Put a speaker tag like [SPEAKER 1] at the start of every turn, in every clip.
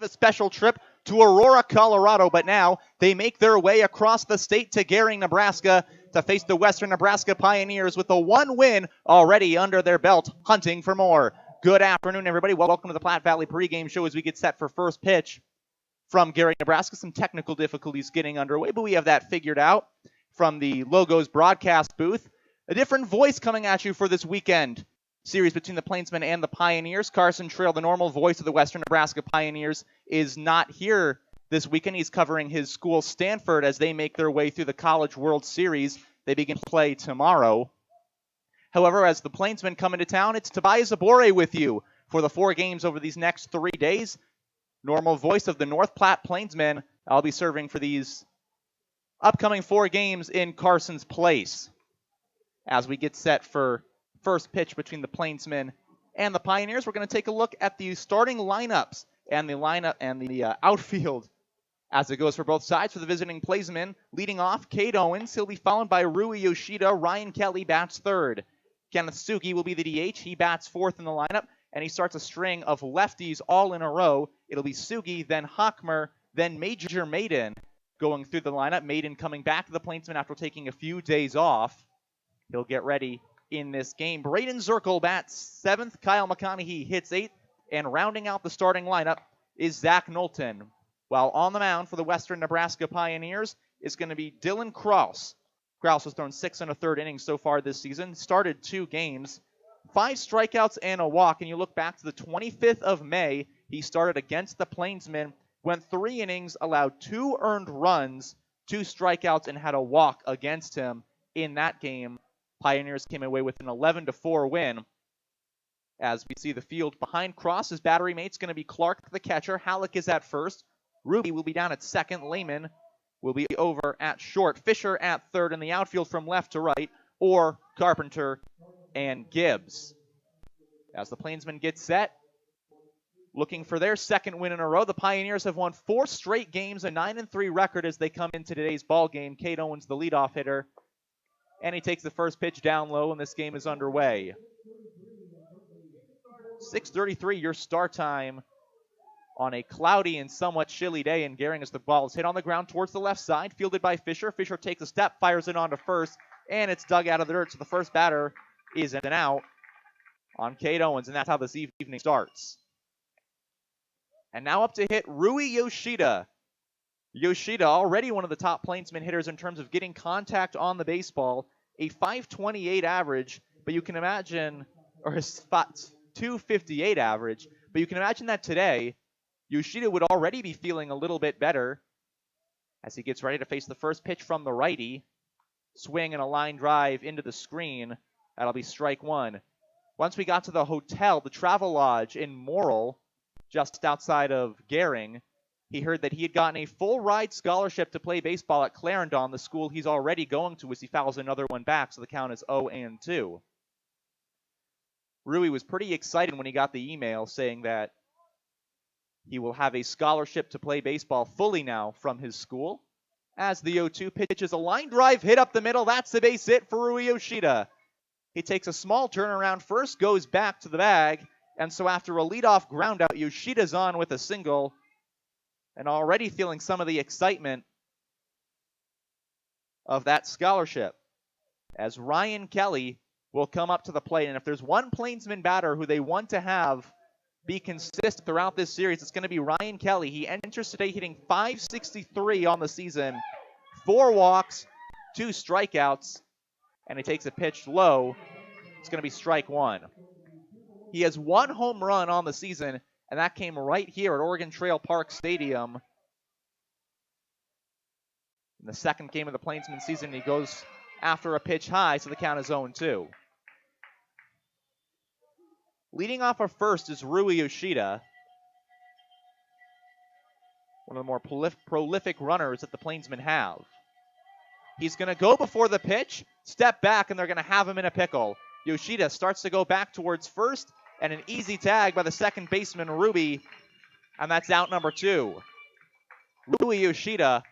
[SPEAKER 1] of a special trip to Aurora, Colorado, but now they make their way across the state to Gering, Nebraska to face the Western Nebraska Pioneers with a 1 win already under their belt, hunting for more. Good afternoon, everybody. Welcome to the Platte Valley pregame show as we get set for first pitch from Gering, Nebraska. Some technical difficulties getting underway, but we have that figured out from the Logos broadcast booth. A different voice coming at you for this weekend series between the Plainsmen and the Pioneers. Carson Trail, the normal voice of the Western Nebraska Pioneers, is not here this weekend. He's covering his school, Stanford, as they make their way through the College World Series. They begin play tomorrow. However, as the Plainsmen come into town, it's Tobias Abore with you for the 4 games over these next 3 days. Normal voice of the North Platte Plainsmen. I'll be serving for these upcoming 4 games in Carson's place as we get set for first pitch between the Plainsmen and the Pioneers. We're going to take a look at the starting lineups and the outfield as it goes for both sides. For the visiting Plainsmen, leading off, Cade Owens. He'll be followed by Rui Yoshida. Ryan Kelly bats third. Kenneth Sugi will be the DH. He bats fourth in the lineup, and he starts a string of lefties all in a row. It'll be Sugi, then Hockmer, then Major Maiden going through the lineup. Maiden coming back to the Plainsmen after taking a few days off. He'll get ready in this game. Braden Zirkle bats 7th. Kyle McConaughey hits 8th. And rounding out the starting lineup is Zach Knowlton. While on the mound for the Western Nebraska Pioneers is going to be Dylan Kraus. Kraus has thrown 6 1/3 innings so far this season. Started 2 games. 5 strikeouts and a walk. And you look back to the 25th of May. He started against the Plainsmen. Went 3 innings, allowed 2 earned runs, 2 strikeouts, and had a walk against him in that game. Pioneers came away with an 11-4 win. As we see the field behind Cross, his battery mate's going to be Clark, the catcher. Halleck is at first. Ruby will be down at second. Lehman will be over at short. Fisher at third in the outfield from left to right, or Carpenter and Gibbs. As the Plainsmen get set, looking for their 2nd win in a row. The Pioneers have won 4 straight games, a 9-3 record as they come into today's ball game. Cade Owens, the leadoff hitter. And he takes the first pitch down low, and this game is underway. 6:33 your start time on a cloudy and somewhat chilly day in Gering as the ball is hit on the ground towards the left side, fielded by Fisher. Fisher takes a step, fires it onto first, and it's dug out of the dirt, so the first batter is an out on Cade Owens, and that's how this evening starts. And now up to hit Rui Yoshida. Yoshida, already one of the top Plainsmen hitters in terms of getting contact on the baseball, a .528 average, but you can imagine, or a .258 average, but you can imagine that today, Yoshida would already be feeling a little bit better as he gets ready to face the first pitch from the righty. Swing and a line drive into the screen. That'll be strike 1. Once we got to the hotel, the Travel Lodge in Morrill, just outside of Gering, he heard that he had gotten a full ride scholarship to play baseball at Clarendon, the school he's already going to, as he fouls another one back, so the count is 0-2. Rui was pretty excited when he got the email saying that he will have a scholarship to play baseball fully now from his school. As the 0-2 pitch is a line drive hit up the middle, that's the base hit for Rui Yoshida. He takes a small turnaround first, goes back to the bag, and so after a leadoff ground out, Yoshida's on with a single, and already feeling some of the excitement of that scholarship, as Ryan Kelly will come up to the plate. And if there's one Plainsman batter who they want to have be consistent throughout this series, it's going to be Ryan Kelly. He enters today hitting .563 on the season, 4 walks, 2 strikeouts, and he takes a pitch low. It's going to be strike 1. He has 1 home run on the season, and that came right here at Oregon Trail Park Stadium. In the 2nd game of the Plainsman season, he goes after a pitch high, so the count is 0-2. Leading off of first is Rui Yoshida, one of the more prolific runners that the Plainsmen have. He's going to go before the pitch, step back, and they're going to have him in a pickle. Yoshida starts to go back towards first, and an easy tag by the second baseman, Ruby, and that's out number 2. Rui Yoshida,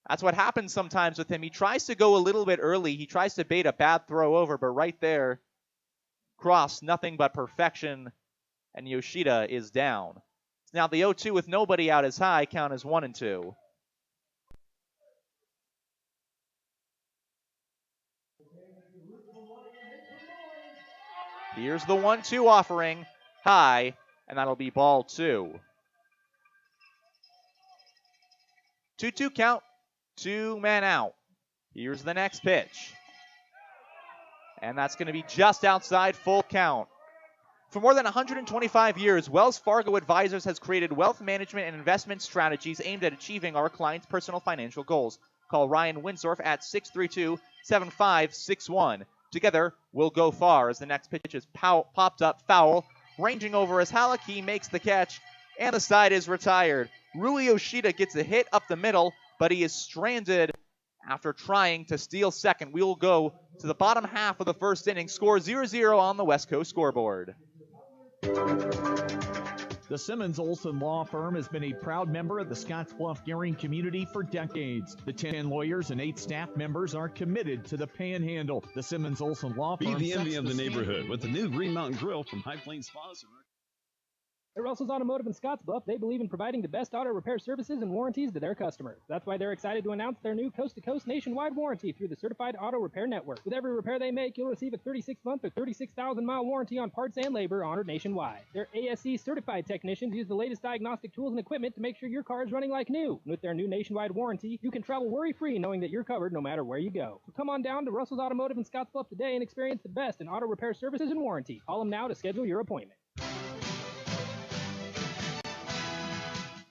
[SPEAKER 1] that's what happens sometimes with him. He tries to go a little bit early. He tries to bait a bad throw over, but right there, Cross, nothing but perfection, and Yoshida is down. Now the 0-2 with nobody out is high, count is 1-2. Here's the 1-2 offering, high, and that'll be ball 2. 2-2 count, 2 men out. Here's the next pitch. And that's going to be just outside full count. For more than 125 years, Wells Fargo Advisors has created wealth management and investment strategies aimed at achieving our clients' personal financial goals. Call Ryan Winsdorf at 632-7561. Together, we'll go far as the next pitch is popped up foul. Ranging over as Halleck, he makes the catch, and the side is retired. Rui Yoshida gets a hit up the middle, but he is stranded after trying to steal second. We will go to the bottom half of the first inning. Score 0-0 on the West Coast scoreboard.
[SPEAKER 2] The Simmons Olson Law Firm has been a proud member of the Scottsbluff-Gehring community for decades. The 10 lawyers and 8 staff members are committed to the Panhandle. The Simmons Olson Law Firm
[SPEAKER 3] be the envy of the neighborhood with the new Green Mountain Grill from High Plains Spas.
[SPEAKER 4] At Russell's Automotive in Scottsbluff, they believe in providing the best auto repair services and warranties to their customers. That's why they're excited to announce their new coast-to-coast nationwide warranty through the Certified Auto Repair Network. With every repair they make, you'll receive a 36-month or 36,000-mile warranty on parts and labor honored nationwide. Their ASE certified technicians use the latest diagnostic tools and equipment to make sure your car is running like new. And with their new nationwide warranty, you can travel worry-free knowing that you're covered no matter where you go. So come on down to Russell's Automotive in Scottsbluff today and experience the best in auto repair services and warranty. Call them now to schedule your appointment.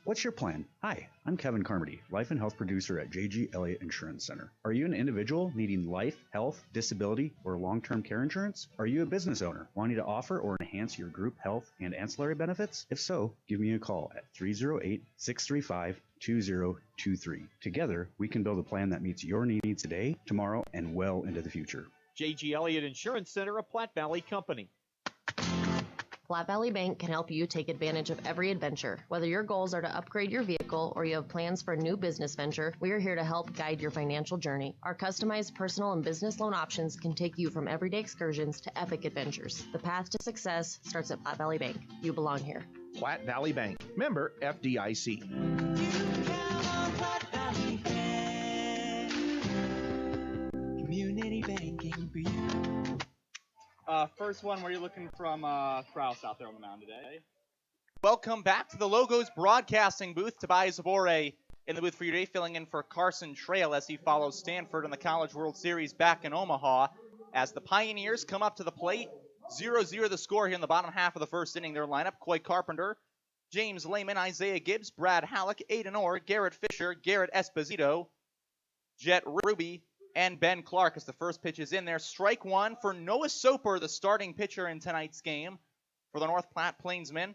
[SPEAKER 5] What's your plan? Hi, I'm Kevin Carmody, Life and Health Producer at J.G. Elliott Insurance Center. Are you an individual needing life, health, disability, or long-term care insurance? Are you a business owner wanting to offer or enhance your group health and ancillary benefits? If so, give me a call at 308-635-2023. Together, we can build a plan that meets your needs today, tomorrow, and well into the future.
[SPEAKER 6] J.G. Elliott Insurance Center, a Platte Valley company.
[SPEAKER 7] Platte Valley Bank can help you take advantage of every adventure. Whether your goals are to upgrade your vehicle or you have plans for a new business venture, we are here to help guide your financial journey. Our customized personal and business loan options can take you from everyday excursions to epic adventures. The path to success starts at Platte Valley Bank. You belong here.
[SPEAKER 8] Platte Valley Bank, member FDIC.
[SPEAKER 9] Community banking for you.
[SPEAKER 10] First one, where are you looking from Kraus out there on the mound today?
[SPEAKER 1] Welcome back to the Logos broadcasting booth. Tobias Zabore in the booth for you today, filling in for Carson Trail as he follows Stanford in the College World Series back in Omaha. As the Pioneers come up to the plate, 0-0 the score here in the bottom half of the first inning. Their lineup: Coy Carpenter, James Lehman, Isaiah Gibbs, Brad Halleck, Aiden Orr, Garrett Fisher, Garrett Esposito, Jet Ruby, and Ben Clark as the first pitch is in there. Strike one for Noah Soper, the starting pitcher in tonight's game for the North Platte Plainsmen.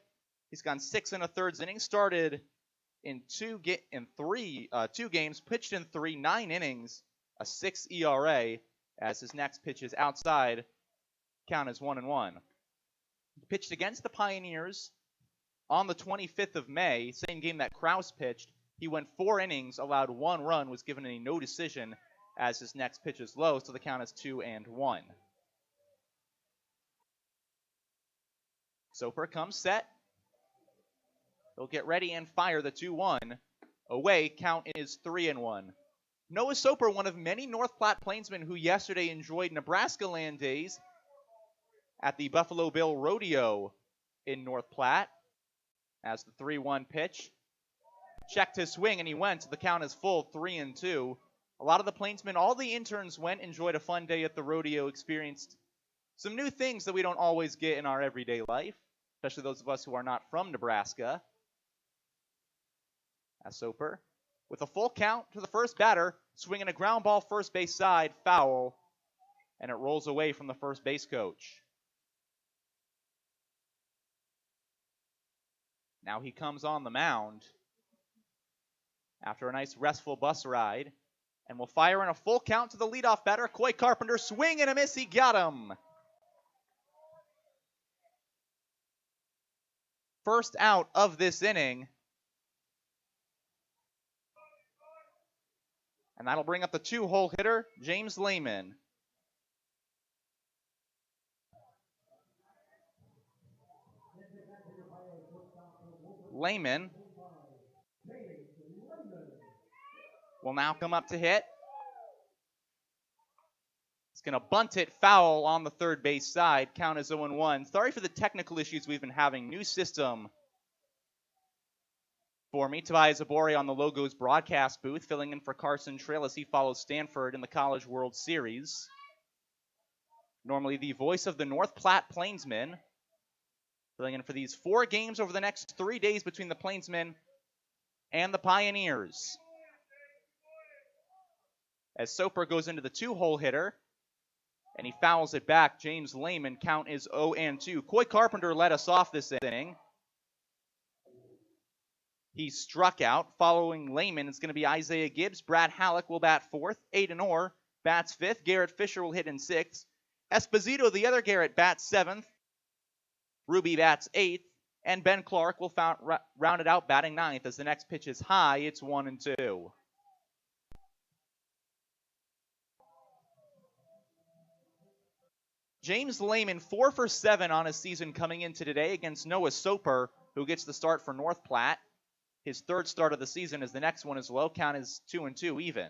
[SPEAKER 1] He's gone 6 1/3 innings, started in two games, pitched in 3, 9 innings, a 6 ERA as his next pitch is outside. Count is 1-1. He pitched against the Pioneers on the 25th of May, same game that Kraus pitched. He went 4 innings, allowed 1 run, was given a no decision as his next pitch is low, so the count is 2-1. Soper comes set. He'll get ready and fire the 2-1. Away, count is 3-1. Noah Soper, one of many North Platte Plainsmen who yesterday enjoyed Nebraska land days at the Buffalo Bill Rodeo in North Platte. As the 3-1 pitch checked his swing and he went, so the count is full, 3-2. A lot of the Plainsmen, all the interns went, enjoyed a fun day at the rodeo, experienced some new things that we don't always get in our everyday life, especially those of us who are not from Nebraska. As Soper, with a full count to the first batter, swinging a ground ball first base side, foul, and it rolls away from the first base coach. Now he comes on the mound after a nice restful bus ride, and will fire in a full count to the leadoff batter, Coy Carpenter. Swing and a miss, he got him. First out of this inning. And that'll bring up the 2-hole hitter, James Lehman. Lehman will now come up to hit. He's going to bunt it foul on the third base side. Count is 0-1. Sorry for the technical issues we've been having. New system for me. Tobias Zabori on the Logos broadcast booth, filling in for Carson Trail as he follows Stanford in the College World Series. Normally the voice of the North Platte Plainsmen, filling in for these 4 games over the next 3 days between the Plainsmen and the Pioneers. As Soper goes into the 2-hole hitter, and he fouls it back. James Lehman, count is 0-2. Coy Carpenter led us off this inning. He struck out. Following Lehman, it's going to be Isaiah Gibbs. Brad Halleck will bat 4th. Aiden Orr bats 5th. Garrett Fisher will hit in 6th. Esposito, the other Garrett, bats 7th. Ruby bats 8th. And Ben Clark will round it out batting 9th. As the next pitch is high, it's 1-2. James Lehman, 4 for 7 on his season coming into today against Noah Soper, who gets the start for North Platte. His 3rd start of the season, as the next one is low. Count is 2-2 even.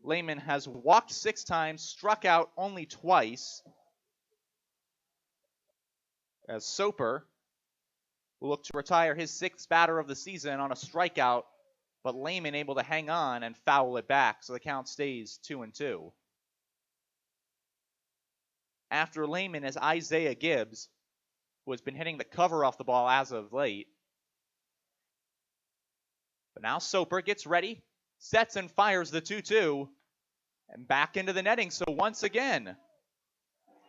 [SPEAKER 1] Lehman has walked 6 times, struck out only twice. As Soper will look to retire his 6th batter of the season on a strikeout, but Lehman able to hang on and foul it back, so the count stays 2-2. After Lehman is Isaiah Gibbs, who has been hitting the cover off the ball as of late. But now Soper gets ready, sets and fires the 2-2, and back into the netting. So once again,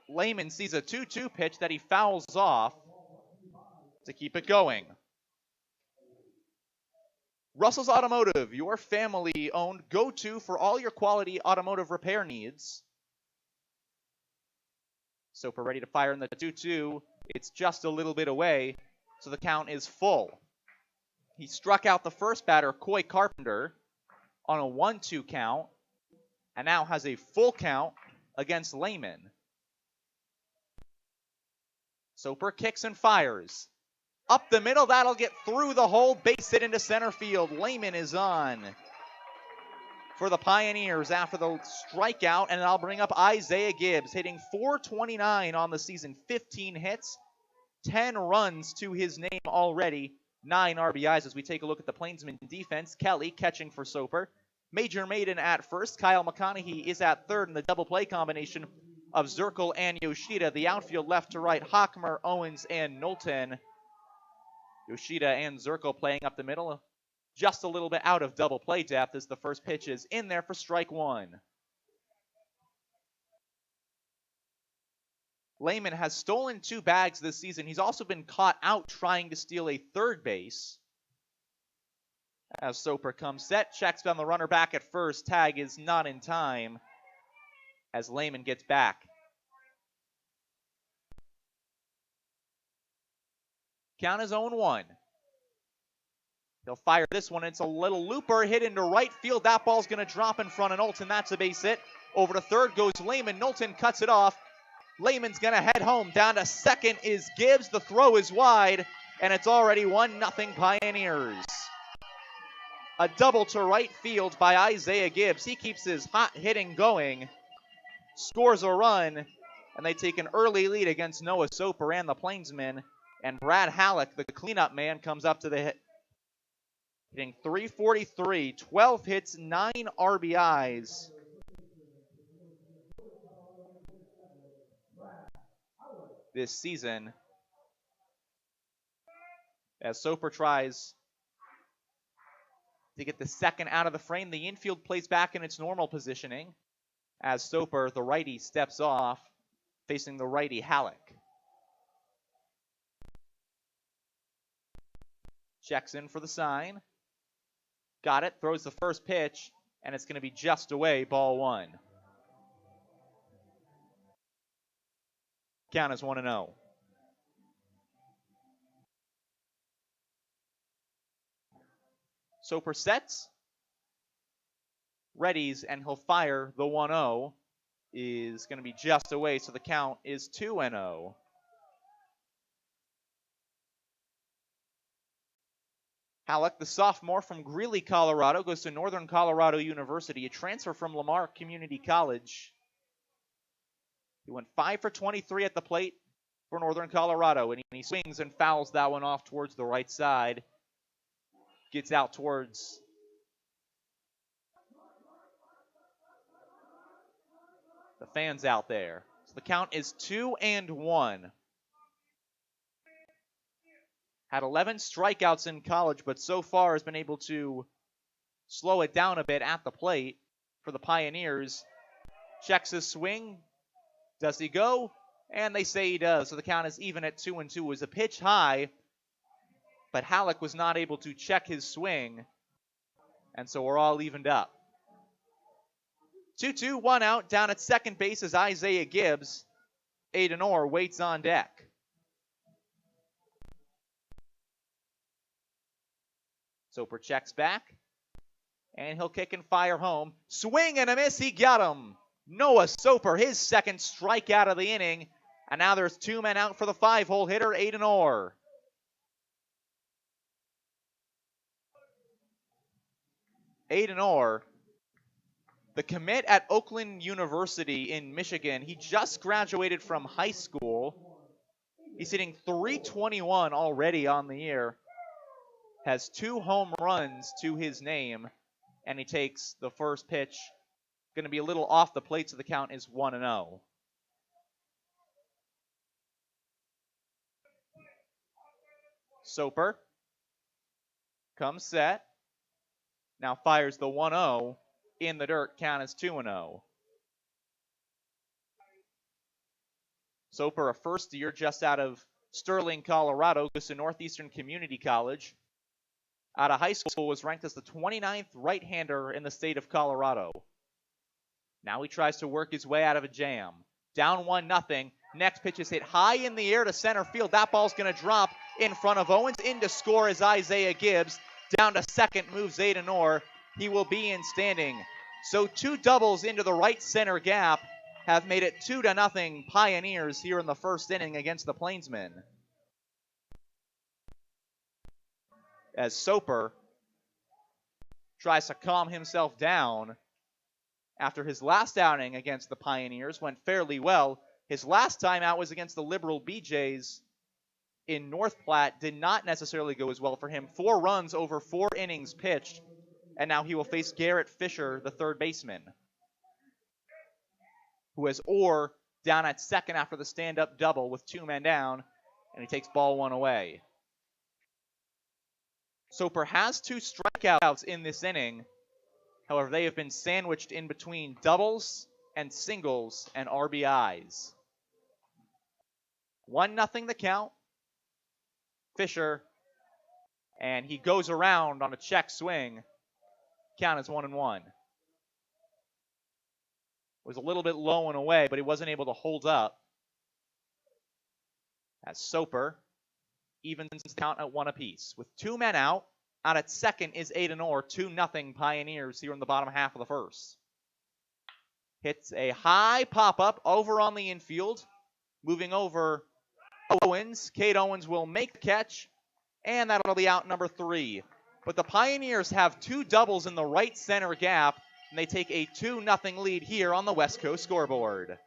[SPEAKER 1] Lehman sees a 2-2 pitch that he fouls off to keep it going. Russell's Automotive, your family-owned go-to for all your quality automotive repair needs. Soper ready to fire in the 2-2. It's just a little bit away, so the count is full. He struck out the first batter, Coy Carpenter, on a 1-2 count, and now has a full count against Lehman. Soper kicks and fires. Up the middle, that'll get through the hole, base hit into center field. Lehman is on for the Pioneers after the strikeout, and I'll bring up Isaiah Gibbs, hitting .429 on the season, 15 hits, 10 runs to his name already, 9 RBIs as we take a look at the Plainsmen defense. Kelly catching for Soper. Major Maiden at first. Kyle McConaughey is at third in the double play combination of Zirkle and Yoshida. The outfield left to right, Hockmer, Owens, and Knowlton. Yoshida and Zirkle playing up the middle. Just a little bit out of double play depth as the first pitch is in there for strike 1. Lehman has stolen 2 bags this season. He's also been caught out trying to steal a third base. As Soper comes set, checks down the runner back at first. Tag is not in time as Lehman gets back. Count is 0-1. He'll fire this one. It's a little looper hit into right field. That ball's going to drop in front of Knowlton. That's a base hit. Over to third goes Lehman. Knowlton cuts it off. Lehman's going to head home. Down to second is Gibbs. The throw is wide, and it's already 1-0 Pioneers. A double to right field by Isaiah Gibbs. He keeps his hot hitting going, scores a run, and they take an early lead against Noah Soper and the Plainsmen. And Brad Halleck, the cleanup man, comes up to the hit. Hitting .343, 12 hits, 9 RBIs. This season. As Soper tries to get the second out of the frame, the infield plays back in its normal positioning. As Soper, the righty, steps off, facing the righty Halleck. Checks in for the sign. Got it, throws the first pitch, and it's going to be just away, ball 1. Count is 1-0. Soper sets, readies, and he'll fire the 1-0. Is going to be just away, so the count is 2-0. Halleck, the sophomore from Greeley, Colorado, goes to Northern Colorado University, a transfer from Lamar Community College. He went 5 for 23 at the plate for Northern Colorado, and he swings and fouls that one off towards the right side. Gets out towards the fans out there. So the count is 2-1. Had 11 strikeouts in college, but so far has been able to slow it down a bit at the plate for the Pioneers. Checks his swing. Does he go? And they say he does. So the count is even at 2-2. It was a pitch high, but Halleck was not able to check his swing. And so we're all evened up. 2-2, 1 out. Down at second base is Isaiah Gibbs. Aiden Orr waits on deck. Soper checks back, and he'll kick and fire home. Swing and a miss, he got him. Noah Soper, his second strikeout of the inning, and now there's 2 men out for the 5-hole hitter, Aiden Orr. Aiden Orr, the commit at Oakland University in Michigan. He just graduated from high school. He's hitting .321 already on the year. Has 2 home runs to his name, and he takes the first pitch. Going to be a little off the plate, so the count is 1-0. Soper comes set. Now fires the 1-0 in the dirt. Count is 2-0. Soper, a first year just out of Sterling, Colorado, goes to Northeastern Community College. Out of high school, was ranked as the 29th right-hander in the state of Colorado. Now he tries to work his way out of a jam. Down 1-0. Next pitch is hit high in the air to center field. That ball's going to drop in front of Owens. In to score is Isaiah Gibbs. Down to second moves Aiden Orr. He will be in standing. So 2 doubles into the right center gap have made it 2-0 Pioneers here in the first inning against the Plainsmen. As Soper tries to calm himself down after his last outing against the Pioneers went fairly well. His last time out was against the Liberal BJs in North Platte. Did not necessarily go as well for him. 4 runs over 4 innings pitched, and now he will face Garrett Fisher, the third baseman, who has Orr down at second after the stand-up double with 2 men down, and he takes ball 1 away. Soper has 2 strikeouts in this inning. However, they have been sandwiched in between doubles and singles and RBIs. 1-0 the count. Fisher, and he goes around on a check swing. Count is 1-1. Was a little bit low and away, but he wasn't able to hold up. As Soper evens the count at 1 apiece. With 2 men out at second is Aiden Orr. 2-0 Pioneers here in the bottom half of the first. Hits a high pop-up over on the infield. Moving over Owens. Cade Owens will make the catch, and that'll be out number 3. But the Pioneers have 2 doubles in the right center gap, and they take a 2-0 lead here on the West Coast scoreboard.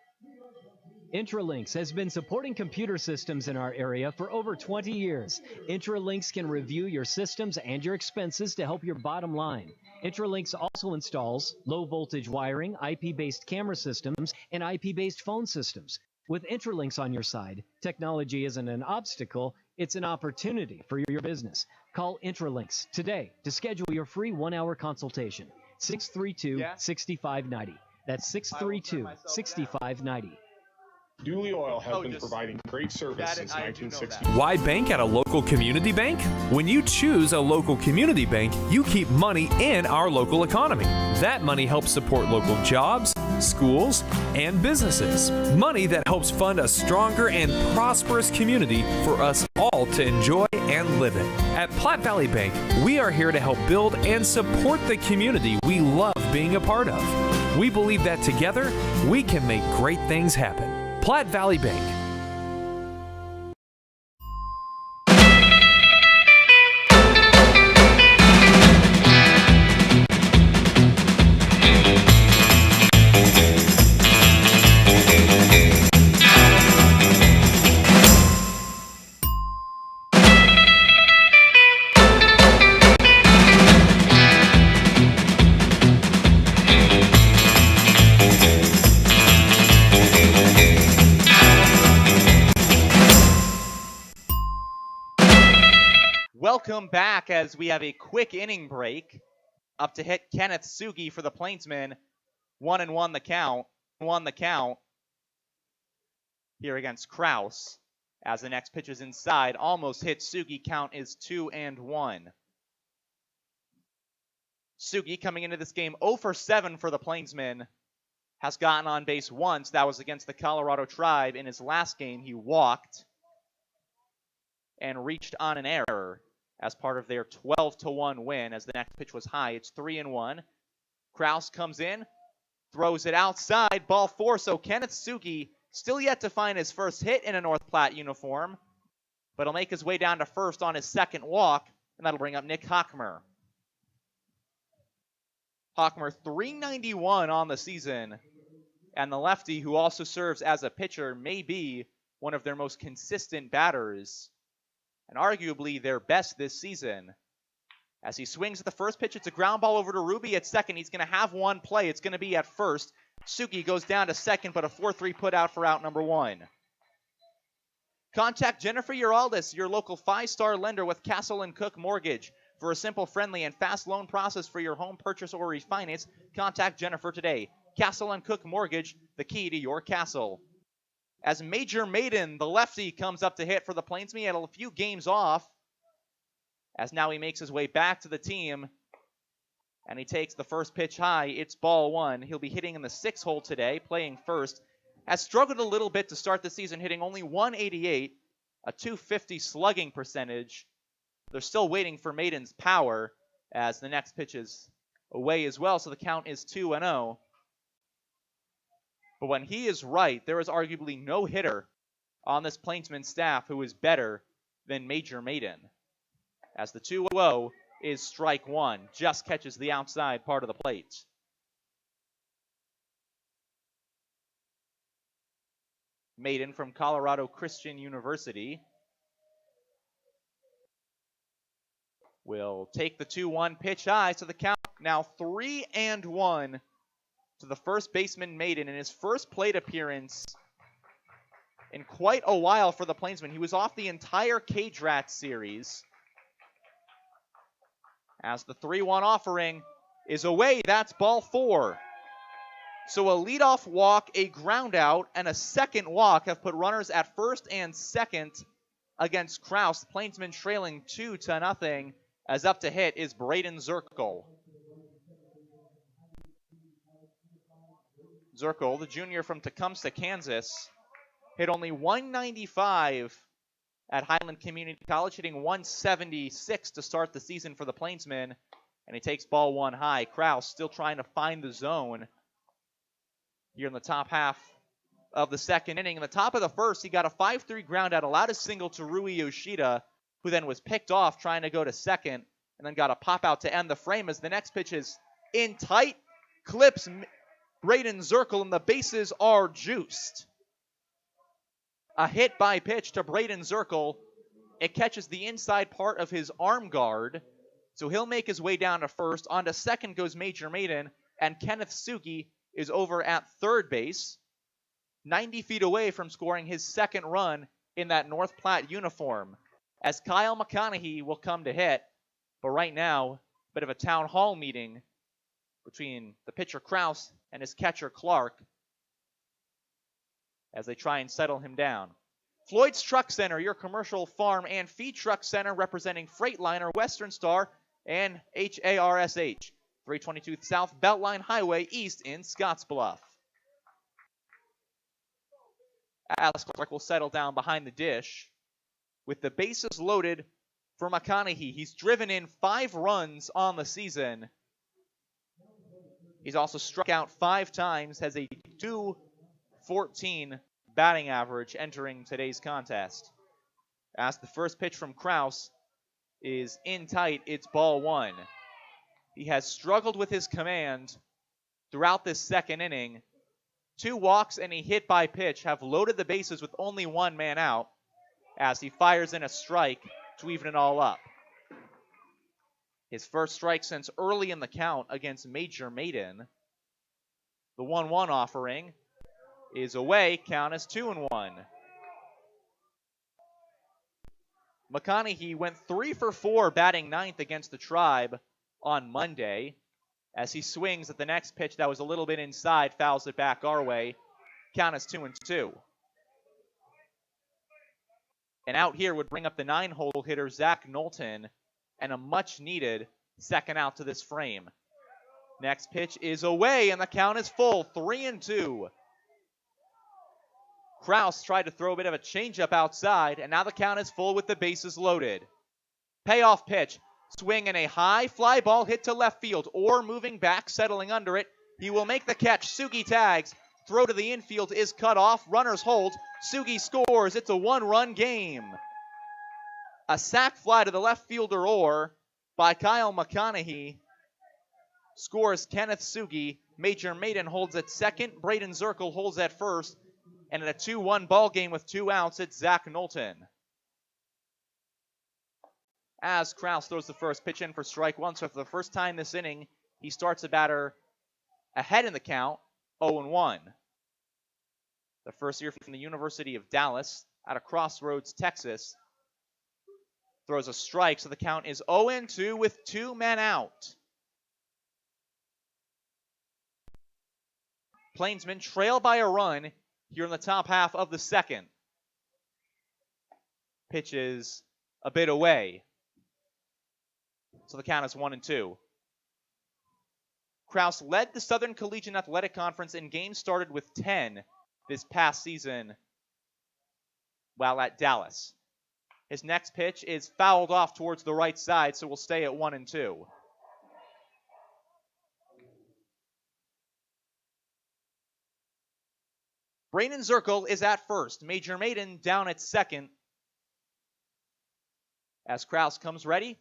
[SPEAKER 9] Intralinks has been supporting computer systems in our area for over 20 years. Intralinks can review your systems and your expenses to help your bottom line. Intralinks also installs low-voltage wiring, IP-based camera systems, and IP-based phone systems. With Intralinks on your side, technology isn't an obstacle, it's an opportunity for your business. Call Intralinks today to schedule your free 1-hour consultation. 632-6590. That's 632-6590.
[SPEAKER 11] Dooley Oil has been providing great service since 1960.
[SPEAKER 12] Why bank at a local community bank? When you choose a local community bank, you keep money in our local economy. That money helps support local jobs, schools, and businesses. Money that helps fund a stronger and prosperous community for us all to enjoy and live in. At Platte Valley Bank, we are here to help build and support the community we love being a part of. We believe that together, we can make great things happen. Platte Valley Bank.
[SPEAKER 1] welcome back as we have a quick inning break. Up to hit Kenneth Sugi for the Plainsmen. 1-1 the count. Here against Kraus. As the next pitch is inside, almost hit Sugi. Count is 2-1. Sugi coming into this game 0 for 7 for the Plainsmen. Has gotten on base once. That was against the Colorado Tribe. In his last game, he walked and reached on an error as part of their 12-1 win. As the next pitch was high, it's 3-1. Kraus comes in, throws it outside, ball 4. So Kenneth Sugi still yet to find his first hit in a North Platte uniform, but he'll make his way down to first on his second walk, and that'll bring up Nick Hockmer. Hockmer 391 on the season, and the lefty, who also serves as a pitcher, may be one of their most consistent batters, and arguably their best this season. As he swings at the first pitch, it's a ground ball over to Ruby at second. He's going to have one play. It's going to be at first. Sugi goes down to second, but a 4-3 put out for out number 1. Contact Jennifer Uraldis, your local 5-star lender with Castle & Cook Mortgage. For a simple, friendly, and fast loan process for your home purchase or refinance, contact Jennifer today. Castle & Cook Mortgage, the key to your castle. As Major Maiden, the lefty, comes up to hit for the Plainsmen. He had a few games off, as now he makes his way back to the team, and he takes the first pitch high. It's ball 1. He'll be hitting in the 6 hole today, playing first. Has struggled a little bit to start the season, hitting only 188, a 250 slugging percentage. They're still waiting for Maiden's power, as the next pitch is away as well, so the count is 2-0. But when he is right, there is arguably no hitter on this Plainsman staff who is better than Major Maiden. As the 2-0 is strike 1, just catches the outside part of the plate. Maiden from Colorado Christian University will take the 2-1 pitch high, so the count now 3-1 to the first baseman Maiden in his first plate appearance in quite a while for the Plainsmen. He was off the entire Cage Rats series. As the 3-1 offering is away, that's ball 4. So a leadoff walk, a ground out, and a second walk have put runners at first and second against Kraus. The Plainsmen trailing 2-0, as up to hit is Braden Zirkle. Zirkle, the junior from Tecumseh, Kansas, hit only 195 at Highland Community College, hitting 176 to start the season for the Plainsmen, and he takes ball 1 high. Kraus still trying to find the zone here in the top half of the second inning. In the top of the first, he got a 5-3 ground out, allowed a single to Rui Yoshida, who then was picked off trying to go to second, and then got a pop out to end the frame as the next pitch is in tight, clips Braden Zirkle, and the bases are juiced. A hit by pitch to Braden Zirkle. It catches the inside part of his arm guard, so he'll make his way down to first. On to second goes Major Maiden, and Kenneth Sugi is over at third base, 90 feet away from scoring his second run in that North Platte uniform, as Kyle McConaughey will come to hit. But right now, a bit of a town hall meeting between the pitcher Kraus and his catcher Clark as they try and settle him down. Floyd's Truck Center, your commercial farm and feed truck center, representing Freightliner, Western Star, and HARSH. 322 South Beltline Highway East in Scottsbluff. Alex Clark will settle down behind the dish with the bases loaded for McConaughey. He's driven in 5 runs on the season. He's also struck out 5 times, has a .214 batting average entering today's contest. As the first pitch from Kraus is in tight, it's ball 1. He has struggled with his command throughout this second inning. 2 walks and a hit by pitch have loaded the bases with only 1 man out as he fires in a strike to even it all up. His first strike since early in the count against Major Maiden. The 1-1 offering is away. Count is 2-1. McConaughey went 3 for 4 batting ninth against the Tribe on Monday. As he swings at the next pitch that was a little bit inside, fouls it back our way. Count is 2-2. And out here would bring up the 9-hole hitter, Zach Knowlton, and a much-needed second out to this frame. Next pitch is away, and the count is full, 3-2. Kraus tried to throw a bit of a changeup outside, and now the count is full with the bases loaded. Payoff pitch, swing and a high fly ball hit to left field, or moving back, settling under it. He will make the catch. Sugi tags. Throw to the infield is cut off. Runners hold. Sugi scores. It's a 1-run game. A sac fly to the left fielder Orr by Kyle McConaughey scores Kenneth Sugi. Major Maiden holds at second. Braden Zirkle holds at first. And in a 2-1 ball game with 2 outs, it's Zach Knowlton. As Kraus throws the first pitch in for strike one, so for the first time this inning, he starts a batter ahead in the count, 0-1. The first year from the University of Dallas out of Crossroads, Texas. Throws a strike, so the count is 0-2 with 2 men out. Plainsmen trail by a run here in the top half of the second. Pitch is a bit away. So the count is 1-2. Kraus led the Southern Collegiate Athletic Conference in games started with 10 this past season while at Dallas. His next pitch is fouled off towards the right side, so we'll stay at 1-2. Braden Zirkle is at first. Major Maiden down at second. As Kraus comes ready,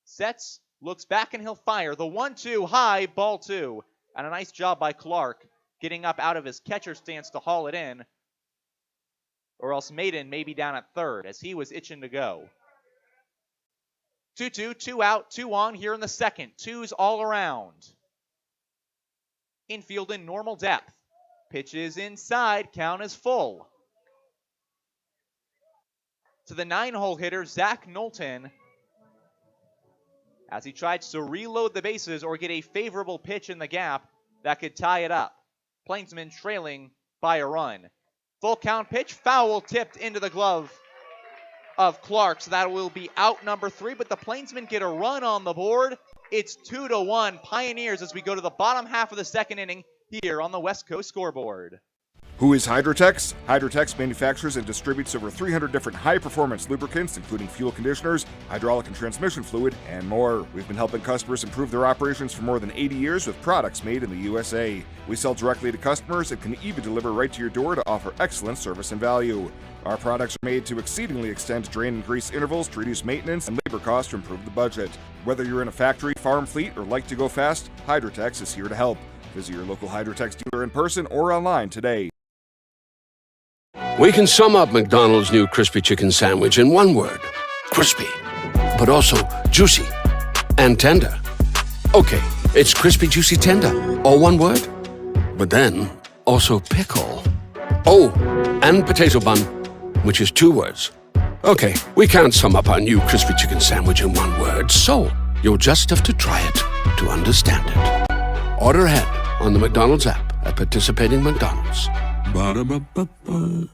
[SPEAKER 1] sets, looks back, and he'll fire. The 1-2 high, ball 2. And a nice job by Clark getting up out of his catcher stance to haul it in. Or else Maiden may be down at third as he was itching to go. 2-2, 2 out, 2 on here in the second. 2s all around. Infield in normal depth. Pitch is inside, count is full. To the 9-hole hitter, Zach Knowlton, as he tries to reload the bases or get a favorable pitch in the gap that could tie it up. Plainsmen trailing by a run. Full count pitch, foul tipped into the glove of Clark, so that will be out number 3, but the Plainsmen get a run on the board. It's 2-1 Pioneers as we go to the bottom half of the second inning here on the West Coast scoreboard.
[SPEAKER 13] Who is Hydrotex? Hydrotex manufactures and distributes over 300 different high-performance lubricants, including fuel conditioners, hydraulic and transmission fluid, and more. We've been helping customers improve their operations for more than 80 years with products made in the USA. We sell directly to customers and can even deliver right to your door to offer excellent service and value. Our products are made to exceedingly extend drain and grease intervals to reduce maintenance and labor costs to improve the budget. Whether you're in a factory, farm fleet, or like to go fast, Hydrotex is here to help. Visit your local Hydrotex dealer in person or online today.
[SPEAKER 14] We can sum up McDonald's new crispy chicken sandwich in one word. Crispy. But also juicy and tender. Okay, it's crispy, juicy, tender. All one word. But then, also pickle. Oh, and potato bun, which is 2 words. Okay, we can't sum up our new crispy chicken sandwich in one word, so you'll just have to try it to understand it. Order ahead on the McDonald's app at participating McDonald's. Ba-da-ba-ba-ba.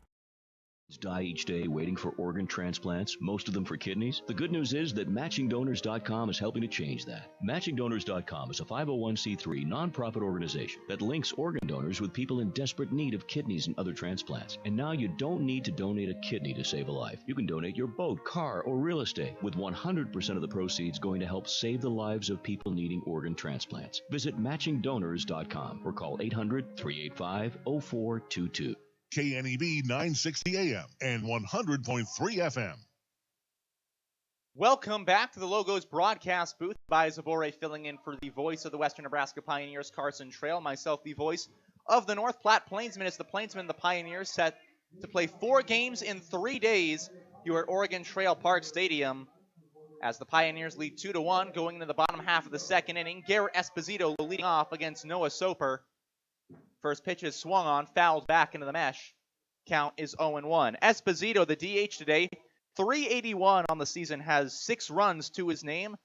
[SPEAKER 15] Die each day waiting for organ transplants, most of them for kidneys? The good news is that MatchingDonors.com is helping to change that. MatchingDonors.com is a 501c3 nonprofit organization that links organ donors with people in desperate need of kidneys and other transplants. And now you don't need to donate a kidney to save a life. You can donate your boat, car, or real estate, with 100% of the proceeds going to help save the lives of people needing organ transplants. Visit MatchingDonors.com or call 800-385-0422.
[SPEAKER 16] KNEB 960 AM and 100.3 FM.
[SPEAKER 1] Welcome back to the Logos broadcast booth. By Zabore filling in for the voice of the Western Nebraska Pioneers, Carson Trail. Myself, the voice of the North Platte Plainsmen. It's the Plainsmen, the Pioneers, set to play 4 games in 3 days here at Oregon Trail Park Stadium. As the Pioneers lead 2-1 going into the bottom half of the second inning. Garrett Esposito leading off against Noah Soper. First pitch is swung on, fouled back into the mesh. Count is 0-1. Esposito, the DH today, 381 on the season, has 6 runs to his name,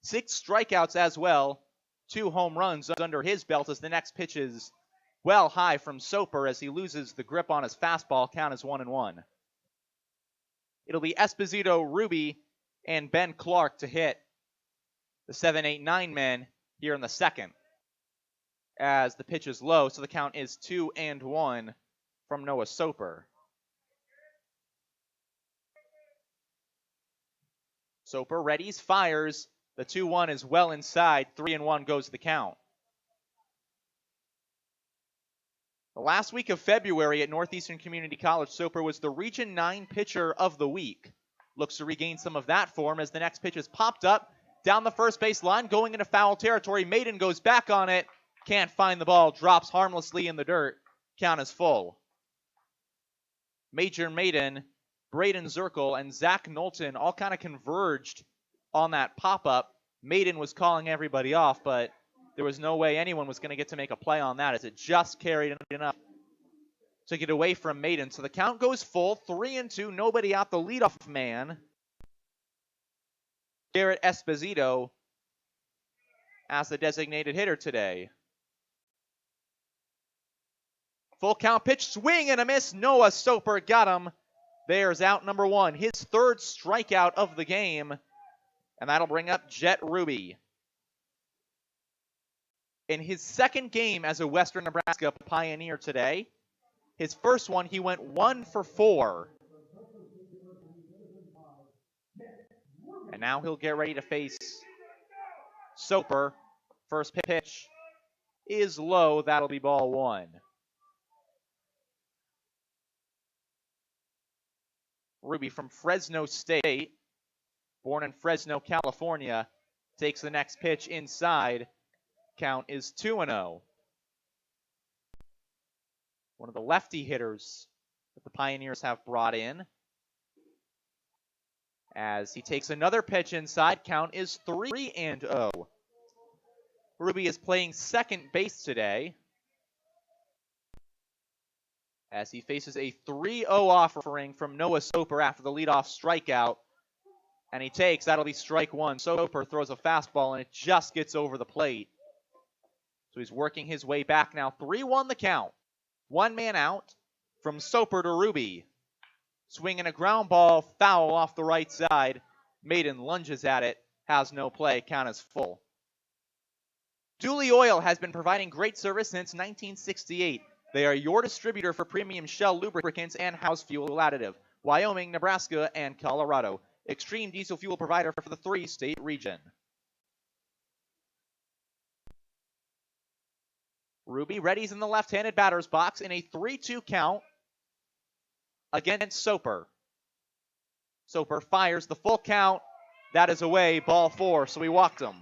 [SPEAKER 1] 6 strikeouts as well, 2 home runs under his belt as the next pitch is well high from Soper as he loses the grip on his fastball. Count is 1-1. It'll be Esposito, Ruby, and Ben Clark to hit the 7, 8, 9 men here in the second as the pitch is low, so the count is 2-1 from Noah Soper. Soper readies, fires. The 2-1 is well inside. 3-1 goes the count. The last week of February at Northeastern Community College, Soper was the Region 9 pitcher of the week. Looks to regain some of that form as the next pitch is popped up down the first base line, going into foul territory. Maiden goes back on it. Can't find the ball. Drops harmlessly in the dirt. Count is full. Major Maiden, Braden Zirkle, and Zach Knowlton all kind of converged on that pop-up. Maiden was calling everybody off, but there was no way anyone was going to get to make a play on that as it just carried enough to get away from Maiden. So the count goes full, 3-2, nobody out. The leadoff man, Garrett Esposito, as the designated hitter today. Full count pitch, swing and a miss. Noah Soper got him. There's out number 1, his 3rd strikeout of the game. And that'll bring up Jet Ruby. In his 2nd game as a Western Nebraska Pioneer today, his first one, he went 1 for 4. And now he'll get ready to face Soper. First pitch is low. That'll be ball 1. Ruby from Fresno State, born in Fresno, California, takes the next pitch inside. Count is 2-0. One of the lefty hitters that the Pioneers have brought in. As he takes another pitch inside, count is 3-0. Ruby is playing second base today, as he faces a 3-0 offering from Noah Soper after the leadoff strikeout. And he takes, that'll be strike 1. Soper throws a fastball and it just gets over the plate. So he's working his way back now. 3-1 the count. 1 man out from Soper to Ruby. Swinging a ground ball, foul off the right side. Maiden lunges at it, has no play, count is full. Dooley Oil has been providing great service since 1968. They are your distributor for premium Shell lubricants and house fuel additive. Wyoming, Nebraska, and Colorado. Extreme diesel fuel provider for the 3-state region. Ruby readies in the left-handed batter's box in a 3-2 count against Soper. Soper fires the full count. That is away, ball 4, so he walked him.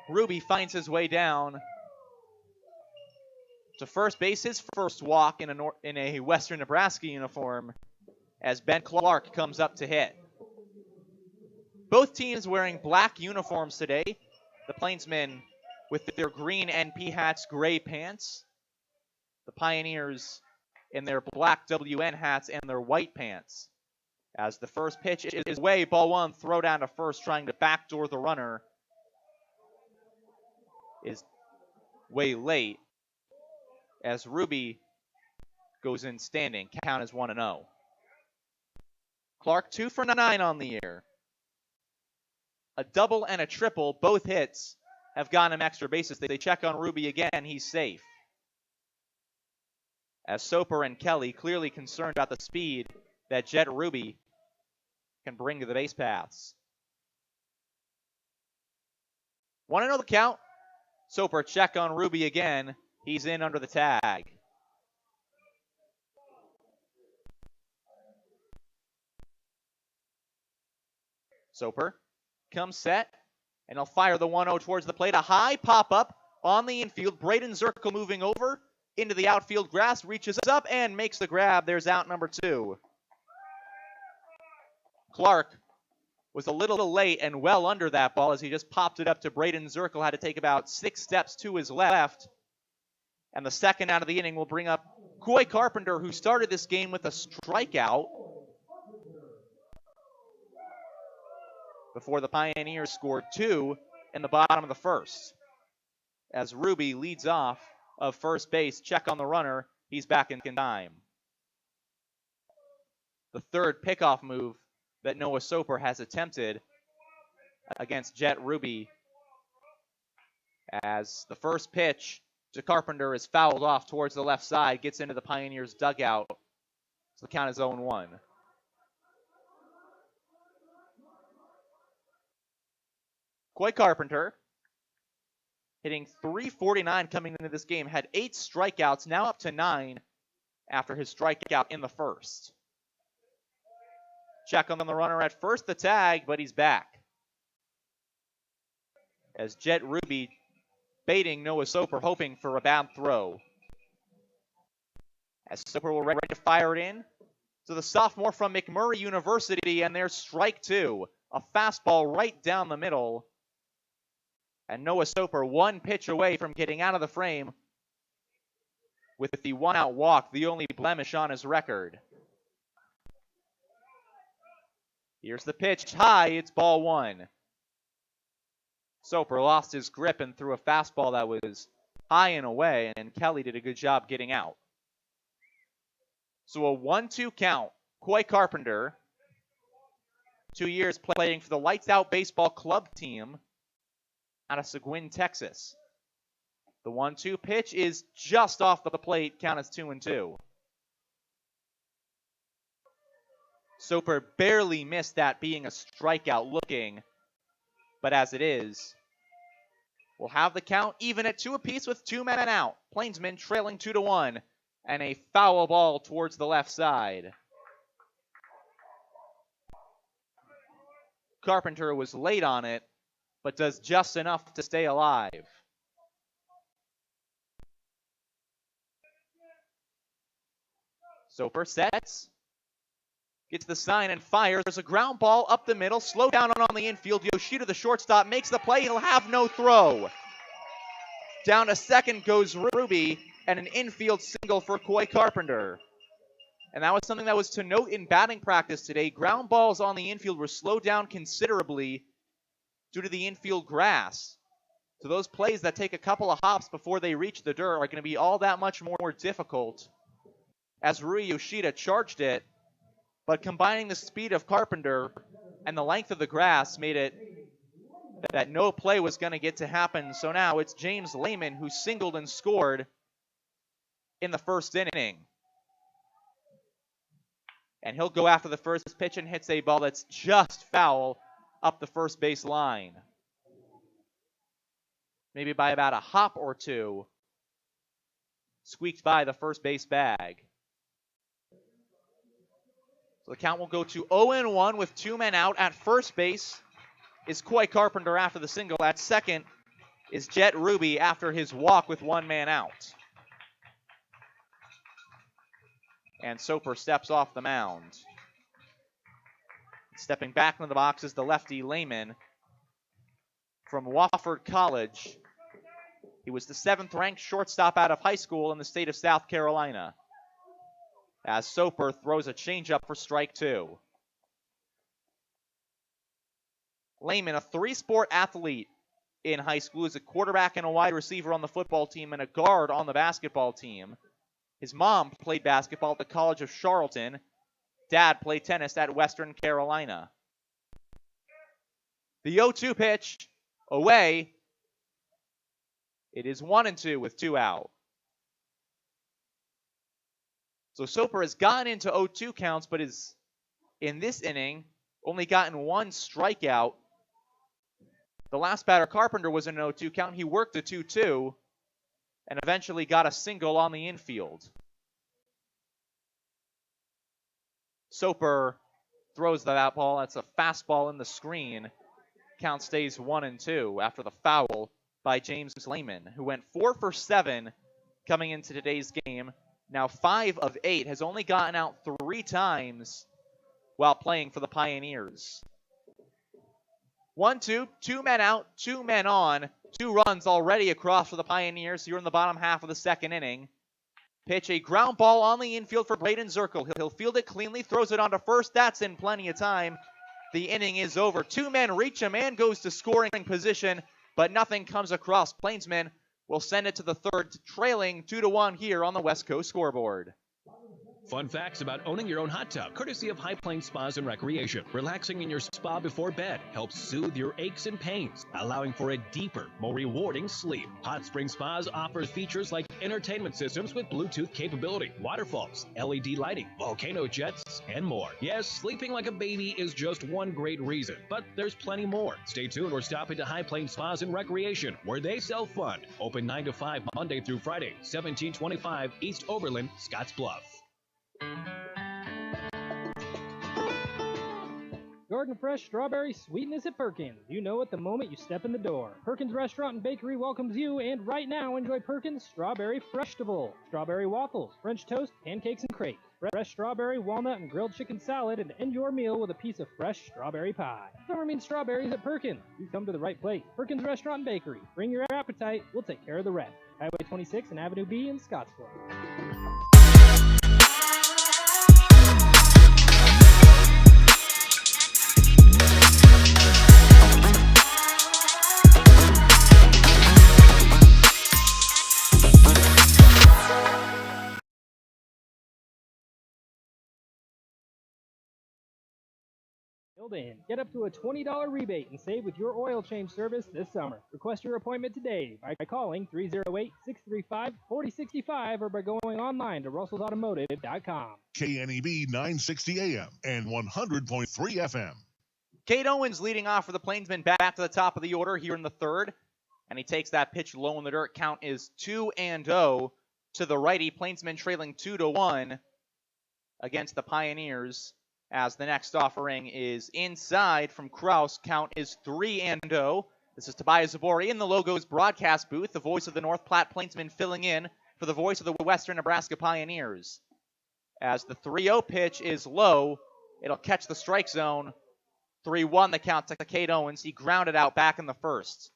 [SPEAKER 1] Ruby finds his way down to first base, his first walk in a Western Nebraska uniform, as Ben Clark comes up to hit. Both teams wearing black uniforms today. The Plainsmen with their green NP hats, gray pants. The Pioneers in their black WN hats and their white pants. As the first pitch is away, ball 1, throw down to first, trying to backdoor the runner. Is way late as Ruby goes in standing. Count is 1-0. Clark 2 for 9 on the year. A double and a triple, both hits have gotten him extra bases. They check on Ruby again, he's safe. As Soper and Kelly clearly concerned about the speed that Jet Ruby can bring to the base paths. 1-0 the count. Soper check on Ruby again. He's in under the tag. Soper comes set, and he'll fire the 1-0 towards the plate. A high pop-up on the infield. Braden Zirkle moving over into the outfield grass, reaches up and makes the grab. There's out number 2. Clark was a little late and well under that ball as he just popped it up to Braden Zirkle. Had to take about 6 steps to his left. And the second out of the inning will bring up Coy Carpenter, who started this game with a strikeout before the Pioneers scored 2 in the bottom of the first. As Ruby leads off of first base, check on the runner. He's back in time. The third pickoff move that Noah Soper has attempted against Jet Ruby, as the first pitch to Carpenter is fouled off towards the left side, gets into the Pioneers dugout. So the count is 0-1. Coy Carpenter, hitting .349 coming into this game, had 8 strikeouts, now up to 9 after his strikeout in the first. Check on the runner at first, the tag, but he's back. As Jet Ruby baiting Noah Soper, hoping for a bad throw. As Soper will ready to fire it in to the sophomore from McMurray University, and there's strike 2. A fastball right down the middle. And Noah Soper one pitch away from getting out of the frame with the 1-out walk, the only blemish on his record. Here's the pitch, high, it's ball 1. Soper lost his grip and threw a fastball that was high and away, and Kelly did a good job getting out. So a 1-2 count. Coy Carpenter, 2 years playing for the Lights Out Baseball Club team out of Seguin, Texas. The 1-2 pitch is just off the plate, count is 2-2. Soper barely missed that being a strikeout looking, but as it is, we'll have the count even at 2 apiece with 2 men out. Plainsmen trailing 2-1, and a foul ball towards the left side. Carpenter was late on it, but does just enough to stay alive. Soper sets, gets the sign and fires. There's a ground ball up the middle, slow down on the infield. Yoshida, the shortstop, makes the play. He'll have no throw. Down to second goes Ruby, and an infield single for Coy Carpenter. And that was something that was to note in batting practice today. Ground balls on the infield were slowed down considerably due to the infield grass. So those plays that take a couple of hops before they reach the dirt are going to be all that much more difficult, as Rui Yoshida charged it. But combining the speed of Carpenter and the length of the grass made it that no play was going to get to happen. So now it's James Lehman who singled and scored in the first inning. And he'll go after the first pitch and hits a ball that's just foul up the first base line. Maybe by about a hop or two. Squeaked by the first base bag. So the count will go to 0-1 with 2 men out. At first base is Coy Carpenter after the single. At second is Jet Ruby after his walk with 1 man out. And Soper steps off the mound. Stepping back into the box is the lefty Lehman from Wofford College. He was the 7th-ranked shortstop out of high school in the state of South Carolina. As Soper throws a changeup for strike 2. Lehman, a 3-sport athlete in high school, is a quarterback and a wide receiver on the football team and a guard on the basketball team. His mom played basketball at the College of Charlton. Dad played tennis at Western Carolina. The 0-2 pitch, away. It is 1-2 with 2 out. So Soper has gotten into 0-2 counts, but is, in this inning, only gotten 1 strikeout. The last batter, Carpenter, was in an 0-2 count. He worked a 2-2 and eventually got a single on the infield. Soper throws that ball. That's a fastball in the screen. Count stays 1-2 after the foul by James Lehman, who went 4 for 7 coming into today's game. Now 5 of 8, has only gotten out 3 times while playing for the Pioneers. 1-2, 2 men out, 2 men on, 2 runs already across for the Pioneers here in the bottom half of the second inning. Pitch, a ground ball on the infield for Braden Zirkle. He'll field it cleanly, throws it onto first. That's in plenty of time. The inning is over. Two men reach, a man goes to scoring position, but nothing comes across. Plainsmen will send it to the third, trailing 2-1 here on the West Coast scoreboard.
[SPEAKER 17] Fun facts about owning your own hot tub, courtesy of High Plains Spas and Recreation. Relaxing in your spa before bed helps soothe your aches and pains, allowing for a deeper, more rewarding sleep. Hot Spring Spas offers features like entertainment systems with Bluetooth capability, waterfalls, LED lighting, volcano jets, and more. Yes, sleeping like a baby is just one great reason, but there's plenty more. Stay tuned or stop into High Plains Spas and Recreation, where they sell fun. Open 9 to 5 Monday through Friday, 1725 East Overland, Scottsbluff.
[SPEAKER 4] Garden Fresh strawberry sweetness at Perkins. You know it the moment you step in the door. Perkins Restaurant and Bakery welcomes you, and right now enjoy Perkins Strawberry Freshtival. Strawberry waffles, French toast, pancakes, and crepes. Fresh strawberry, walnut, and grilled chicken salad, and end your meal with a piece of fresh strawberry pie. Summer means strawberries at Perkins. You've come to the right place. Perkins Restaurant and Bakery. Bring your appetite. We'll take care of the rest. Highway 26 and Avenue B in Scottsbluff. In. Get up to a $20 rebate and save with your oil change service this summer. Request your appointment today by calling 308-635-4065 or by going online to russellsautomotive.com.
[SPEAKER 16] KNEB 960 AM and 100.3 FM.
[SPEAKER 1] Cade Owens leading off for the Plainsmen back to the top of the order here in the third. And he takes that pitch low in the dirt. Count is 2-0 to the righty. Plainsmen trailing 2-1 against the Pioneers. As the next offering is inside from Kraus. Count is 3-0. This is Tobias Zabori in the Logos broadcast booth, the voice of the North Platte Plainsmen filling in for the voice of the Western Nebraska Pioneers. As the 3-0 pitch is low, it'll catch the strike zone. 3-1 the count to Cade Owens. He grounded out back in the first.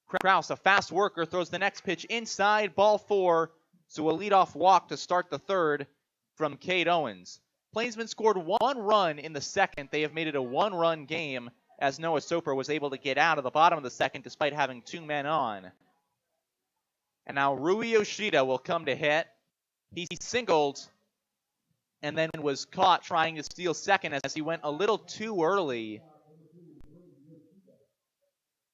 [SPEAKER 1] Kraus, a fast worker, throws the next pitch inside, ball 4. So a leadoff walk to start the third from Cade Owens. Plainsmen scored 1 run in the second. They have made it a 1-run game as Noah Soper was able to get out of the bottom of the second despite having 2 men on. And now Rui Yoshida will come to hit. He singled and then was caught trying to steal second as he went a little too early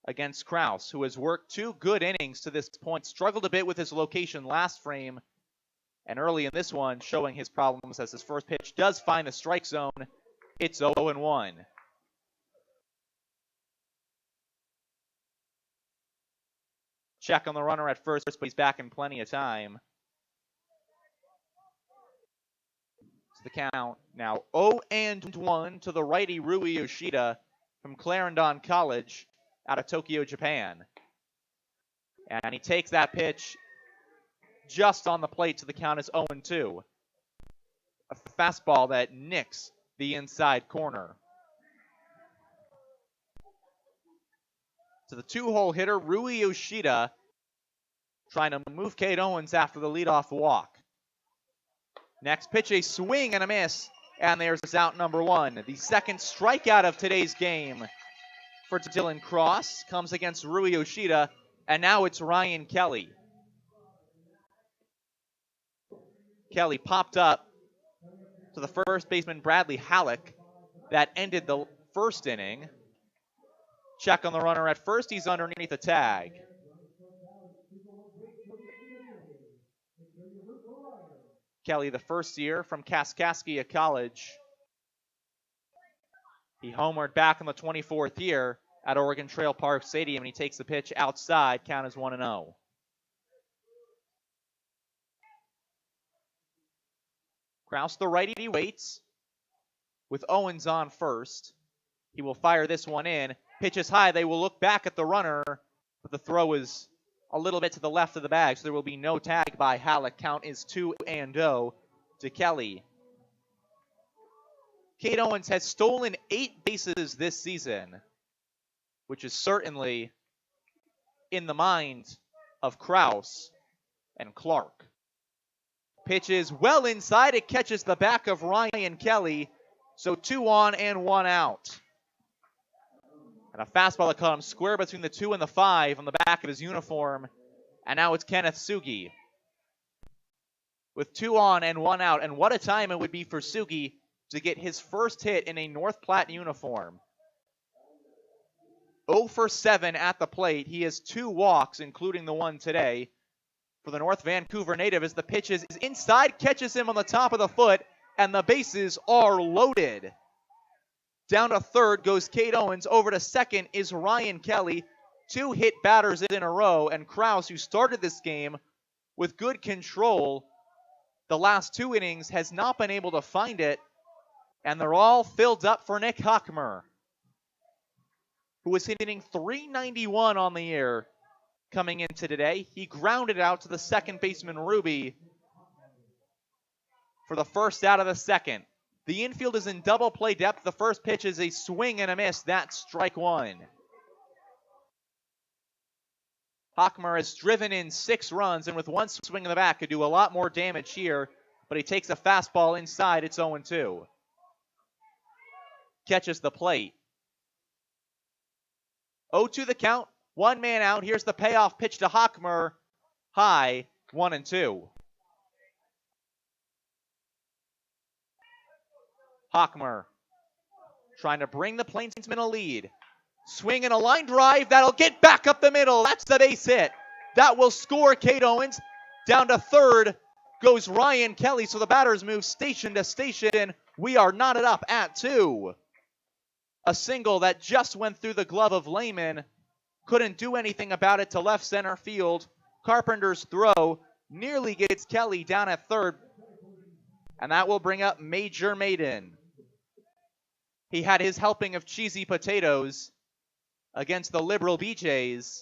[SPEAKER 1] against Kraus, who has worked 2 good innings to this point. Struggled a bit with his location last frame. And early in this one, showing his problems as his first pitch does find the strike zone. It's 0-1. Check on the runner at first, but he's back in plenty of time. It's the count now 0-1 to the righty Rui Yoshida from Clarendon College out of Tokyo, Japan. And he takes that pitch just on the plate, so the count is 0-2. A fastball that nicks the inside corner. To the 2-hole hitter, Rui Yoshida, trying to move Cade Owens after the leadoff walk. Next pitch, a swing and a miss, and there's out number 1. The second strikeout of today's game for Dylan Cross comes against Rui Yoshida, and now it's Ryan Kelly. Kelly popped up to the first baseman, Bradley Halleck. That ended the first inning. Check on the runner at first. He's underneath the tag. Kelly, the first year from Kaskaskia College. He homered back in the 24th year at Oregon Trail Park Stadium, and he takes the pitch outside. Count is 1-0. Kraus, the righty, waits with Owens on first. He will fire this one in. Pitch is high. They will look back at the runner, but the throw is a little bit to the left of the bag, so there will be no tag by Halleck. Count is 2-0 to Kelly. Cade Owens has stolen 8 bases this season, which is certainly in the mind of Kraus and Clark. Pitch is well inside. It catches the back of Ryan Kelly. So 2 on and 1 out. And a fastball that caught him square between the 2 and the 5 on the back of his uniform. And now it's Kenneth Sugi with 2 on and 1 out. And what a time it would be for Sugi to get his first hit in a North Platte uniform. 0 for 7 at the plate. He has 2 walks, including the one today. For the North Vancouver native, as the pitch is inside, catches him on the top of the foot, and the bases are loaded. Down to third goes Cade Owens. Over to second is Ryan Kelly. 2 hit batters in a row, and Krause, who started this game with good control the last 2 innings, has not been able to find it, and they're all filled up for Nick Hochmer, who was hitting .391 on the year coming into today. He grounded out to the second baseman, Ruby, for the first out of the second. The infield is in double play depth. The first pitch is a swing and a miss. That's strike 1. Hochmer has driven in 6 runs, and with 1 swing in the back could do a lot more damage here, but he takes a fastball inside. It's 0-2. Catches the plate. 0-2 the count. 1 man out. Here's the payoff pitch to Hochmer. High, 1-2. Hochmer trying to bring the Plainsmen a lead. Swing and a line drive. That'll get back up the middle. That's the base hit. That will score Cade Owens. Down to third goes Ryan Kelly. So the batters move station to station. We are knotted up at 2. A single that just went through the glove of Lehman. Couldn't do anything about it to left center field. Carpenter's throw nearly gets Kelly down at third. And that will bring up Major Maiden. He had his helping of cheesy potatoes against the Liberal BJs.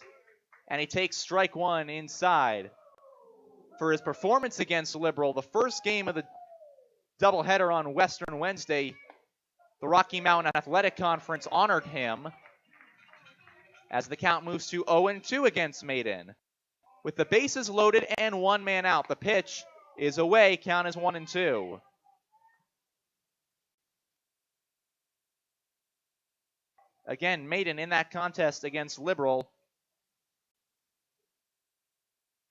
[SPEAKER 1] And he takes strike 1 inside. For his performance against Liberal, the first game of the doubleheader on Western Wednesday, the Rocky Mountain Athletic Conference honored him as the count moves to 0-2 against Maiden. With the bases loaded and 1 man out, the pitch is away, count is 1-2. Again, Maiden in that contest against Liberal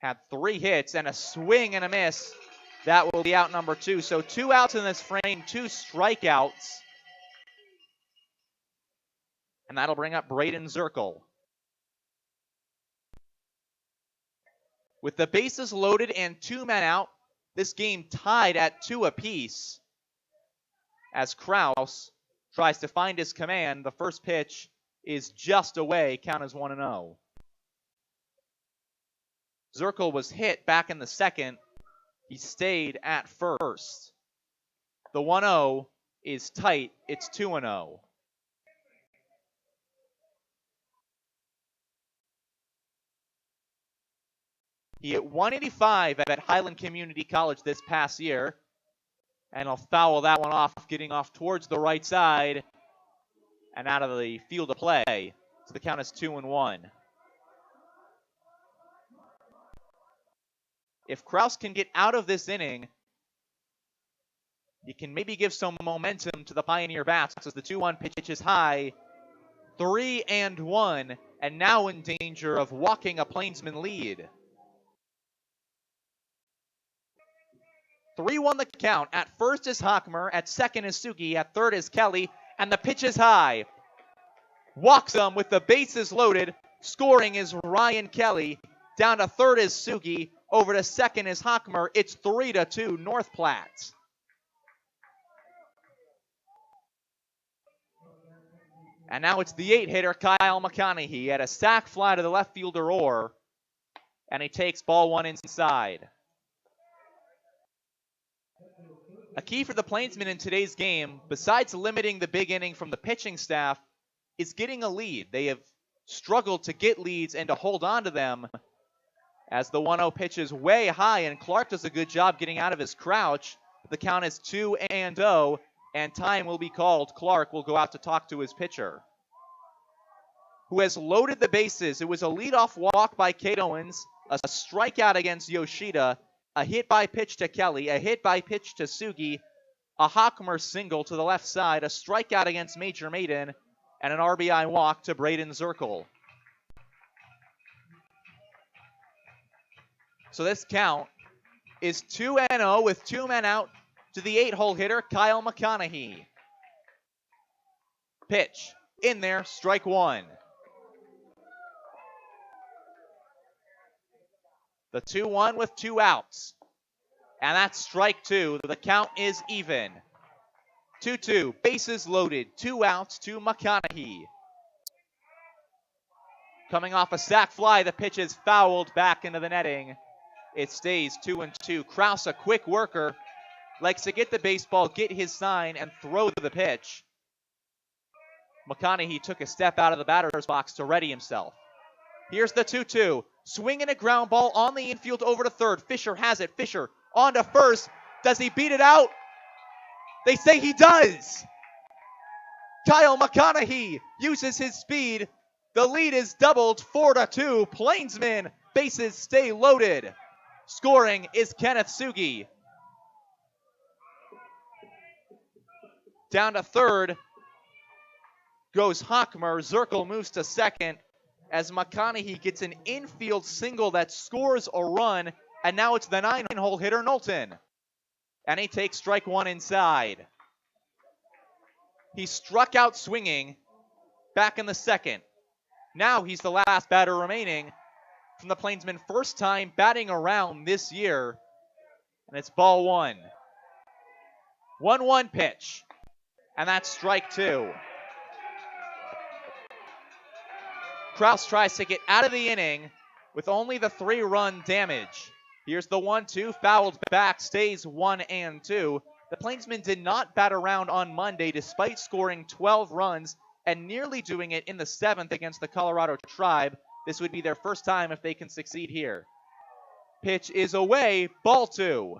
[SPEAKER 1] had 3 hits and a swing and a miss. That will be out number 2. So 2 outs in this frame, 2 strikeouts. And that'll bring up Braden Zirkle. With the bases loaded and 2 men out, this game tied at 2 apiece. As Krause tries to find his command, the first pitch is just away, count is 1-0. Zirkle was hit back in the second. He stayed at first. The 1-0 is tight, it's 2-0. He hit 185 at Highland Community College this past year. And he'll foul that one off, getting off towards the right side and out of the field of play. So the count is 2-1. If Krause can get out of this inning, he can maybe give some momentum to the Pioneer bats as the 2-1 pitch is high. 3-1, and now in danger of walking a Plainsman lead. 3-1 the count. At first is Hochmer, at second is Sugi, at third is Kelly, and the pitch is high. Walks him with the bases loaded. Scoring is Ryan Kelly. Down to third is Sugi. Over to second is Hochmer. It's 3-2 North Platte. And now it's the 8-hitter, Kyle McConaughey. He had a sac fly to the left fielder Orr, and he takes ball 1 inside. A key for the Plainsmen in today's game, besides limiting the big inning from the pitching staff, is getting a lead. They have struggled to get leads and to hold on to them as the 1-0 pitch is way high, and Clark does a good job getting out of his crouch. The count is 2-0, and time will be called. Clark will go out to talk to his pitcher, who has loaded the bases. It was a leadoff walk by Cade Owens, a strikeout against Yoshida, A hit by pitch to Kelly, a hit by pitch to Sugi, a Hockmer single to the left side, a strikeout against Major Maiden, and an RBI walk to Braden Zirkle. So this count is 2-0 with 2 men out to the 8-hole hitter, Kyle McConaughey. Pitch in there, strike one. The 2-1 with 2 outs. And that's strike two. The count is even. 2-2, bases loaded, 2 outs to McConaughey. Coming off a sac fly, the pitch is fouled back into the netting. It stays 2-2. Kraus, a quick worker, likes to get the baseball, get his sign, and throw the pitch. McConaughey took a step out of the batter's box to ready himself. Here's the 2-2. Swinging a ground ball on the infield over to third. Fisher has it. Fisher on to first. Does he beat it out? They say he does. Kyle McConaughey uses his speed. The lead is doubled 4-2. Plainsmen, bases stay loaded. Scoring is Kenneth Sugi. Down to third goes Hockmer. Zirkle moves to second as McConaughey gets an infield single that scores a run, and now it's the 9-hole hitter, Knowlton. And he takes strike one inside. He struck out swinging back in the second. Now he's the last batter remaining from the Plainsmen, first time batting around this year, and it's ball one. 1-1 pitch, and that's strike two. Kraus tries to get out of the inning with only the 3-run damage. Here's the 1-2, fouled back, stays 1-2. The Plainsmen did not bat around on Monday despite scoring 12 runs and nearly doing it in the 7th against the Colorado Tribe. This would be their first time if they can succeed here. Pitch is away, ball two.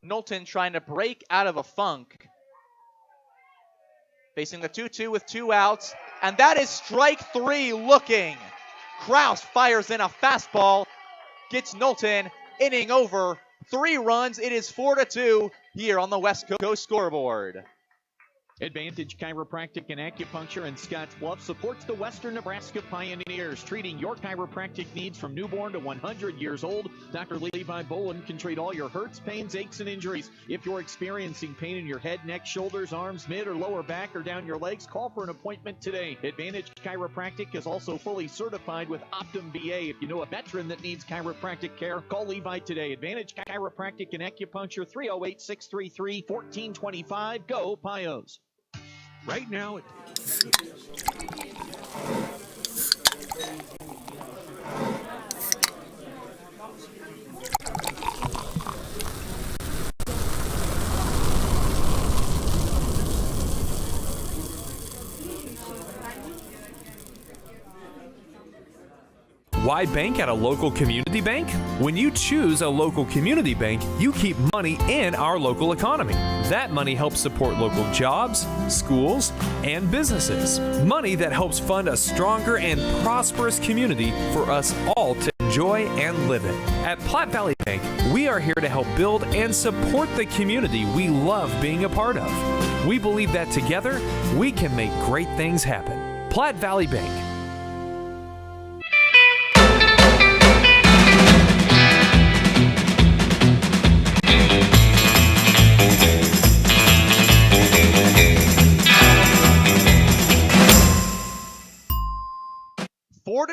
[SPEAKER 1] Knowlton trying to break out of a funk. Facing the 2-2 with 2 outs, and that is strike three looking. Kraus fires in a fastball, gets Knowlton, inning over, 3 runs. It is 4-2 here on the West Coast scoreboard.
[SPEAKER 6] Advantage Chiropractic and Acupuncture in Scottsbluff supports the Western Nebraska Pioneers, treating your chiropractic needs from newborn to 100 years old. Dr. Levi Bowen can treat all your hurts, pains, aches, and injuries. If you're experiencing pain in your head, neck, shoulders, arms, mid or lower back, or down your legs, call for an appointment today. Advantage Chiropractic is also fully certified with Optum VA. If you know a veteran that needs chiropractic care, call Levi today. Advantage Chiropractic and Acupuncture, 308-633-1425. Go Pios.
[SPEAKER 17] Right now,
[SPEAKER 12] Why bank at a local community bank? When you choose a local community bank, you keep money in our local economy. That money helps support local jobs, schools, and businesses. Money that helps fund a stronger and prosperous community for us all to enjoy and live in. At Platte Valley Bank, we are here to help build and support the community we love being a part of. We believe that together, we can make great things happen. Platte Valley Bank.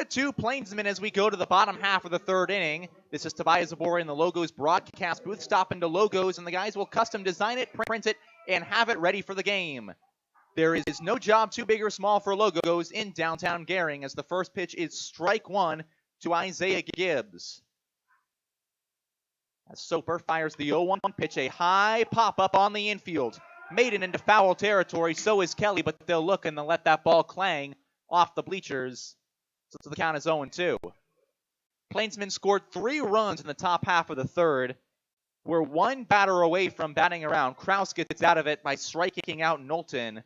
[SPEAKER 1] Two Plainsmen as we go to the bottom half of the third inning. This is Tobias Zabora in the Logos broadcast booth. Stop into Logos, and the guys will custom design it, print it, and have it ready for the game. There is no job too big or small for Logos in downtown Gering, as the first pitch is strike one to Isaiah Gibbs. As Soper fires the 0-1 pitch, a high pop-up on the infield. Maiden into foul territory, so is Kelly, but they'll look and they'll let that ball clang off the bleachers. So the count is 0-2. Plainsmen scored 3 runs in the top half of the third. We're 1 batter away from batting around. Kraus gets out of it by striking out Knowlton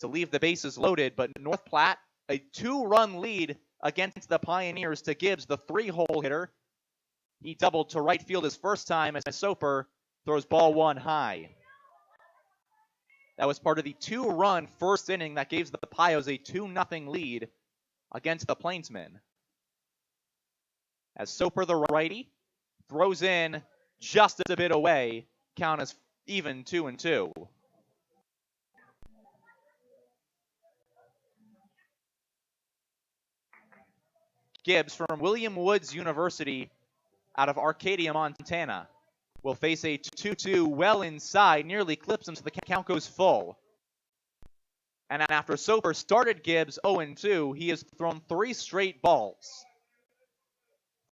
[SPEAKER 1] to leave the bases loaded, but North Platte, a 2-run lead against the Pioneers to Gibbs, the 3-hole hitter. He doubled to right field his first time as Soper throws ball 1 high. That was part of the 2-run first inning that gave the Pios a 2-0 lead against the Plainsmen. As Soper, the righty, throws in just a bit away, count is even 2-2. Gibbs from William Woods University out of Arcadia, Montana, will face a 2-2 well inside, nearly clips him so the count goes full. And after Soper started Gibbs 0-2, he has thrown 3 straight balls.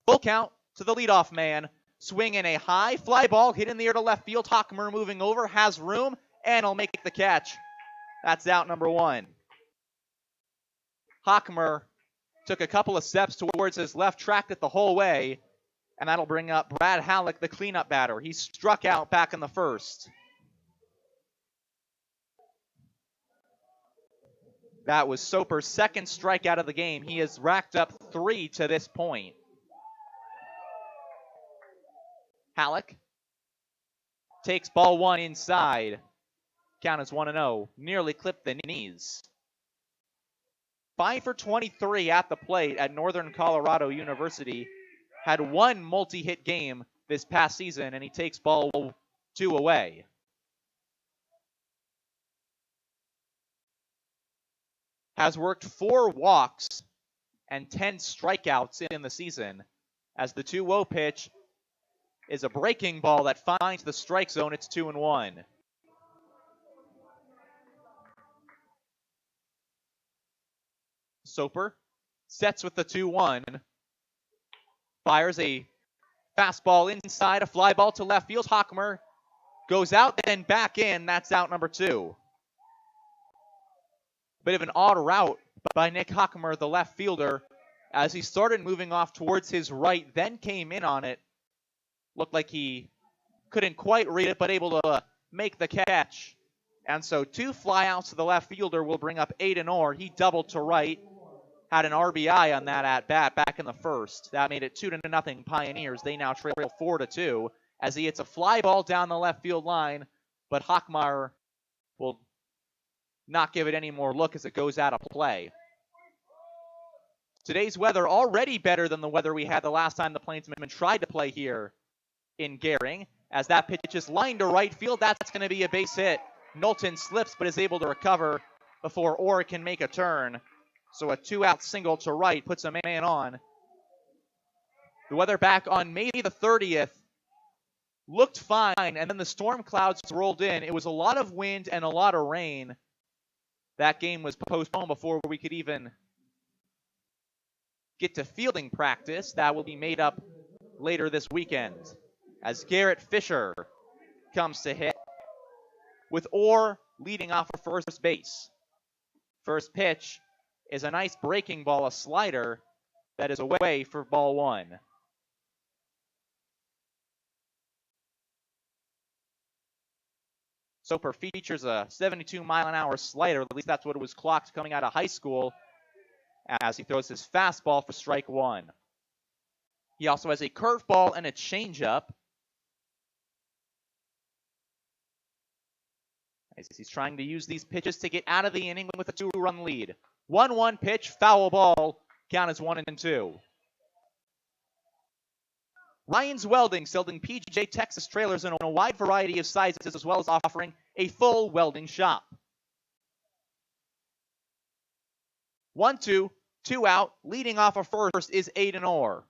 [SPEAKER 1] Full count to the leadoff man. Swing in a high fly ball hit in the air to left field. Hockmer moving over, has room, and he'll make the catch. That's out number 1. Hockmer took a couple of steps towards his left, tracked it the whole way, and that'll bring up Brad Halleck, the cleanup batter. He struck out back in the first. That was Soper's second strikeout of the game. He has racked up 3 to this point. Halleck takes ball 1 inside. Count is 1-0. Nearly clipped the knees. 5 for 23 at the plate at Northern Colorado University. Had 1 multi-hit game this past season, and he takes ball 2 away. Has worked 4 walks and 10 strikeouts in the season, as the 2-0 pitch is a breaking ball that finds the strike zone. It's 2-1. Soper sets with the 2-1. Fires a fastball inside, a fly ball to left field. Hockmer goes out, then back in. That's out number 2. Bit of an odd route by Nick Hockmer, the left fielder, as he started moving off towards his right, then came in on it. Looked like he couldn't quite read it, but able to make the catch. And so 2 flyouts to the left fielder will bring up Aiden Orr. He doubled to right. Had an RBI on that at bat back in the first. That made it 2-0 Pioneers. They now trail 4-2 as he hits a fly ball down the left field line, but Hockmeyer will not give it any more look as it goes out of play. Today's weather already better than the weather we had the last time the Plainsmen tried to play here in Gering. As that pitch is lined to right field, that's going to be a base hit. Knowlton slips but is able to recover before Orr can make a turn. So a 2-out single to right puts a man on. The weather back on May the 30th looked fine, and then the storm clouds rolled in. It was a lot of wind and a lot of rain. That game was postponed before we could even get to fielding practice. That will be made up later this weekend as Garrett Fisher comes to hit, with Orr leading off for first base. First pitch is a nice breaking ball, a slider that is away for ball 1. Soper features a 72-mile-an-hour slider. At least that's what it was clocked coming out of high school, as he throws his fastball for strike 1. He also has a curveball and a changeup. As he's trying to use these pitches to get out of the inning with a 2-run lead. 1-1 pitch, foul ball. Count is 1-2. Ryan's Welding, selling PJ Texas trailers in a wide variety of sizes, as well as offering a full welding shop. 1-2, 2 out. Leading off of first is Aiden Orr.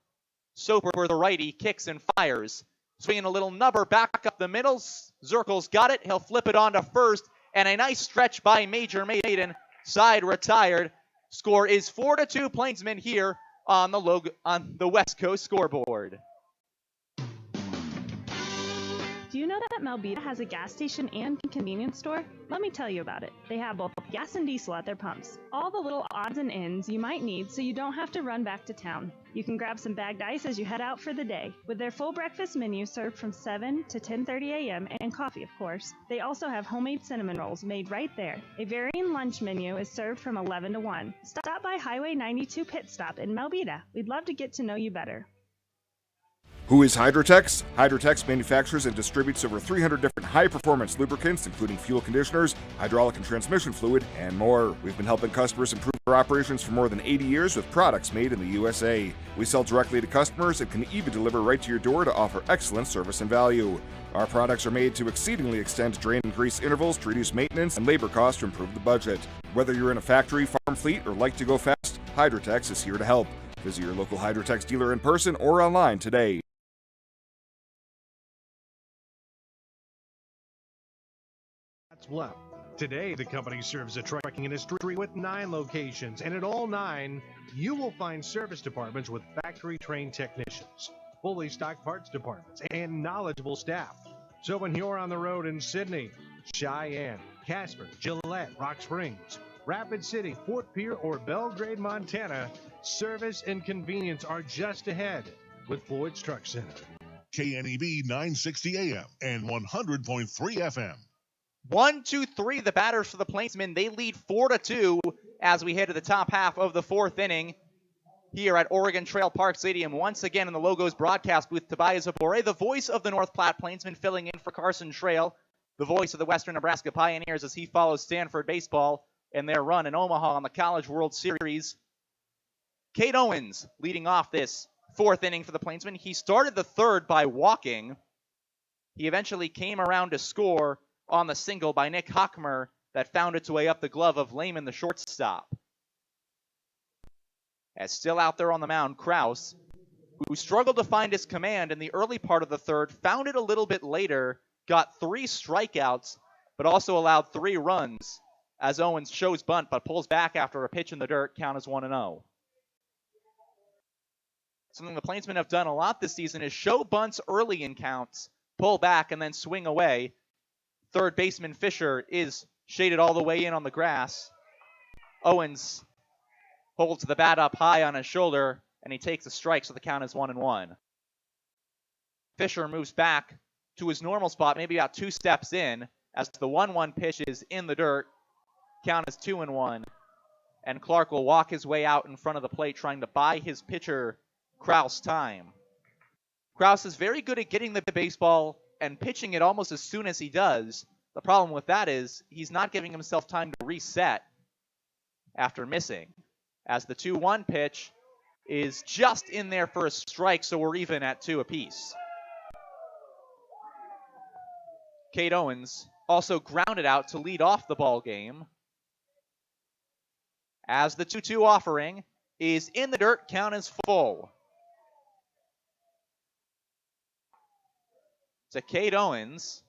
[SPEAKER 1] Soper, the righty, kicks and fires. Swinging a little nubber back up the middle. Zirkle's got it. He'll flip it on to first. And a nice stretch by Major Maiden. Side retired. Score is 4-2 Plainsmen here on the West Coast scoreboard.
[SPEAKER 18] Do you know that Melbita has a gas station and convenience store? Let me tell you about it. They have both gas and diesel at their pumps. All the little odds and ends you might need so you don't have to run back to town. You can grab some bagged ice as you head out for the day. With their full breakfast menu served from 7 to 10:30 a.m. and coffee, of course. They also have homemade cinnamon rolls made right there. A varying lunch menu is served from 11 to 1. Stop by Highway 92 Pit Stop in Melbita. We'd love to get to know you better.
[SPEAKER 13] Who is Hydrotex? Hydrotex manufactures and distributes over 300 different high-performance lubricants, including fuel conditioners, hydraulic and transmission fluid, and more. We've been helping customers improve their operations for more than 80 years with products made in the USA. We sell directly to customers and can even deliver right to your door to offer excellent service and value. Our products are made to exceedingly extend drain and grease intervals to reduce maintenance and labor costs to improve the budget. Whether you're in a factory, farm fleet, or like to go fast, Hydrotex is here to help. Visit your local Hydrotex dealer in person or online today.
[SPEAKER 19] Bluff. Today, the company serves the trucking industry with 9 locations, and at all 9, you will find service departments with factory-trained technicians, fully stocked parts departments, and knowledgeable staff. So when you're on the road in Sydney, Cheyenne, Casper, Gillette, Rock Springs, Rapid City, Fort Pierre, or Belgrade, Montana, service and convenience are just ahead with Floyd's Truck Center.
[SPEAKER 16] KNEB 960 AM and 100.3 FM.
[SPEAKER 1] 1-2-3, the batters for the Plainsmen. They lead 4-2 as we head to the top half of the 4th inning here at Oregon Trail Park Stadium. Once again in the Logos broadcast booth, Tobias Abore, the voice of the North Platte Plainsmen, filling in for Carson Trail, the voice of the Western Nebraska Pioneers as he follows Stanford baseball in their run in Omaha on the College World Series. Cade Owens leading off this 4th inning for the Plainsmen. He started the 3rd by walking. He eventually came around to score on the single by Nick Hockmer that found its way up the glove of Lehman, the shortstop. As still out there on the mound, Kraus, who struggled to find his command in the early part of the 3rd, found it a little bit later, got 3 strikeouts, but also allowed 3 runs as Owens shows bunt, but pulls back after a pitch in the dirt. Count is 1-0. Something the Plainsmen have done a lot this season is show bunts early in counts, pull back, and then swing away. Third baseman Fisher is shaded all the way in on the grass. Owens holds the bat up high on his shoulder, and he takes a strike, so the count is 1-1. Fisher moves back to his normal spot, maybe about 2 steps in, as the 1-1 pitch is in the dirt. Count is 2-1, and Clark will walk his way out in front of the plate, trying to buy his pitcher, Kraus, time. Kraus is very good at getting the baseball and pitching it almost as soon as he does. The problem with that is he's not giving himself time to reset after missing, as the 2-1 pitch is just in there for a strike, so we're even at 2 apiece. Cade Owens also grounded out to lead off the ball game, as the 2-2 offering is in the dirt. Count is full. To Cade Owens,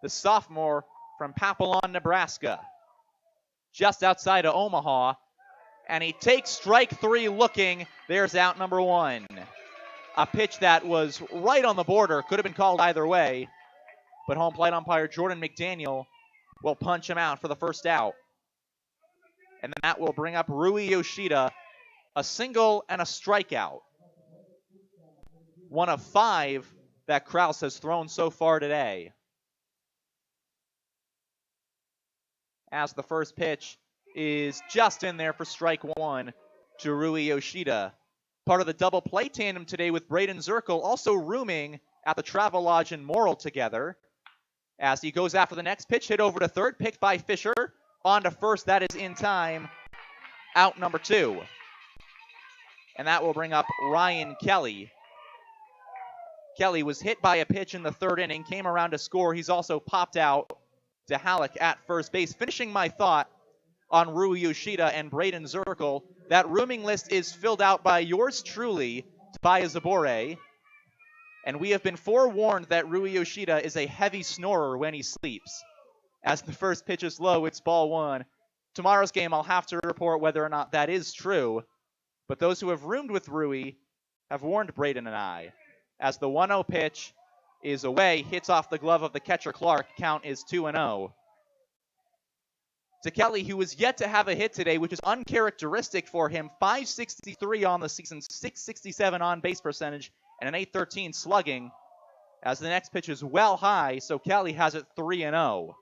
[SPEAKER 1] the sophomore from Papillon, Nebraska, just outside of Omaha, and he takes strike 3 looking. There's out number 1. A pitch that was right on the border, could have been called either way, but home plate umpire Jordan McDaniel will punch him out for the first out. And that will bring up Rui Yoshida, a single and a strikeout. 1 of 5 that Kraus has thrown so far today. As the first pitch is just in there for strike 1 to Rui Yoshida. Part of the double play tandem today with Braden Zirkle, also rooming at the Travelodge in Morrill together. As he goes after the next pitch, hit over to third, picked by Fisher. On to first, that is in time. Out number 2. And that will bring up Ryan Kelly. Kelly was hit by a pitch in the 3rd inning, came around to score. He's also popped out to Halleck at first base. Finishing my thought on Rui Yoshida and Braden Zirkle, that rooming list is filled out by yours truly, Tobias Abore. And we have been forewarned that Rui Yoshida is a heavy snorer when he sleeps. As the first pitch is low, it's ball 1. Tomorrow's game, I'll have to report whether or not that is true. But those who have roomed with Rui have warned Braden and I, as the 1-0 pitch is away, hits off the glove of the catcher Clark. Count is 2-0. To Kelly, who was yet to have a hit today, which is uncharacteristic for him. 563 on the season, 667 on base percentage, and an 813 slugging. As the next pitch is well high, so Kelly has it 3-0.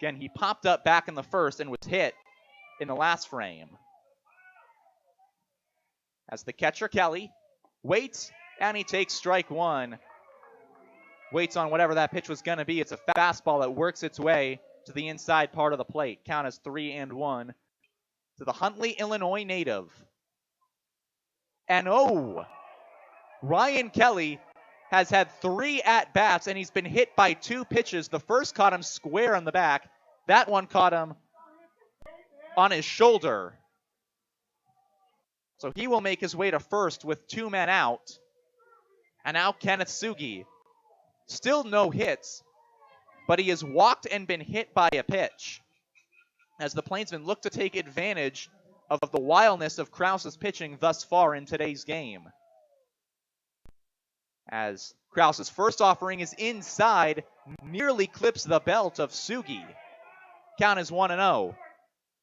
[SPEAKER 1] Again, he popped up back in the first and was hit in the last frame. As the catcher, Kelly, waits, and he takes strike one. Waits on whatever that pitch was going to be. It's a fastball that works its way to the inside part of the plate. Count is 3-1 to the Huntley, Illinois native. And Ryan Kelly has had 3 at-bats, and he's been hit by 2 pitches. The first caught him square on the back. That one caught him on his shoulder. So he will make his way to first with 2 men out. And now Kenneth Sugi. Still no hits, but he has walked and been hit by a pitch. As the Plainsmen look to take advantage of the wildness of Krause's pitching thus far in today's game. As Krause's first offering is inside, nearly clips the belt of Sugi. Count is 1-0.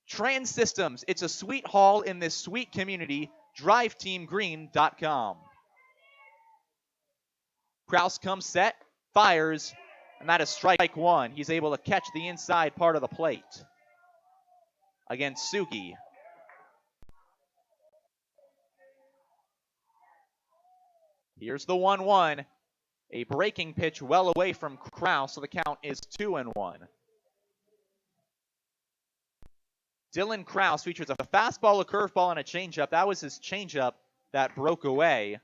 [SPEAKER 1] Trans Systems, it's a sweet haul in this sweet community. DriveTeamGreen.com. Krause comes set, fires, and that is strike one. He's able to catch the inside part of the plate against Sugi. Here's the 1-1. A breaking pitch well away from Krause, so the count is 2-1. Dylan Krause features a fastball, a curveball, and a changeup. That was his changeup that broke away.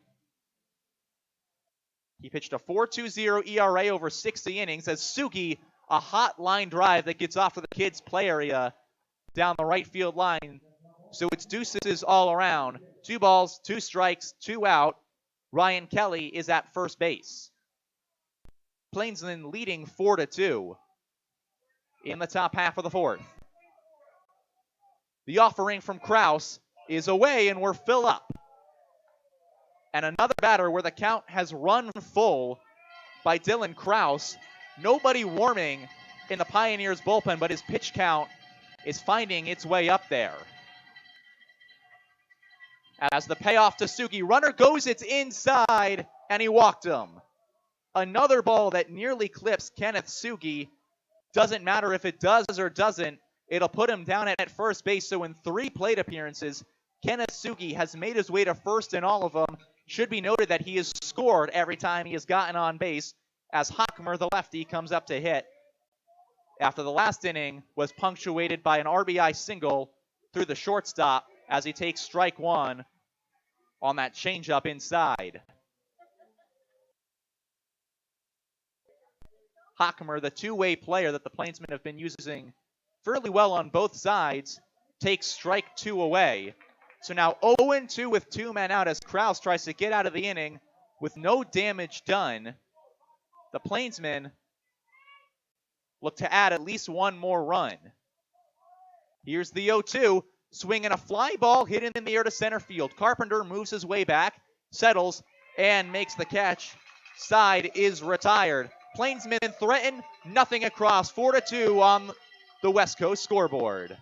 [SPEAKER 1] He pitched a 4.20 ERA over 60 innings as Sugi, a hot line drive that gets off to the kids' play area down the right field line. So it's deuces all around. 2 balls, 2 strikes, 2 out. Ryan Kelly is at first base. Plainsmen leading 4-2 in the top half of the fourth. The offering from Krause is away, and we're fill up. And another batter where the count has run full by Dylan Krause. Nobody warming in the Pioneers bullpen, but his pitch count is finding its way up there. As the payoff to Sugi, runner goes, it's inside, and he walked him. Another ball that nearly clips Kenneth Sugi. Doesn't matter if it does or doesn't, it'll put him down at first base. So in 3 plate appearances, Kenneth Sugi has made his way to first in all of them. Should be noted that he has scored every time he has gotten on base, as Hockmer, the lefty, comes up to hit. After the last inning was punctuated by an RBI single through the shortstop as he takes strike one on that changeup inside. Hockmer, the two-way player that the Plainsmen have been using fairly well on both sides, takes strike 2 away. So now 0-2 with 2 men out as Krause tries to get out of the inning with no damage done. The Plainsmen look to add at least 1 more run. Here's the 0-2, swinging a fly ball hit in the air to center field. Carpenter moves his way back, settles, and makes the catch. Side is retired. Plainsmen threaten, nothing across. 4-2 on the West Coast scoreboard.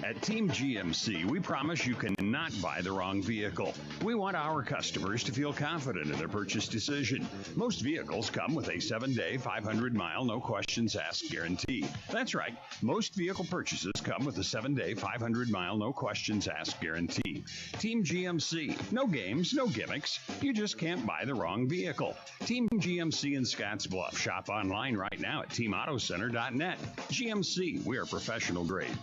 [SPEAKER 3] At Team GMC, we promise you cannot buy the wrong vehicle. We want our customers to feel confident in their purchase decision. Most vehicles come with a 7-day, 500-mile, no-questions-asked guarantee. That's right. Most vehicle purchases come with a 7-day, 500-mile, no-questions-asked guarantee. Team GMC. No games, no gimmicks. You just can't buy the wrong vehicle. Team GMC in Scottsbluff. Shop online right now at teamautocenter.net. GMC. We are professional grade.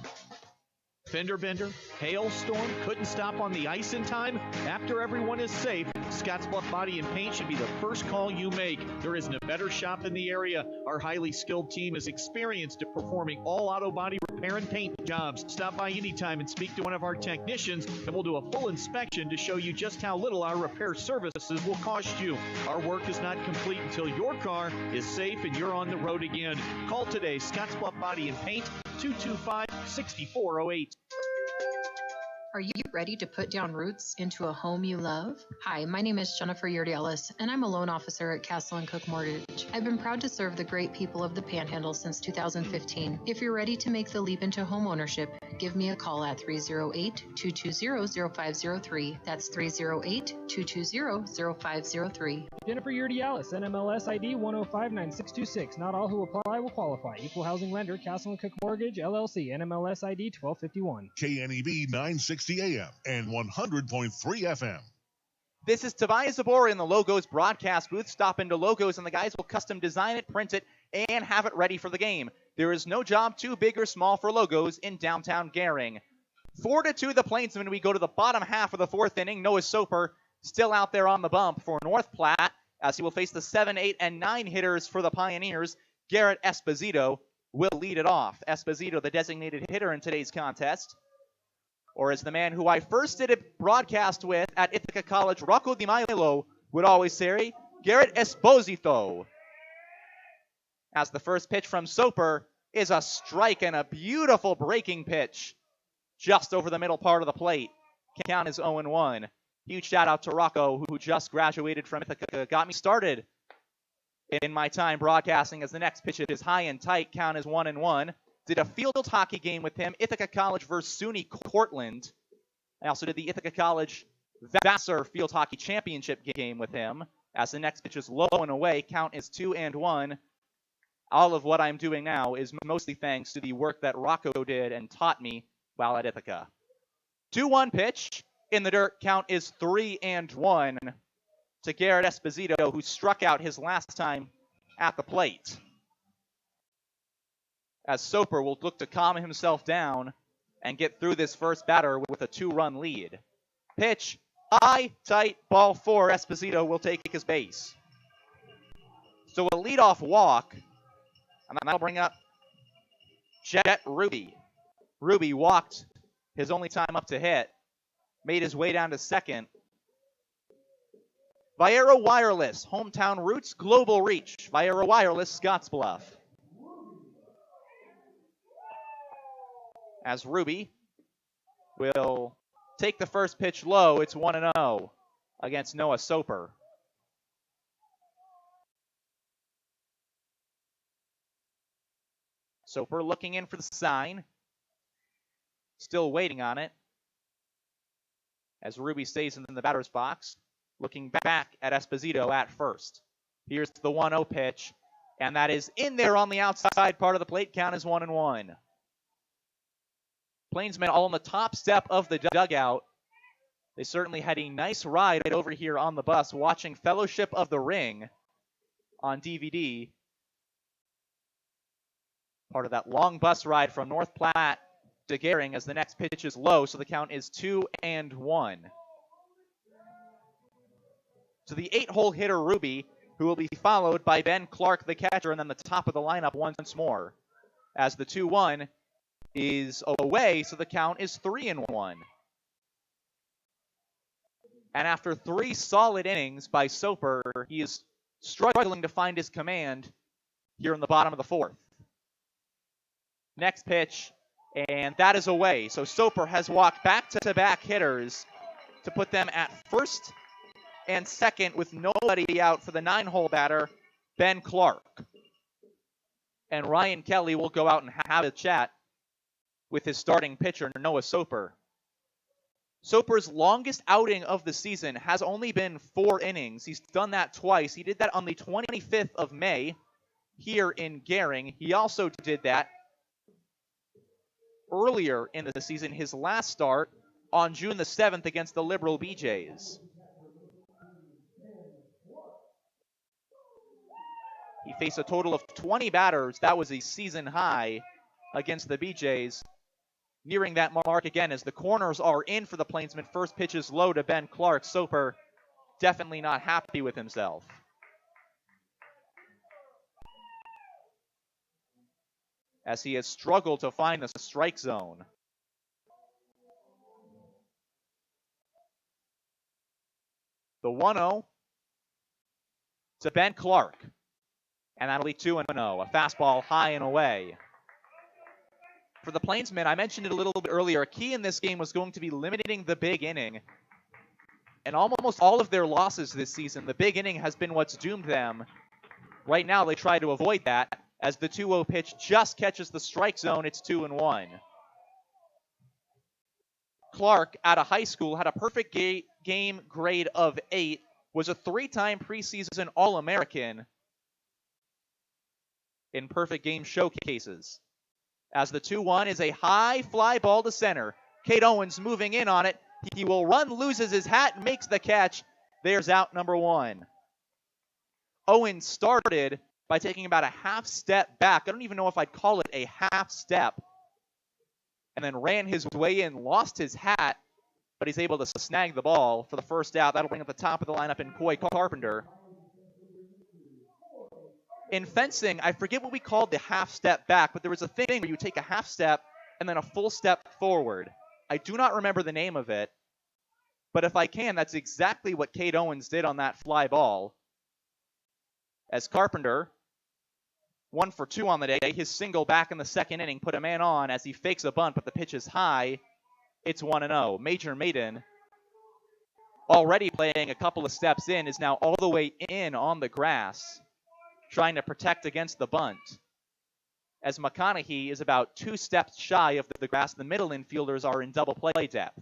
[SPEAKER 6] Fender bender, hailstorm, couldn't stop on the ice in time? After everyone is safe, Scottsbluff Body and Paint should be the first call you make. There isn't a better shop in the area. Our highly skilled team is experienced at performing all auto body repair and paint jobs. Stop by anytime and speak to one of our technicians, and we'll do a full inspection to show you just how little our repair services will cost you. Our work is not complete until your car is safe and you're on the road again. Call today, Scottsbluff Body and Paint, 225-6408.
[SPEAKER 20] Are you ready to put down roots into a home you love? Hi, my name is Jennifer Yurdi-Ellis, and I'm a loan officer at Castle & Cook Mortgage. I've been proud to serve the great people of the Panhandle since 2015. If you're ready to make the leap into homeownership, give me a call at 308-220-0503. That's 308-220-0503.
[SPEAKER 4] Jennifer Yurdi-Ellis, NMLS ID 1059626. Not all who apply will qualify. Equal housing lender, Castle & Cook Mortgage, LLC, NMLS ID 1251.
[SPEAKER 16] KNEB 960 AM and 100.3 FM.
[SPEAKER 1] This is Tobias Zabor in the Logos broadcast booth. Stop into Logos and the guys will custom design it, print it, and have it ready for the game. There is no job too big or small for Logos in downtown Gering. 4-2 the Plainsmen. We go to the bottom half of the fourth inning. Noah Soper still out there on the bump for North Platte as he will face the 7, 8, and 9 hitters for the Pioneers. Garrett Esposito will lead it off. Esposito, the designated hitter in today's contest. Or as the man who I first did a broadcast with at Ithaca College, Rocco Di Milo, would always say, Garrett Esposito. As the first pitch from Soper is a strike and a beautiful breaking pitch just over the middle part of the plate. Count is 0-1. Huge shout out to Rocco, who just graduated from Ithaca. Got me started in my time broadcasting as the next pitch is high and tight. Count is 1-1. Did a field hockey game with him, Ithaca College versus SUNY Cortland. I also did the Ithaca College Vassar Field Hockey Championship game with him. As the next pitch is low and away, count is 2-1. All of what I'm doing now is mostly thanks to the work that Rocco did and taught me while at Ithaca. 2-1 pitch in the dirt, count is 3-1 to Garrett Esposito, who struck out his last time at the plate. As Soper will look to calm himself down and get through this first batter with a 2-run lead. Pitch, high, tight, ball 4. Esposito will take his base. So a leadoff walk, and that'll bring up Jet Ruby. Ruby walked his only time up to hit, made his way down to second. Viera Wireless, hometown roots, global reach. Viera Wireless, Scottsbluff. As Ruby will take the first pitch low. It's 1-0 against Noah Soper. Soper looking in for the sign. Still waiting on it. As Ruby stays in the batter's box, looking back at Esposito at first. Here's the 1-0 pitch, and that is in there on the outside part of the plate. Count is 1-1. Plainsmen all on the top step of the dugout. They certainly had a nice ride over here on the bus watching Fellowship of the Ring on DVD. Part of that long bus ride from North Platte to Gering as the next pitch is low, so the count is 2-1. To the 8-hole hitter Ruby, who will be followed by Ben Clark, the catcher, and then the top of the lineup once more. As the 2-1 is away, so the count is 3-1. And after 3 solid innings by Soper, he is struggling to find his command here in the bottom of the fourth. Next pitch, and that is away. So Soper has walked back-to-back hitters to put them at first and second with nobody out for the 9-hole batter, Ben Clark. And Ryan Kelly will go out and have a chat with his starting pitcher, Noah Soper. Soper's longest outing of the season has only been 4 innings. He's done that twice. He did that on the 25th of May here in Gering. He also did that earlier in the season, his last start on June the 7th against the Liberal BJs. He faced a total of 20 batters. That was a season high against the BJs. Nearing that mark again as the corners are in for the Plainsmen. First pitch is low to Ben Clark. Soper definitely not happy with himself. As he has struggled to find the strike zone. The 1-0 to Ben Clark. And that'll be 2-0. A fastball high and away. For the Plainsmen, I mentioned it a little bit earlier, a key in this game was going to be limiting the big inning. And almost all of their losses this season, the big inning has been what's doomed them. Right now, they try to avoid that. As the 2-0 pitch just catches the strike zone, it's 2-1. Clark, out of high school, had a perfect game grade of 8, was a 3-time preseason All-American in perfect game showcases. As the 2-1 is a high fly ball to center. Cade Owens moving in on it. He will run, loses his hat, makes the catch. There's out number 1. Owens started by taking about a half step back. I don't even know if I'd call it a half step. And then ran his way in, lost his hat, but he's able to snag the ball for the first out. That'll bring up the top of the lineup in Coy Carpenter. In fencing, I forget what we called the half step back, but there was a thing where you take a half step and then a full step forward. I do not remember the name of it, but if I can, that's exactly what Cade Owens did on that fly ball. As Carpenter, 1 for 2 on the day, his single back in the second inning put a man on as he fakes a bunt, but the pitch is high. It's 1-0. Major Maiden, already playing a couple of steps in, is now all the way in on the grass, trying to protect against the bunt. As McConaughey is about 2 steps shy of the grass, the middle infielders are in double play depth.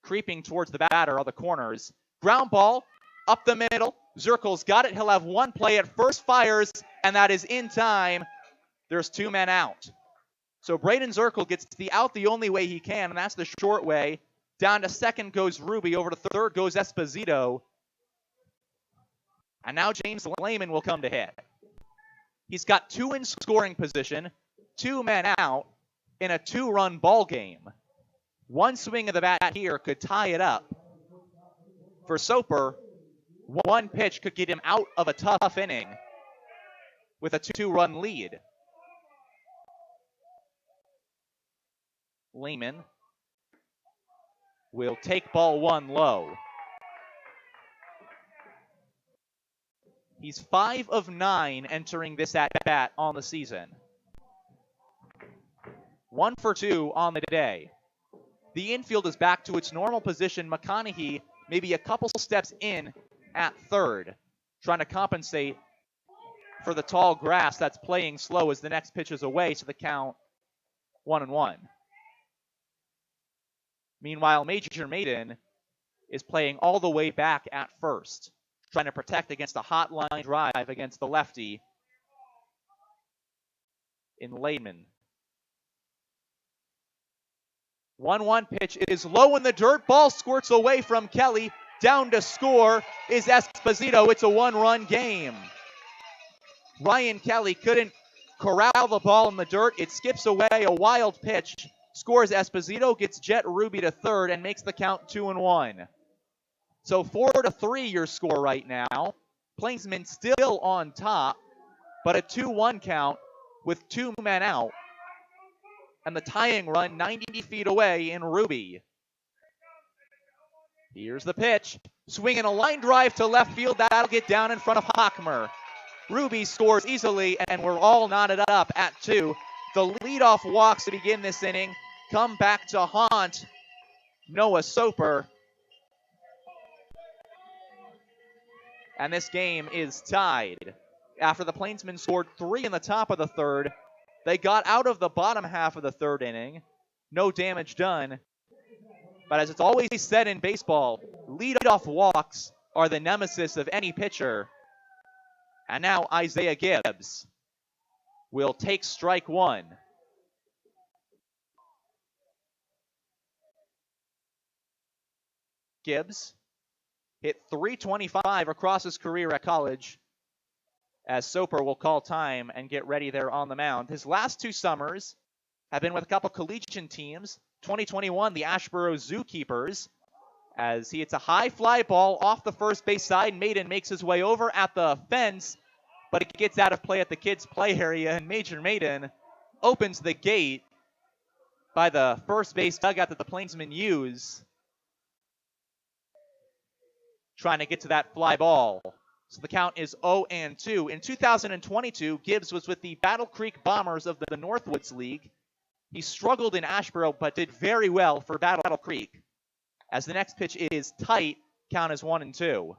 [SPEAKER 1] Creeping towards the batter are the corners. Ground ball up the middle. Zirkel's got it. He'll have one play at first, fires, and that is in time. There's 2 men out. So Braden Zirkel gets the out the only way he can, and that's the short way. Down to second goes Ruby. Over to third goes Esposito. And now James Lehman will come to hit. He's got 2 in scoring position, 2 men out in a 2-run ball game. One swing of the bat here could tie it up. For Soper, one pitch could get him out of a tough inning with a 2-run lead. Lehman will take ball 1 low. He's 5 of 9 entering this at-bat on the season. 1 for 2 on the day. The infield is back to its normal position. McConaughey maybe a couple steps in at third, trying to compensate for the tall grass that's playing slow as the next pitch is away, so the count 1-1. Meanwhile, Major Maiden is playing all the way back at first, trying to protect against a hot line drive against the lefty in Lehman. 1-1 pitch. It is low in the dirt. Ball squirts away from Kelly. Down to score is Esposito. It's a 1-run game. Ryan Kelly couldn't corral the ball in the dirt. It skips away. A wild pitch. Scores Esposito, gets Jet Ruby to third, and makes the count 2-1. So 4-3 your score right now. Plainsmen still on top, but a 2-1 count with 2 men out. And the tying run 90 feet away in Ruby. Here's the pitch. Swinging a line drive to left field. That'll get down in front of Hockmer. Ruby scores easily, and we're all knotted up at 2. The leadoff walks to begin this inning come back to haunt Noah Soper. And this game is tied. After the Plainsmen scored 3 in the top of the third, they got out of the bottom half of the third inning. No damage done. But as it's always said in baseball, leadoff walks are the nemesis of any pitcher. And now Isaiah Gibbs will take strike 1. Gibbs hit .325 across his career at college, as Soper will call time and get ready there on the mound. His last 2 summers have been with a couple collegiate teams. 2021, the Ashboro Zookeepers, as he hits a high fly ball off the first base side. Maiden makes his way over at the fence, but it gets out of play at the kids' play area, and Major Maiden opens the gate by the first base dugout that the Plainsmen use, trying to get to that fly ball. So the count is 0-2. In 2022, Gibbs was with the Battle Creek Bombers of the Northwoods League. He struggled in Asheboro, but did very well for Battle Creek. As the next pitch is tight, count is 1-2.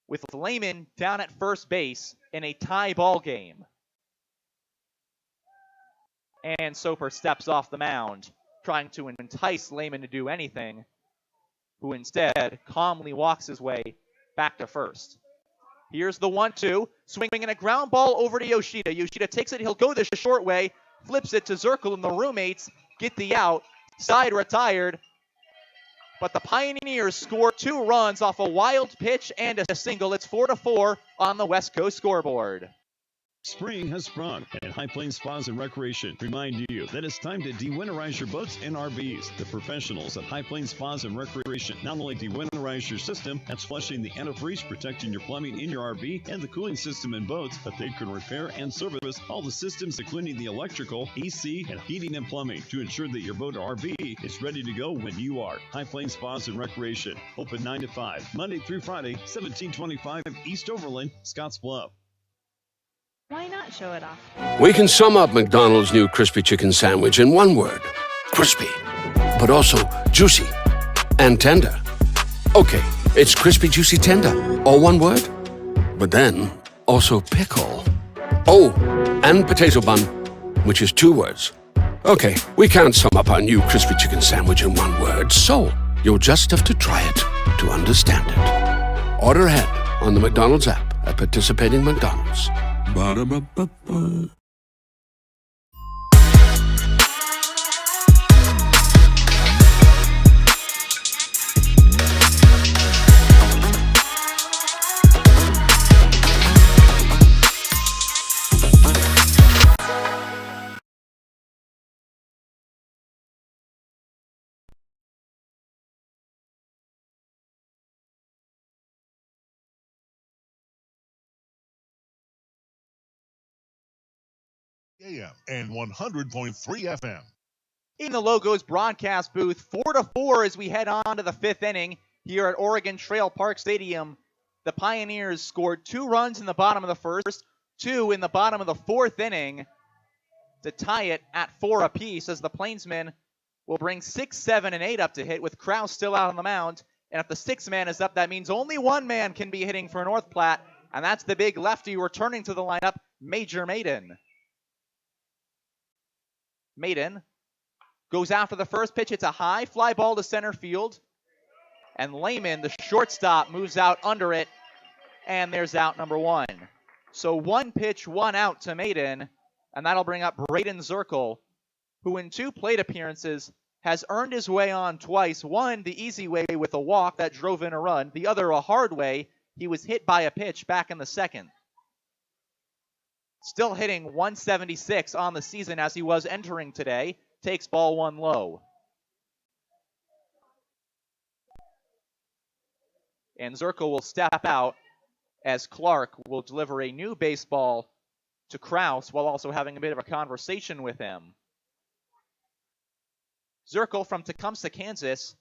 [SPEAKER 1] With Lehman down at first base in a tie ball game. And Soper steps off the mound, trying to entice Lehman to do anything, who instead calmly walks his way back to first. Here's the 1-2, swinging a ground ball over to Yoshida. Yoshida takes it, he'll go the short way, flips it to Zirkle, and the roommates get the out. Side retired, but the Pioneers score 2 runs off a wild pitch and a single. It's 4-4 on the West Coast scoreboard.
[SPEAKER 3] Spring has sprung, and High Plains Spas and Recreation remind you that it's time to de-winterize your boats and RVs. The professionals at High Plains Spas and Recreation not only de-winterize your system, that's flushing the antifreeze, protecting your plumbing in your RV and the cooling system in boats, but they can repair and service all the systems, including the electrical, AC, and heating and plumbing, to ensure that your boat or RV is ready to go when you are. High Plains Spas and Recreation, open 9 to 5, Monday through Friday, 1725 East Overland, Scotts Bluff.
[SPEAKER 18] Why not show it off?
[SPEAKER 14] We can sum up McDonald's new crispy chicken sandwich in one word. Crispy. But also juicy and tender. Okay, it's crispy, juicy, tender. All one word. But then, also pickle. Oh, and potato bun, which is 2 words. Okay, we can't sum up our new crispy chicken sandwich in one word, so you'll just have to try it to understand it. Order ahead on the McDonald's app at participating McDonald's. Ba-da-ba-ba-ba.
[SPEAKER 16] AM and 100.3 FM.
[SPEAKER 1] In the Logos broadcast booth, 4-4 as we head on to the 5th inning here at Oregon Trail Park Stadium. The Pioneers scored 2 runs in the bottom of the first, 2 in the bottom of the 4th inning to tie it at 4 apiece, as the Plainsmen will bring 6, 7, and 8 up to hit with Krause still out on the mound. And if the 6th man is up, that means only 1 man can be hitting for North Platte, and that's the big lefty returning to the lineup, Major Maiden. Maiden goes after the first pitch. It's a high fly ball to center field. And Lehman, the shortstop, moves out under it. And there's out number 1. So 1 pitch, 1 out to Maiden. And that'll bring up Braden Zirkle, who in 2 plate appearances has earned his way on twice. One the easy way with a walk that drove in a run. The other a hard way. He was hit by a pitch back in the 2nd. Still hitting 176 on the season as he was entering today. Takes ball 1 low. And Zirkle will step out as Clark will deliver a new baseball to Krause while also having a bit of a conversation with him. Zirkle from Tecumseh, Kansas.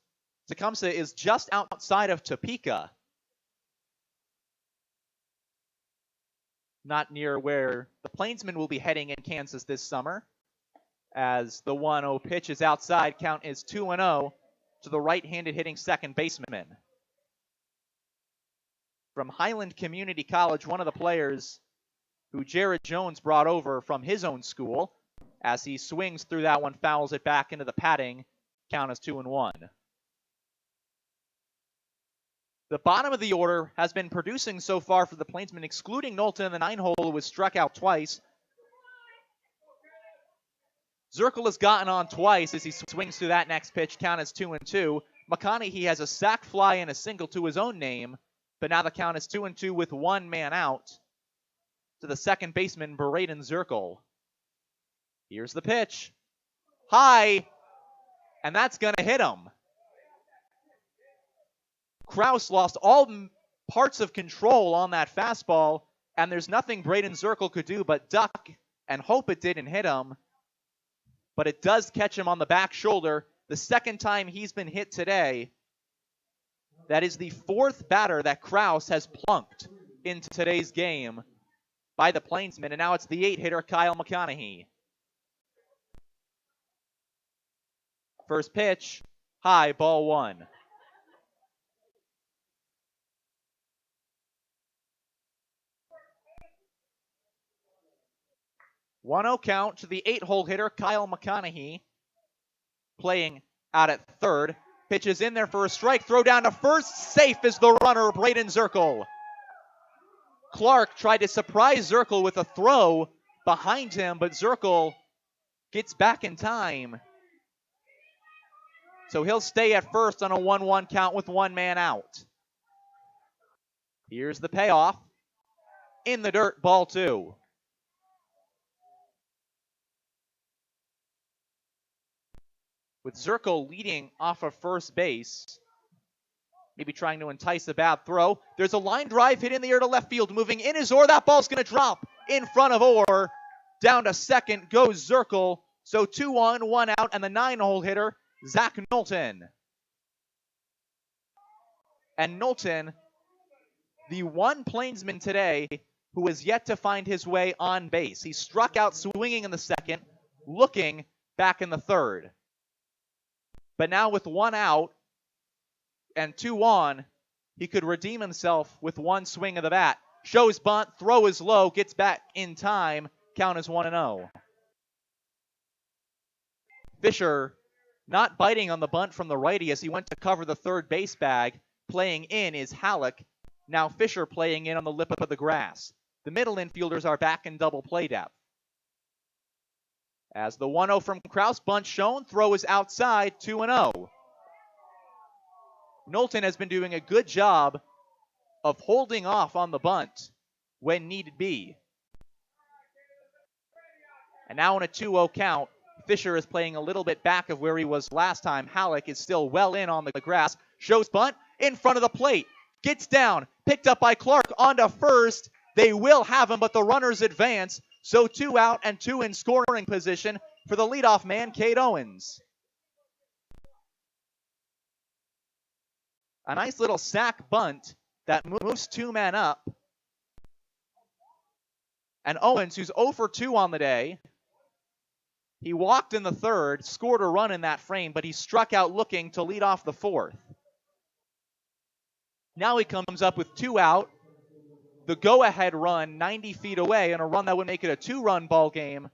[SPEAKER 1] Tecumseh is just outside of Topeka. Not near where the Plainsmen will be heading in Kansas this summer. As the 1-0 pitch is outside, count is 2-0 to the right-handed hitting second baseman. From Highland Community College, one of the players who Jared Jones brought over from his own school. As he swings through that one, fouls it back into the padding. Count is 2-1. The bottom of the order has been producing so far for the Plainsmen, excluding Knowlton in the 9-hole, who was struck out twice. Zirkle has gotten on twice as he swings through that next pitch. Count is 2-2. McConaughey has a sac fly and a single to his own name, but now the count is 2-2 with 1 man out to the second baseman, Braden Zirkle. Here's the pitch. High, and that's going to hit him. Krause lost all parts of control on that fastball, and there's nothing Braden Zirkle could do but duck and hope it didn't hit him. but it does catch him on the back shoulder. The second time he's been hit today. That is the fourth batter that Kraus has plunked into today's game by the Plainsmen, and now it's the 8-hitter Kyle McConaughey. First pitch, high, ball 1. One-oh count to the 8-hole hitter Kyle McConaughey, playing out at third. Pitches in there for a strike. Throw down to first. Safe is the runner, Braden Zirkle. Clark tried to surprise Zirkle with a throw behind him, but Zirkle gets back in time. So he'll stay at first on a 1-1 count with one man out. Here's the payoff. In the dirt, ball 2. With Zirkle leading off of first base, maybe trying to entice a bad throw. There's a line drive hit in the air to left field. Moving in is Orr. That ball's going to drop in front of Orr. Down to second goes Zirkle. So 2 on, 1 out, and the 9-hole hitter, Zach Knowlton. And Knowlton, the one Plainsman today who has yet to find his way on base. He struck out swinging in the second, looking back in the third. But now with 1 out and 2 on, he could redeem himself with 1 swing of the bat. Shows bunt, throw is low, gets back in time, count is 1-0. Fisher not biting on the bunt from the righty as he went to cover the third base bag. Playing in is Halleck. Now Fisher playing in on the lip of the grass. The middle infielders are back in double play depth. As the 1-0 from Kraus, bunt shown, throw is outside, 2-0. Knowlton has been doing a good job of holding off on the bunt when needed be. And now in a 2-0 count, Fisher is playing a little bit back of where he was last time. Halleck is still well in on the grass. Shows bunt in front of the plate. Gets down, picked up by Clark onto first. They will have him, but the runners advance. So 2 out and 2 in scoring position for the leadoff man, Cade Owens. A nice little sack bunt that moves 2 men up. And Owens, who's 0 for 2 on the day, he walked in the third, scored a run in that frame, but he struck out looking to lead off the fourth. Now he comes up with 2 out. The go-ahead run 90 feet away, and a run that would make it a 2-run ball game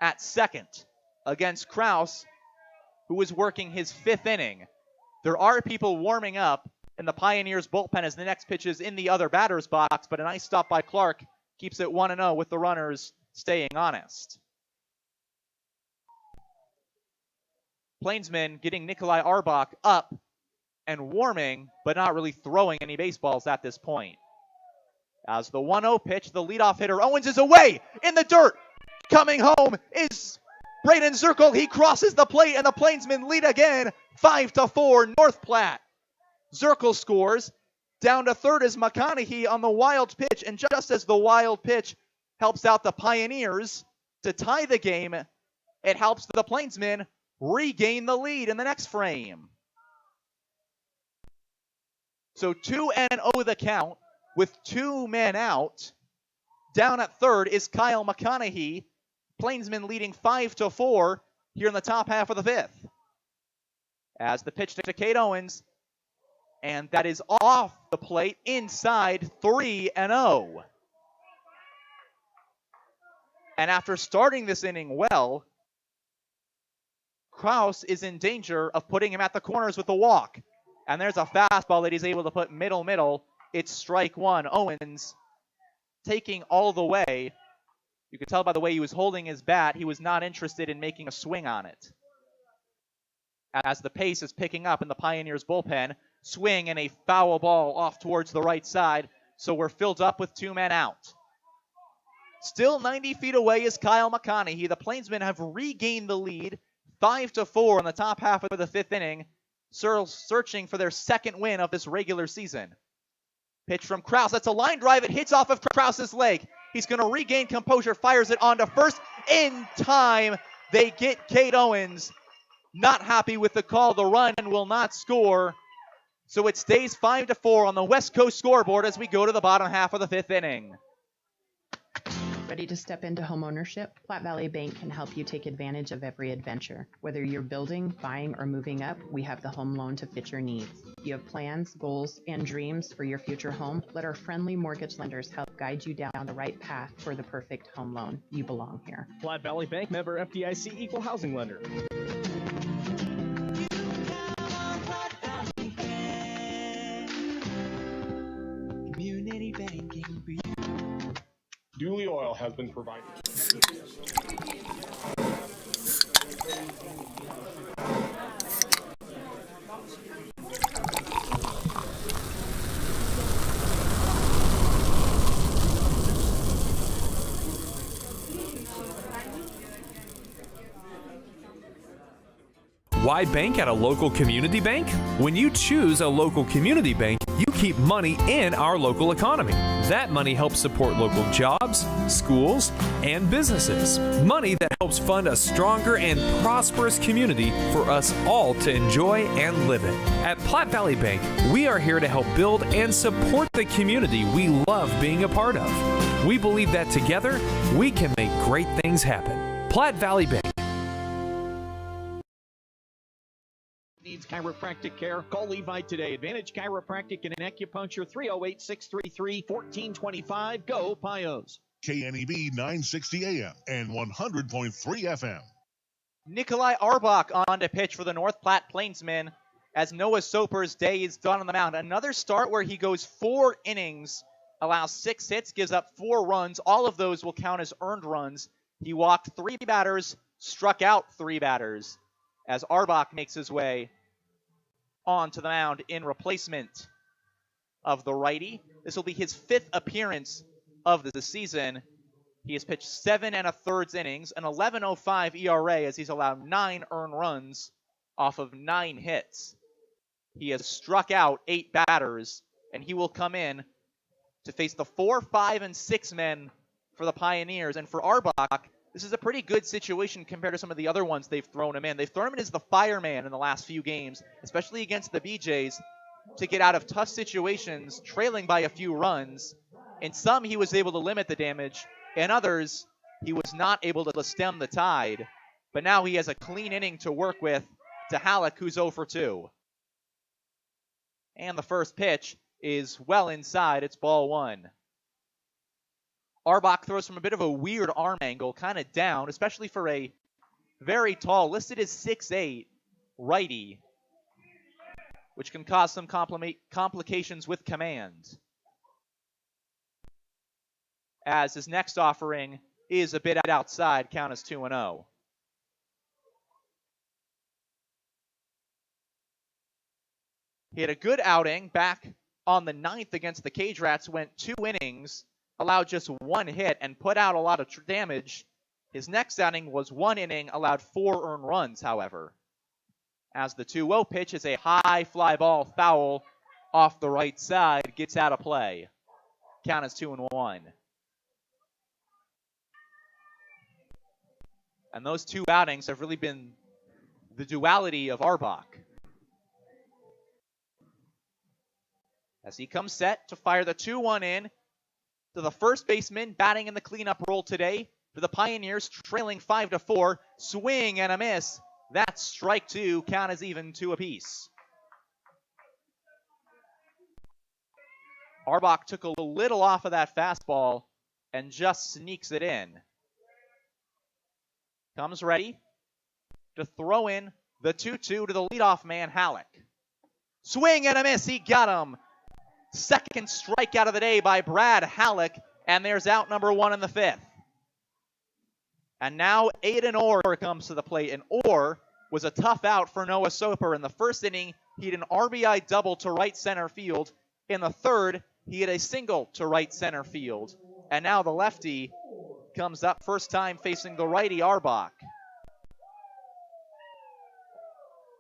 [SPEAKER 1] at second against Kraus, who is working his 5th inning. There are people warming up in the Pioneers bullpen as the next pitch is in the other batter's box, but a nice stop by Clark keeps it 1-0 with the runners staying honest. Plainsmen getting Nikolai Arbach up and warming, but not really throwing any baseballs at this point. As the 1-0 pitch, the leadoff hitter Owens is away in the dirt. Coming home is Braden Zirkle. He crosses the plate, and the Plainsmen lead again, 5-4, North Platte. Zirkle scores. Down to third is McConaughey on the wild pitch, and just as the wild pitch helps out the Pioneers to tie the game, it helps the Plainsmen regain the lead in the next frame. So 2-0 the count with 2 men out. Down at third is Kyle McConaughey. Plainsmen leading 5-4 here in the top half of the 5th. As the pitch to Cade Owens, and that is off the plate inside, 3-0. And after starting this inning well, Kraus is in danger of putting him at the corners with the walk. And there's a fastball that he's able to put middle. It's strike 1. Owens taking all the way. You could tell by the way he was holding his bat, he was not interested in making a swing on it. As the pace is picking up in the Pioneers bullpen, swing and a foul ball off towards the right side. So we're filled up with 2 men out. Still 90 feet away is Kyle McConaughey. The Plainsmen have regained the lead, 5-4 in the top half of the 5th inning, searching for their 2nd win of this regular season. Pitch from Kraus. That's a line drive. It hits off of Kraus's leg. He's going to regain composure, fires it onto first in time. They get Kate Owens. Not happy with the call. The run will not score. So it stays 5-4 on the West Coast scoreboard as we go to the bottom half of the 5th inning.
[SPEAKER 21] Ready to step into homeownership? Platte Valley Bank can help you take advantage of every adventure. Whether you're building, buying, or moving up, we have the home loan to fit your needs. You have plans, goals, and dreams for your future home? Let our friendly mortgage lenders help guide you down the right path for the perfect home loan. You belong here.
[SPEAKER 4] Platte Valley Bank, member FDIC, equal housing lender.
[SPEAKER 11] Community banking for you. Dooley Oil has been provided.
[SPEAKER 12] Why bank at a local community bank? When you choose a local community bank, you keep money in our local economy. That money helps support local jobs, schools, and businesses. Money that helps fund a stronger and prosperous community for us all to enjoy and live in. At Platte Valley Bank, we are here to help build and support the community we love being a part of. We believe that together, we can make great things happen. Platte Valley Bank.
[SPEAKER 6] Needs chiropractic care? Call Levi today. Advantage Chiropractic and Acupuncture, 308-633-1425. Go Pios.
[SPEAKER 16] KNEB 960 AM and 100.3 FM.
[SPEAKER 1] Nikolai Arbach on to pitch for the North Platte Plainsmen as Noah Soper's day is done on the mound. Another start where he goes 4 innings, allows 6 hits, gives up 4 runs. All of those will count as earned runs. He walked 3 batters, struck out 3 batters as Arbach makes his way onto the mound in replacement of the righty. This will be his 5th appearance of the season. He has pitched 7 1/3 innings, an 11.05 ERA as he's allowed 9 earned runs off of 9 hits. He has struck out 8 batters, and he will come in to face the 4, 5, and 6 men for the Pioneers. And for Arbach, this is a pretty good situation compared to some of the other ones they've thrown him in. They've thrown him in as the fireman in the last few games, especially against the BJs, to get out of tough situations, trailing by a few runs. In some, he was able to limit the damage. In others, he was not able to stem the tide. But now he has a clean inning to work with to Halleck, who's 0 for 2. And the first pitch is well inside. It's ball 1. Arbach throws from a bit of a weird arm angle, kind of down, especially for a very tall, listed as 6'8", righty, which can cause some complications with command. As his next offering is a bit outside, count is 2-0. He had a good outing back on the 9th against the Cage Rats, went 2 innings, allowed just 1 hit, and put out a lot of damage. His next outing was 1 inning, allowed 4 earned runs, however. As the 2-0 pitch is a high fly ball foul off the right side, gets out of play. Count is 2-1. And those 2 outings have really been the duality of Arbach. As he comes set to fire the 2-1 in, to the first baseman batting in the cleanup role today for the Pioneers, trailing 5-4. Swing and a miss. That's strike 2. Count is even 2 apiece. Arbach took a little off of that fastball and just sneaks it in. Comes ready to throw in the 2-2 to the leadoff man, Halleck. Swing and a miss. He got him. Second strikeout of the day by Brad Halleck, and there's out number 1 in the 5th. And now Aiden Orr comes to the plate, and Orr was a tough out for Noah Soper. In the first inning, he had an RBI double to right center field. In the third, he had a single to right center field. And now the lefty comes up first time facing the righty Arbach.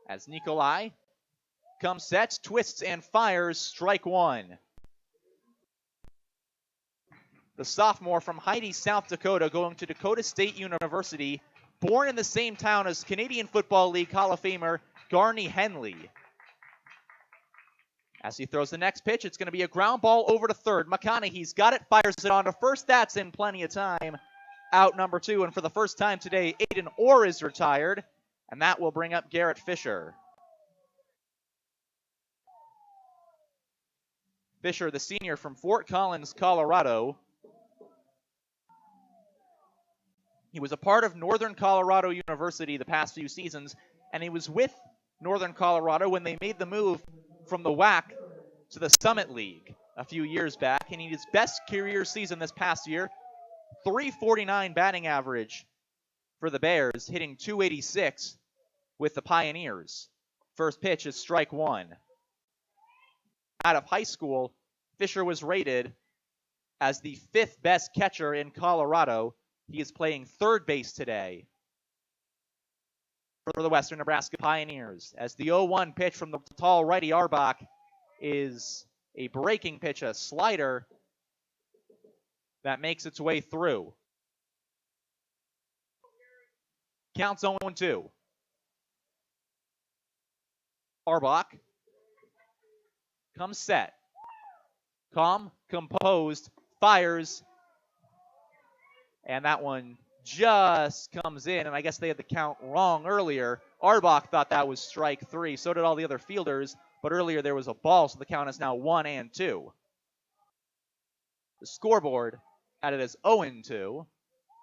[SPEAKER 1] As Nikolai comes set, twists and fires, strike 1. The sophomore from Heidi, South Dakota, going to Dakota State University, born in the same town as Canadian Football League Hall of Famer Garney Henley. As he throws the next pitch, it's going to be a ground ball over to third. McConaughey's got it, fires it on to first. That's in plenty of time. Out number 2, and for the first time today, Aiden Orr is retired, and that will bring up Garrett Fisher. Fisher, the senior from Fort Collins, Colorado. He was a part of Northern Colorado University the past few seasons, and he was with Northern Colorado when they made the move from the WAC to the Summit League a few years back, and he had his best career season this past year, .349 batting average for the Bears, hitting .286 with the Pioneers. First pitch is strike 1. Out of high school, Fisher was rated as the 5th best catcher in Colorado. He is playing third base today for the Western Nebraska Pioneers, as the 0-1 pitch from the tall righty Arbach is a breaking pitch, a slider that makes its way through. Counts 0-2. Arbach comes set. Calm, composed, fires, and that one just comes in, and I guess they had the count wrong earlier. Arbach thought that was strike 3. So did all the other fielders, but earlier there was a ball, so the count is now 1-2. The scoreboard had it as 0-2,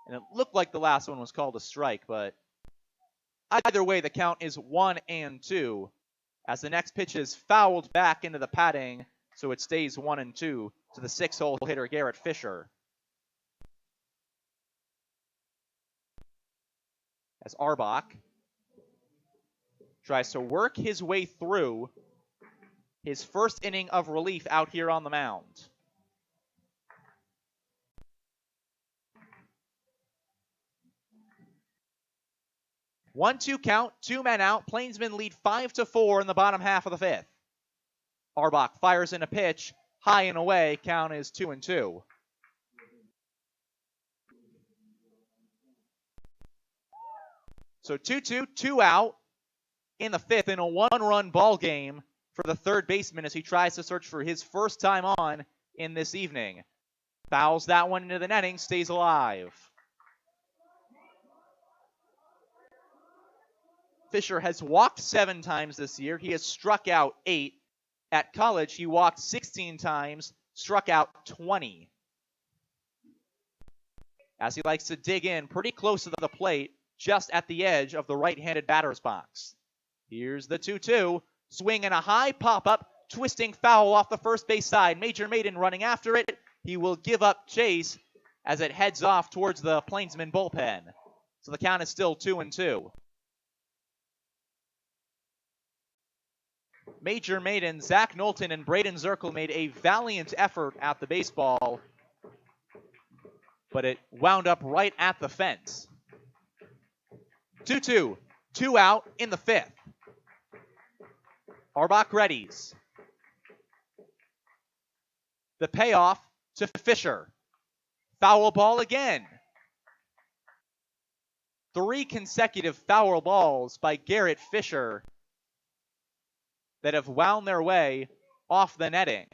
[SPEAKER 1] and it looked like the last one was called a strike, but either way, the count is 1-2, as the next pitch is fouled back into the padding, so it stays 1-2 to the 6-hole hitter Garrett Fisher. As Arbach tries to work his way through his first inning of relief out here on the mound. One-two count, 2 men out. Plainsmen lead 5-4 in the bottom half of the 5th. Arbach fires in a pitch, high and away. Count is 2-2. So 2-2, 2 out in the 5th in a 1-run ball game for the third baseman as he tries to search for his first time on in this evening. Fouls that one into the netting, stays alive. Fisher has walked 7 times this year. He has struck out 8. At college, he walked 16 times, struck out 20. As he likes to dig in pretty close to the plate, just at the edge of the right-handed batter's box. Here's the 2-2. Swing and a high pop-up, twisting foul off the first base side. Major Maiden running after it. He will give up chase as it heads off towards the Plainsmen bullpen. So the count is still 2-2. Major Maiden, Zach Knowlton, and Braden Zirkle made a valiant effort at the baseball, but it wound up right at the fence. 2-2, 2 out in the 5th. Arbach readies. The payoff to Fisher. Foul ball again. 3 consecutive foul balls by Garrett Fisher that have wound their way off the netting.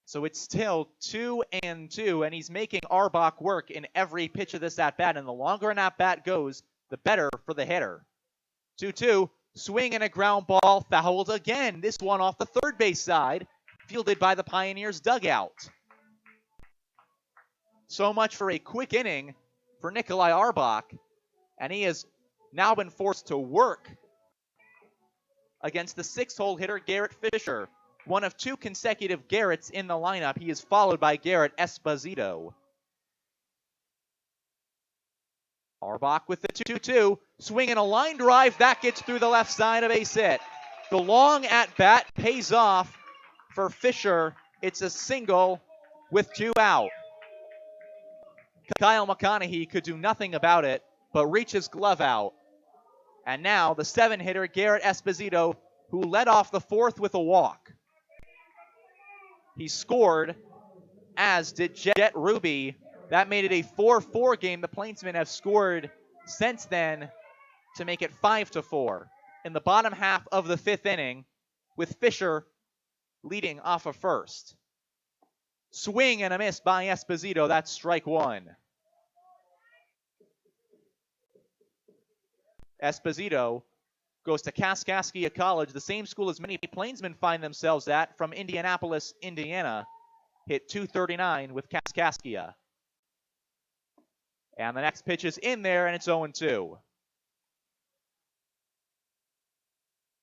[SPEAKER 1] So it's still 2-2, and he's making Arbach work in every pitch of this at-bat, and the longer an at-bat goes, the better for the hitter. 2-2, swing and a ground ball, fouled again. This one off the third base side, fielded by the Pioneers dugout. So much for a quick inning for Nikolai Arbach, and he has now been forced to work against the 6-hole hitter Garrett Fisher. One of 2 consecutive Garretts in the lineup. He is followed by Garrett Esposito. Arbach with the 2-2. Swinging a line drive. That gets through the left side, a base hit. The long at-bat pays off for Fisher. It's a single with 2 out. Kyle McConaughey could do nothing about it, but reach his glove out. And now the 7-hitter Garrett Esposito, who led off the 4th with a walk. He scored, as did Jet Ruby That made it a 4-4 game. The Plainsmen have scored since then to make it 5-4 in the bottom half of the 5th inning, with Fisher leading off of first. Swing and a miss by Esposito. That's strike one. Esposito goes to Kaskaskia College, the same school as many Plainsmen find themselves at, from Indianapolis, Indiana. Hit .239 with Kaskaskia. And the next pitch is in there, and it's 0-2.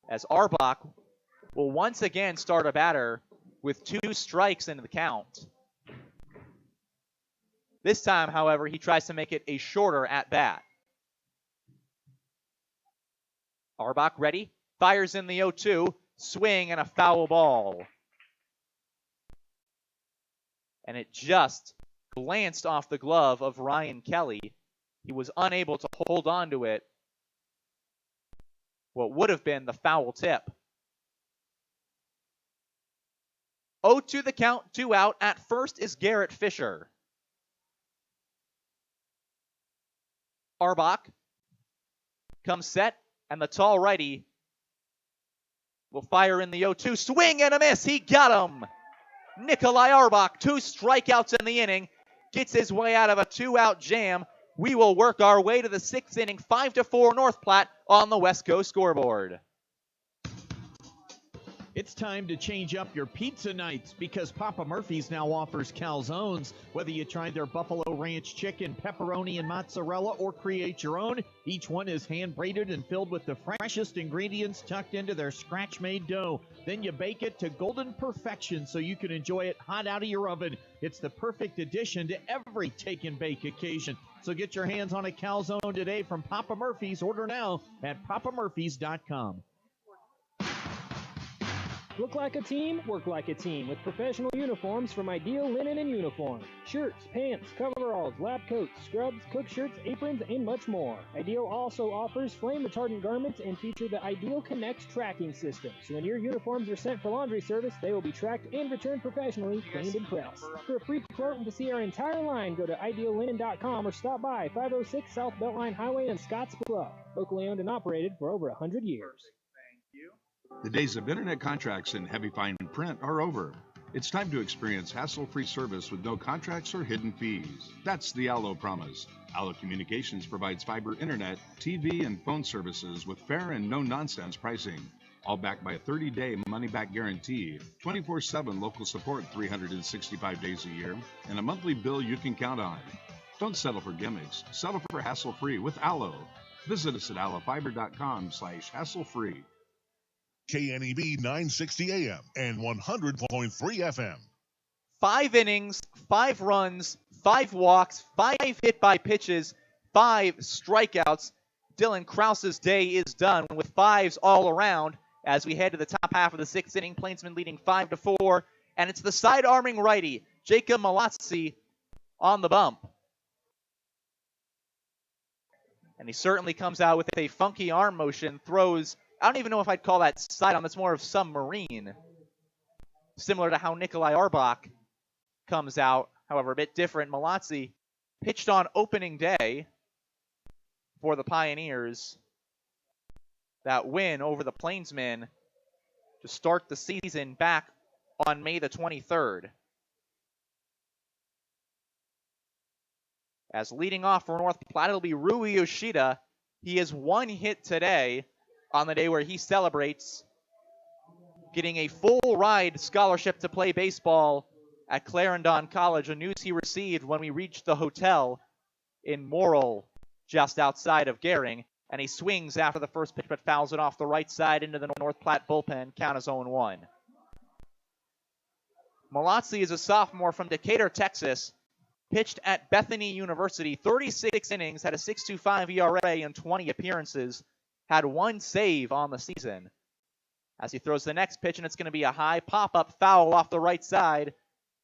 [SPEAKER 1] As Arbach will once again start a batter with 2 strikes into the count. This time, however, he tries to make it a shorter at bat. Arbach ready, fires in the 0-2, swing and a foul ball. And it just glanced off the glove of Ryan Kelly. He was unable to hold on to it. What would have been the foul tip. 0-2 the count, 2 out. At first is Garrett Fisher. Arbach comes set, and the tall righty will fire in the 0-2. Swing and a miss. He got him. Nikolai Arbach, 2 strikeouts in the inning, gets his way out of a 2-out jam. We will work our way to the 6th inning, 5-4 North Platte on the West Coast scoreboard.
[SPEAKER 6] It's time to change up your pizza nights because Papa Murphy's now offers calzones. Whether you try their Buffalo Ranch chicken, pepperoni, and mozzarella or create your own, each one is hand-braided and filled with the freshest ingredients tucked into their scratch-made dough. Then you bake it to golden perfection so you can enjoy it hot out of your oven. It's the perfect addition to every take-and-bake occasion. So get your hands on a calzone today from Papa Murphy's. Order now at papamurphys.com.
[SPEAKER 4] Look like a team, work like a team with professional uniforms from Ideal Linen and Uniform. Shirts, pants, coveralls, lab coats, scrubs, cook shirts, aprons, and much more. Ideal also offers flame retardant garments and feature the Ideal Connect tracking system. So when your uniforms are sent for laundry service, they will be tracked and returned professionally, cleaned and pressed. For a free quote and to see our entire line, go to ideallinen.com or stop by 506 South Beltline Highway in Scottsbluff. Locally owned and operated for over 100 years.
[SPEAKER 2] The days of internet contracts and heavy fine print are over. It's time to experience hassle-free service with no contracts or hidden fees. That's the Allo promise. Allo Communications provides fiber internet, TV, and phone services with fair and no-nonsense pricing. All backed by a 30-day money-back guarantee, 24/7 local support 365 days a year, and a monthly bill you can count on. Don't settle for gimmicks. Settle for hassle-free with Allo. Visit us at allofiber.com/hassle-free.
[SPEAKER 16] KNEB 960 AM and 100.3 FM.
[SPEAKER 1] 5 innings, 5 runs, 5 walks, 5 hit by pitches, 5 strikeouts. Dylan Krause's day is done with 5s all around as we head to the top half of the 6th inning. Plainsmen leading 5-4, and it's the side-arming righty, Jacob Malazzi, on the bump. And he certainly comes out with a funky arm motion, throws, I don't even know if I'd call that sidearm, that's more of submarine. Similar to how Nikolai Arbach comes out, however, a bit different. Malazzi pitched on opening day for the Pioneers. That win over the Plainsmen to start the season back on May the 23rd. As leading off for North Platte, it'll be Rui Yoshida. He has 1 hit today on the day where he celebrates getting a full ride scholarship to play baseball at Clarendon College, a news he received when we reached the hotel in Morrill, just outside of Gering. And he swings after the first pitch, but fouls it off the right side into the North Platte bullpen. Count is 0-1. Malazzi is a sophomore from Decatur, Texas. Pitched at Bethany University, 36 innings, had a 6.25 ERA and 20 appearances. Had 1 save on the season. As he throws the next pitch, and it's going to be a high pop-up foul off the right side.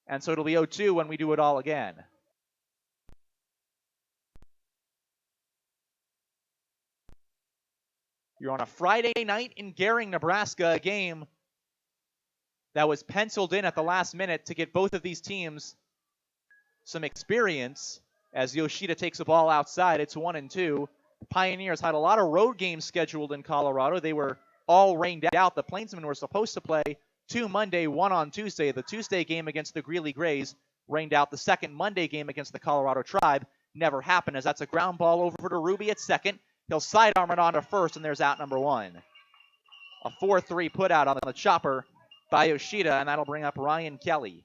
[SPEAKER 1] And so it'll be 0-2 when we do it all again. You're on a Friday night in Gering, Nebraska, a game that was penciled in at the last minute to get both of these teams some experience as Yoshida takes the ball outside. It's 1-2. The Pioneers had a lot of road games scheduled in Colorado. They were all rained out. The Plainsmen were supposed to play 2 Monday, 1 on Tuesday. The Tuesday game against the Greeley Grays rained out. The second Monday game against the Colorado Tribe never happened, as that's a ground ball over to Ruby at second. He'll sidearm it on to first, and there's out number 1. A 4-3 put out on the chopper by Yoshida, and that'll bring up Ryan Kelly.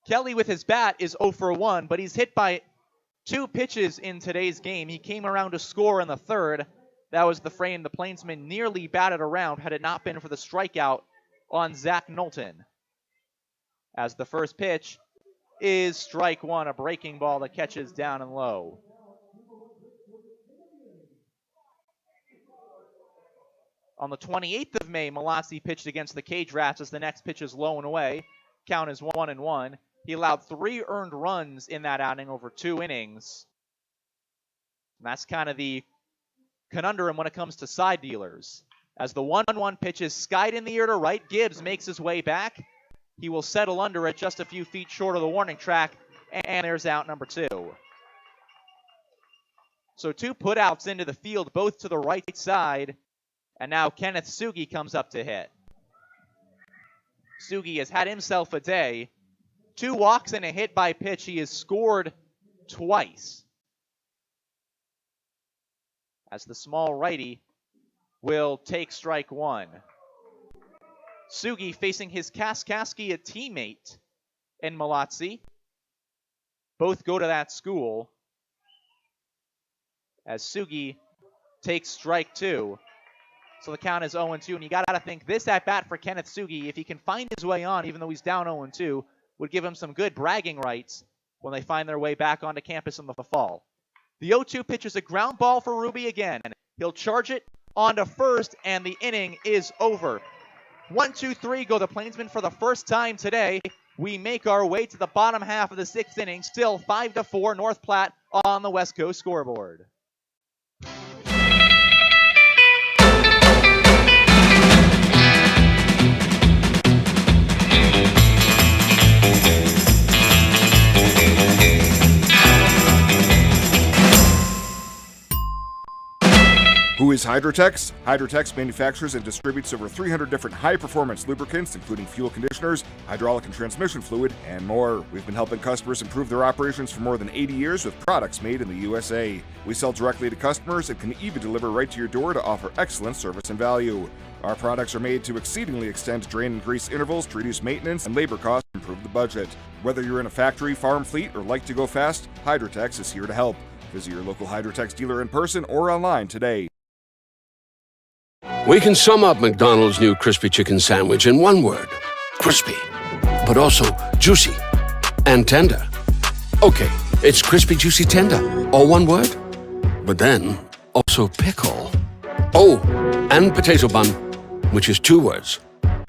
[SPEAKER 1] Kelly with his bat is 0 for 1, but he's hit by 2 pitches in today's game. He came around to score in the third. That was the frame the Plainsmen nearly batted around had it not been for the strikeout on Zach Knowlton. As the first pitch is strike 1, a breaking ball that catches down and low. On the 28th of May, Malazzi pitched against the Cage Rats as the next pitch is low and away. Count is 1-1. He allowed 3 earned runs in that outing over 2 innings. And that's kind of the conundrum when it comes to side dealers. As the 1-1 pitch is skied in the air to right, Gibbs makes his way back. He will settle under it just a few feet short of the warning track, and there's out number 2. So 2 putouts into the field, both to the right side, and now Kenneth Sugi comes up to hit. Sugi has had himself a day. 2 walks and a hit by pitch. He has scored twice. As the small righty will take strike 1. Sugi facing his Kaskaskia teammate in Malazzi. Both go to that school. As Sugi takes strike 2. So the count is 0-2, and you got to think this at-bat for Kenneth Sugi, if he can find his way on, even though he's down 0-2, would give him some good bragging rights when they find their way back onto campus in the fall. The 0-2 pitch is a ground ball for Ruby again. He'll charge it onto first, and the inning is over. 1-2-3 go the Plainsmen for the first time today. We make our way to the bottom half of the 6th inning, still 5-4 North Platte on the West Coast scoreboard.
[SPEAKER 13] Who is Hydrotex? Hydrotex manufactures and distributes over 300 different high-performance lubricants, including fuel conditioners, hydraulic and transmission fluid, and more. We've been helping customers improve their operations for more than 80 years with products made in the USA. We sell directly to customers and can even deliver right to your door to offer excellent service and value. Our products are made to exceedingly extend drain and grease intervals to reduce maintenance and labor costs and improve the budget. Whether you're in a factory, farm fleet, or like to go fast, Hydrotex is here to help. Visit your local Hydrotex dealer in person or online today.
[SPEAKER 14] We can sum up McDonald's new crispy chicken sandwich in one word. Crispy. But also juicy and tender. Okay, it's crispy, juicy, tender. All one word. But then, also pickle. Oh, and potato bun, which is 2 words.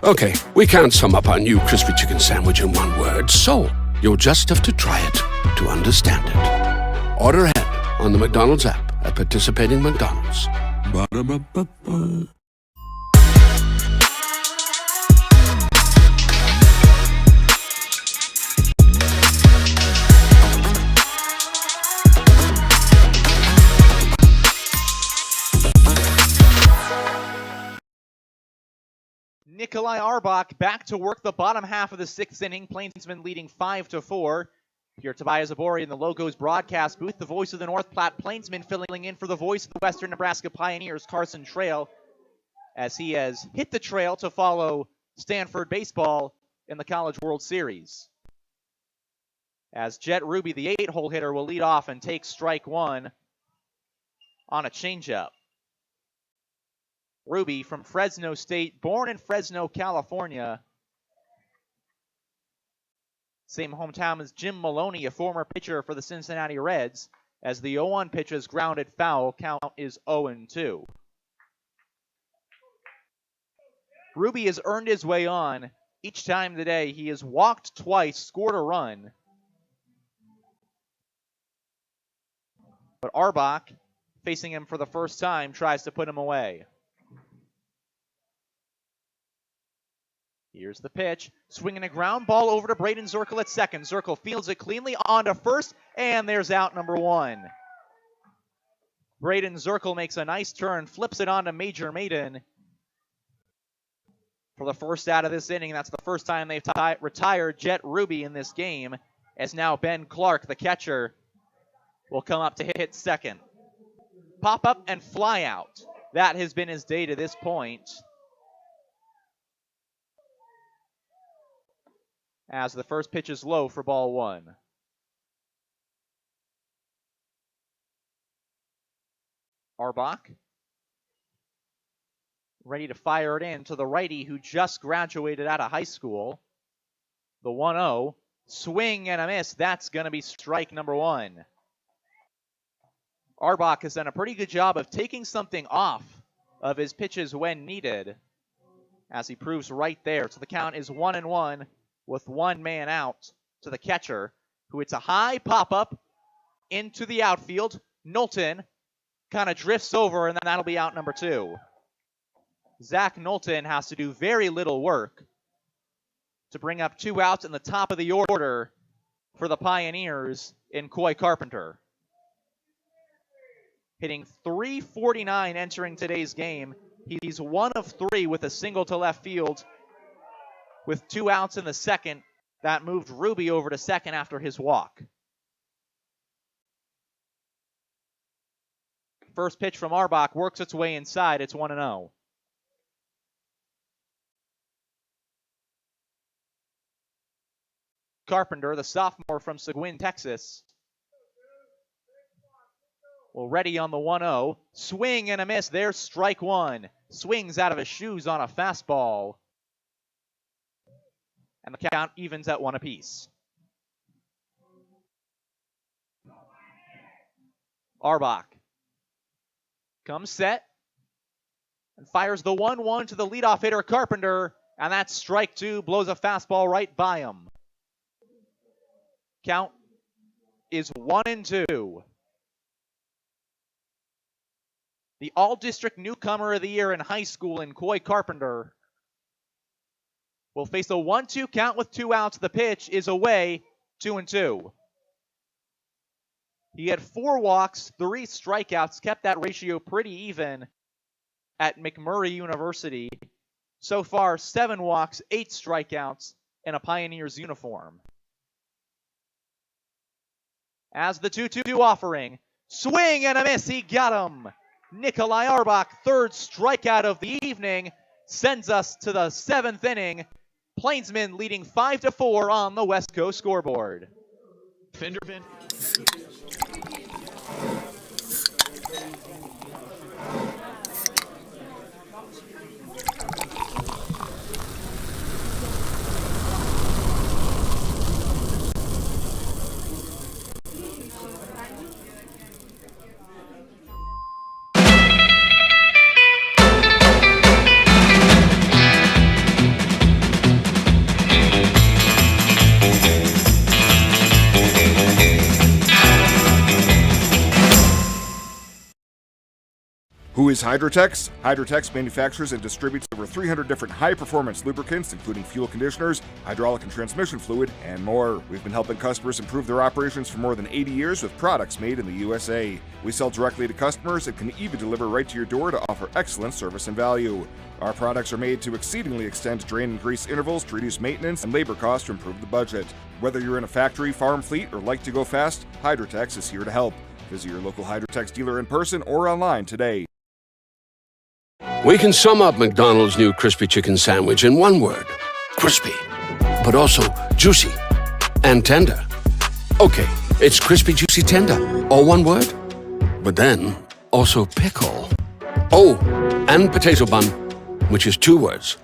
[SPEAKER 14] Okay, we can't sum up our new crispy chicken sandwich in one word, so you'll just have to try it to understand it. Order ahead on the McDonald's app at participating McDonald's. Ba-da-ba-ba-ba.
[SPEAKER 1] Nikolai Arbach back to work the bottom half of the 6th inning. Plainsmen leading 5-4. Here, Tobias Zabori in the Logos broadcast booth, the voice of the North Platte Plainsmen filling in for the voice of the Western Nebraska Pioneers, Carson Trail, as he has hit the trail to follow Stanford baseball in the College World Series. As Jet Ruby, the 8-hole hitter, will lead off and take strike 1 on a changeup. Ruby from Fresno State, born in Fresno, California. Same hometown as Jim Maloney, a former pitcher for the Cincinnati Reds. As the 0-1 pitch is grounded foul, count is 0-2. Ruby has earned his way on each time today. He has walked twice, scored a run. But Arbach, facing him for the first time, tries to put him away. Here's the pitch. Swinging a ground ball over to Braden Zirkle at second. Zirkle fields it cleanly onto first, and there's out number one. Braden Zirkle makes a nice turn, flips it onto Major Maiden for the first out of this inning. That's the first time they've retired Jet Ruby in this game, as now Ben Clark, the catcher, will come up to hit second. Pop up and fly out. That has been his day to this point, as the first pitch is low for ball one. Arbach ready to fire it in to the righty who just graduated out of high school. The 1-0. Swing and a miss. That's going to be strike number one. Arbach has done a pretty good job of taking something off of his pitches when needed, as he proves right there. So the count is 1-1 with one man out to the catcher, who hits a high pop-up into the outfield. Knowlton kind of drifts over, and then that'll be out number two. Zach Knowlton has to do very little work to bring up two outs in the top of the order for the Pioneers in Coy Carpenter. Hitting .349 entering today's game. He's 1 of 3 with a single to left field with 2 outs in the second. That moved Ruby over to second after his walk. First pitch from Arbach works its way inside. It's 1-0. Carpenter, the sophomore from Seguin, Texas, well, ready on the 1-0. Swing and a miss. There's strike one. Swings out of his shoes on a fastball. And the count evens at 1 apiece. Arbach comes set and fires the 1-1 to the leadoff hitter, Carpenter. And that's strike two. Blows a fastball right by him. Count is 1-2. The all-district newcomer of the year in high school in Coy Carpenter will face a 1-2 count with 2 outs. The pitch is away, 2-2. He had 4 walks, 3 strikeouts, kept that ratio pretty even at McMurray University. So far, 7 walks, 8 strikeouts in a Pioneers uniform. As the 2-2 offering, swing and a miss, he got him. Nikolai Arbach, third strikeout of the evening, sends us to the 7th inning. Plainsmen leading 5-4 on the West Coast scoreboard.
[SPEAKER 6] Fenderman.
[SPEAKER 13] Who is Hydrotex? Hydrotex manufactures and distributes over 300 different high-performance lubricants, including fuel conditioners, hydraulic and transmission fluid, and more. We've been helping customers improve their operations for more than 80 years with products made in the USA. We sell directly to customers and can even deliver right to your door to offer excellent service and value. Our products are made to exceedingly extend drain and grease intervals to reduce maintenance and labor costs to improve the budget. Whether you're in a factory, farm fleet, or like to go fast, Hydrotex is here to help. Visit your local Hydrotex dealer in person or online today.
[SPEAKER 14] We can sum up McDonald's new crispy chicken sandwich in one word. Crispy. But also juicy and tender. Okay, it's crispy, juicy, tender. All one word? But then, also pickle. Oh, and potato bun, which is 2 words.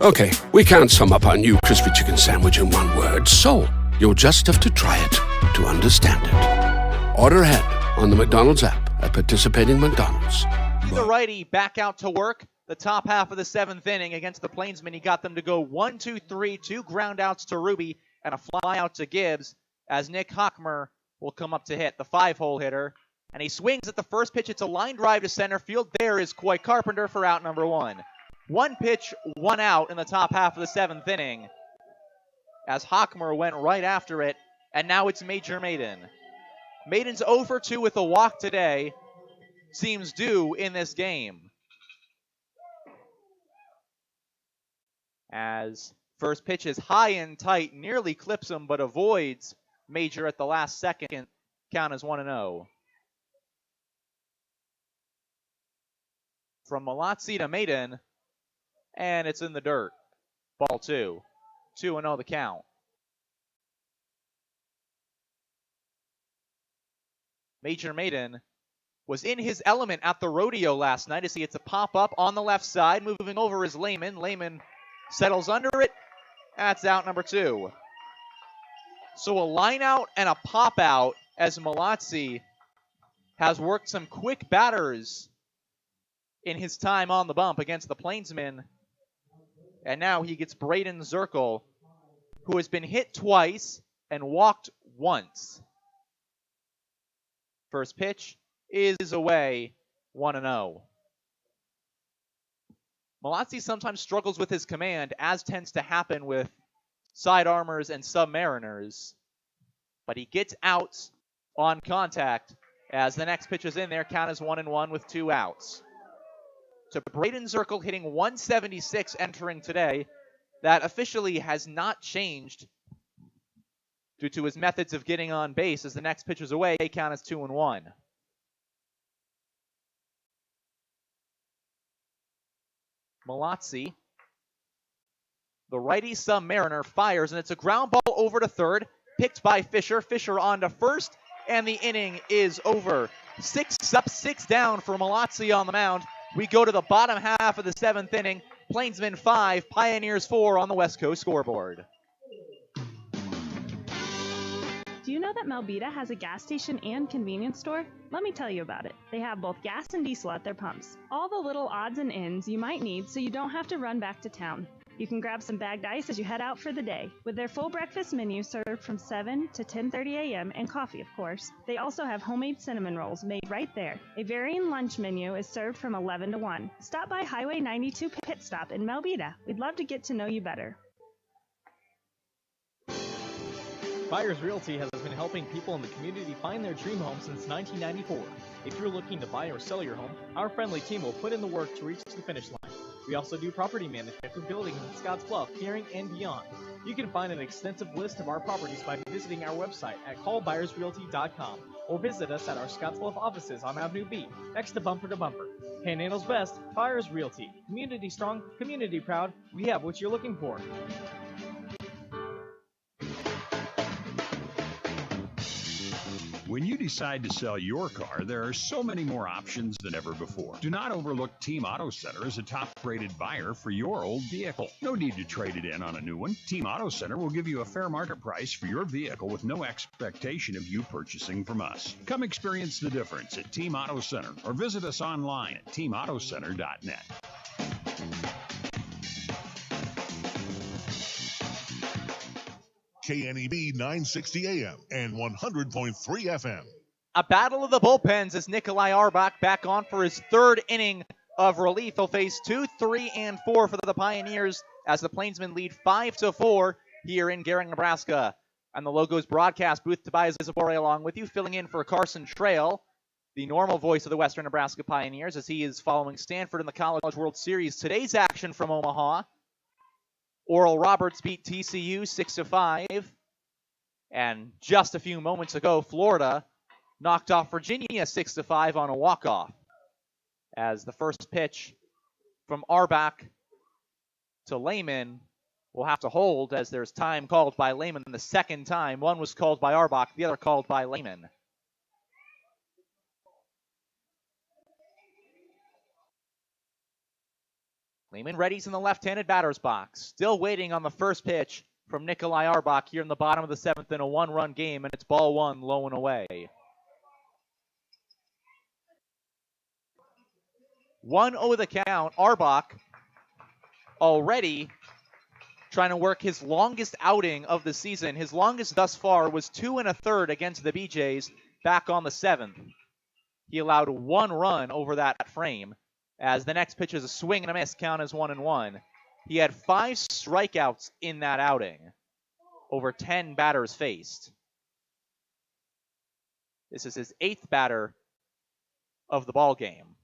[SPEAKER 14] Okay, we can't sum up our new crispy chicken sandwich in one word, so you'll just have to try it to understand it. Order ahead on the McDonald's app at participating McDonald's.
[SPEAKER 1] The righty back out to work. The top half of the 7th inning against the Plainsmen. He got them to go 1-2-3, 2 ground outs to Ruby and a fly out to Gibbs, as Nick Hockmer will come up to hit, the 5-hole hitter. And he swings at the first pitch. It's a line drive to center field. There is Coy Carpenter for out number 1. 1 pitch, 1 out in the top half of the 7th inning, as Hockmer went right after it, and now it's Major Maiden. Maiden's 0 for 2 with a walk today. Seems due in this game. As first pitch is high and tight, nearly clips him, but avoids Major at the last second. Count is 1-0. From Malazzi to Maiden, and it's in the dirt. Ball 2. 2-0 the count. Major Maiden was in his element at the rodeo last night as he hits a pop-up on the left side. Moving over is Lehman. Lehman settles under it. That's out number 2. So a line out and a pop out as Malazzi has worked some quick batters in his time on the bump against the Plainsmen. And now he gets Braden Zirkle, who has been hit twice and walked once. First pitch is away, 1-0. Malazzi sometimes struggles with his command, as tends to happen with side armors and submariners. But he gets outs on contact as the next pitch is in there. Count is 1-1 with 2 outs. To Braden Zirkle hitting 176 entering today. That officially has not changed due to his methods of getting on base as the next pitch is away. Count is 2-1. Malazzi, the righty Submariner, fires, and it's a ground ball over to third, picked by Fisher. Fisher on to first, and the inning is over. 6 up, 6 down for Malazzi on the mound. We go to the bottom half of the 7th inning. Plainsmen 5, Pioneers 4 on the West Coast scoreboard.
[SPEAKER 18] Do you know that Melbita has a gas station and convenience store? Let me tell you about it. They have both gas and diesel at their pumps. All the little odds and ends you might need so you don't have to run back to town. You can grab some bagged ice as you head out for the day. With their full breakfast menu served from 7 to 10:30 a.m. and coffee, of course. They also have homemade cinnamon rolls made right there. A varying lunch menu is served from 11 to 1. Stop by Highway 92 Pit Stop in Melbita. We'd love to get to know you better.
[SPEAKER 6] Byers Realty has been helping people in the community find their dream home since 1994. If you're looking to buy or sell your home, our friendly team will put in the work to reach the finish line. We also do property management for buildings in Scottsbluff, Gearing, and beyond. You can find an extensive list of our properties by visiting our website at callbuyersrealty.com or visit us at our Scottsbluff offices on Avenue B, next to Bumper. Panhandle's best, Byers Realty. Community strong, community proud. We have what you're looking for.
[SPEAKER 3] When you decide to sell your car, there are so many more options than ever before. Do not overlook Team Auto Center as a top-rated buyer for your old vehicle. No need to trade it in on a new one. Team Auto Center will give you a fair market price for your vehicle with no expectation of you purchasing from us. Come experience the difference at Team Auto Center or visit us online at teamautocenter.net.
[SPEAKER 16] KNEB 960 AM and 100.3 FM.
[SPEAKER 1] A battle of the bullpens as Nikolai Arbach back on for his 3rd inning of relief. He'll face 2, 3, and 4 for the Pioneers as the Plainsmen lead 5-4 here in Gearing, Nebraska. And the Logos broadcast booth, Tobias Isabore along with you, filling in for Carson Trail, the normal voice of the Western Nebraska Pioneers, as he is following Stanford in the College World Series. Today's action from Omaha. Oral Roberts beat TCU 6-5. And just a few moments ago, Florida knocked off Virginia 6-5 on a walk-off. As the first pitch from Arbach to Lehman will have to hold as there's time called by Lehman the second time. One was called by Arbach, the other called by Lehman. Lehman readies in the left-handed batter's box. Still waiting on the first pitch from Nikolai Arbach here in the bottom of the 7th in a 1-run game, and it's ball 1, low and away. 1-0 the count. Arbach already trying to work his longest outing of the season. His longest thus far was 2 1/3 against the BJs back on the 7th. He allowed 1 run over that frame. As the next pitch is a swing and a miss, count is 1-1. He had 5 strikeouts in that outing, over 10 batters faced. This is his 8th batter of the ball game.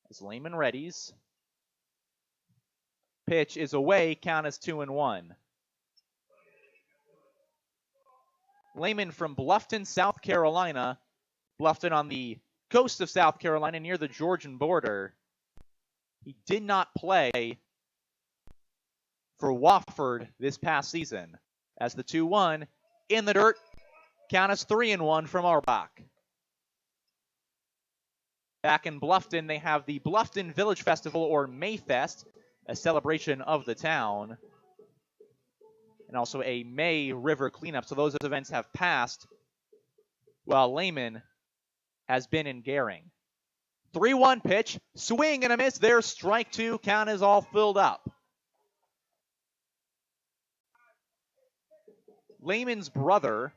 [SPEAKER 1] As Lehman readies. Pitch is away, count is 2-1. Lehman from Bluffton, South Carolina. Bluffton on the coast of South Carolina near the Georgian border. He did not play for Wofford this past season. As the 2-1 in the dirt, count is 3-1 from Arbach. Back in Bluffton, they have the Bluffton Village Festival, or Mayfest, a celebration of the town, and also a May River cleanup. So those events have passed, while Lehman has been in Gehring. 3-1 pitch, swing and a miss. There's strike 2. Count is all filled up. Lehman's brother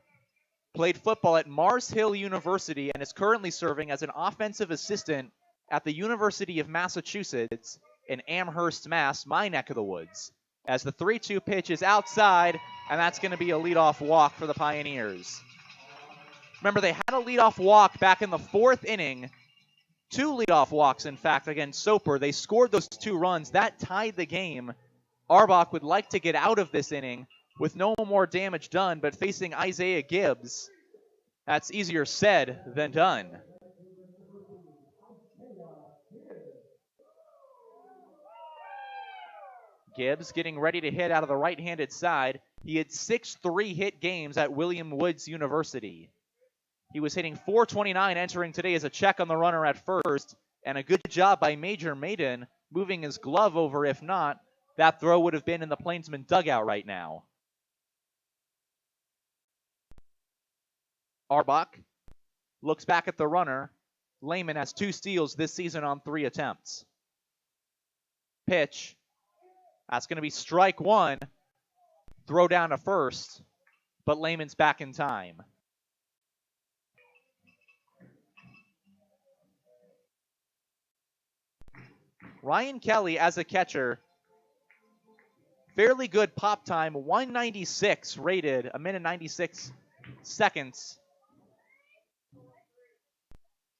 [SPEAKER 1] played football at Mars Hill University and is currently serving as an offensive assistant at the University of Massachusetts in Amherst, Mass., my neck of the woods. As the 3-2 pitch is outside, and that's going to be a leadoff walk for the Pioneers. Remember, they had a leadoff walk back in the 4th inning. 2 leadoff walks, in fact, against Soper. They scored those 2 runs. That tied the game. Arbach would like to get out of this inning with no more damage done, but facing Isaiah Gibbs, that's easier said than done. Gibbs getting ready to hit out of the right-handed side. He had 6 3-hit games at William Woods University. He was hitting .429 entering today as a check on the runner at first, and a good job by Major Maiden moving his glove over. If not, that throw would have been in the Plainsmen dugout right now. Arbach looks back at the runner. Lehman has 2 steals this season on 3 attempts. Pitch. That's going to be strike 1. Throw down to first, but Lehman's back in time. Ryan Kelly as a catcher, fairly good pop time, 196 rated, a minute 96 seconds.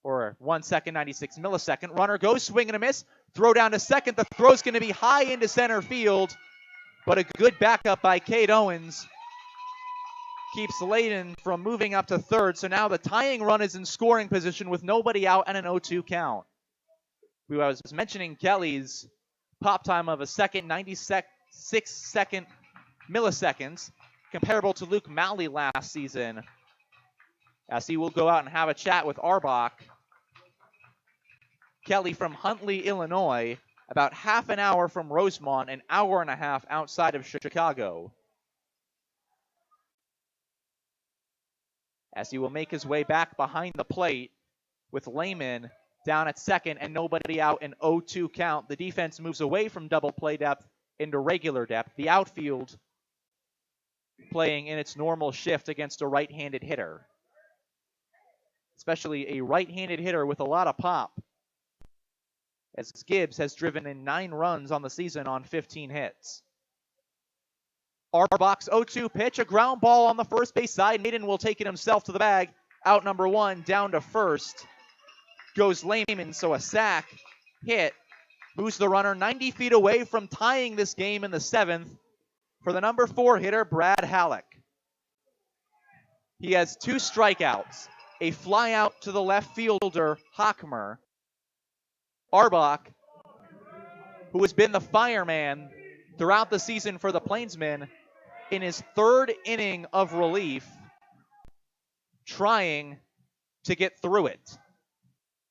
[SPEAKER 1] Or 1 second, 96 millisecond. Runner goes, swing and a miss. Throw down to second. The throw's going to be high into center field. But a good backup by Cade Owens keeps Layden from moving up to third. So now the tying run is in scoring position with nobody out and an 0-2 count. I was mentioning Kelly's pop time of a second, 96 second milliseconds, comparable to Luke Malley last season, as he will go out and have a chat with Arbach. Kelly from Huntley, Illinois, about half an hour from Rosemont, an hour and a half outside of Chicago. As he will make his way back behind the plate with Lehman down at second and nobody out, an 0-2 count. The defense moves away from double play depth into regular depth. The outfield playing in its normal shift against a right-handed hitter. Especially a right-handed hitter with a lot of pop, as Gibbs has driven in 9 runs on the season on 15 hits. Arbach's 0-2 pitch, a ground ball on the first base side. Maiden will take it himself to the bag. Out number 1, down to first goes Lehman, so a sac hit moves the runner 90 feet away from tying this game in the 7th for the number 4 hitter, Brad Halleck. He has 2 strikeouts, a fly out to the left fielder, Hockmer. Arbach, who has been the fireman throughout the season for the Plainsmen, in his 3rd inning of relief, trying to get through it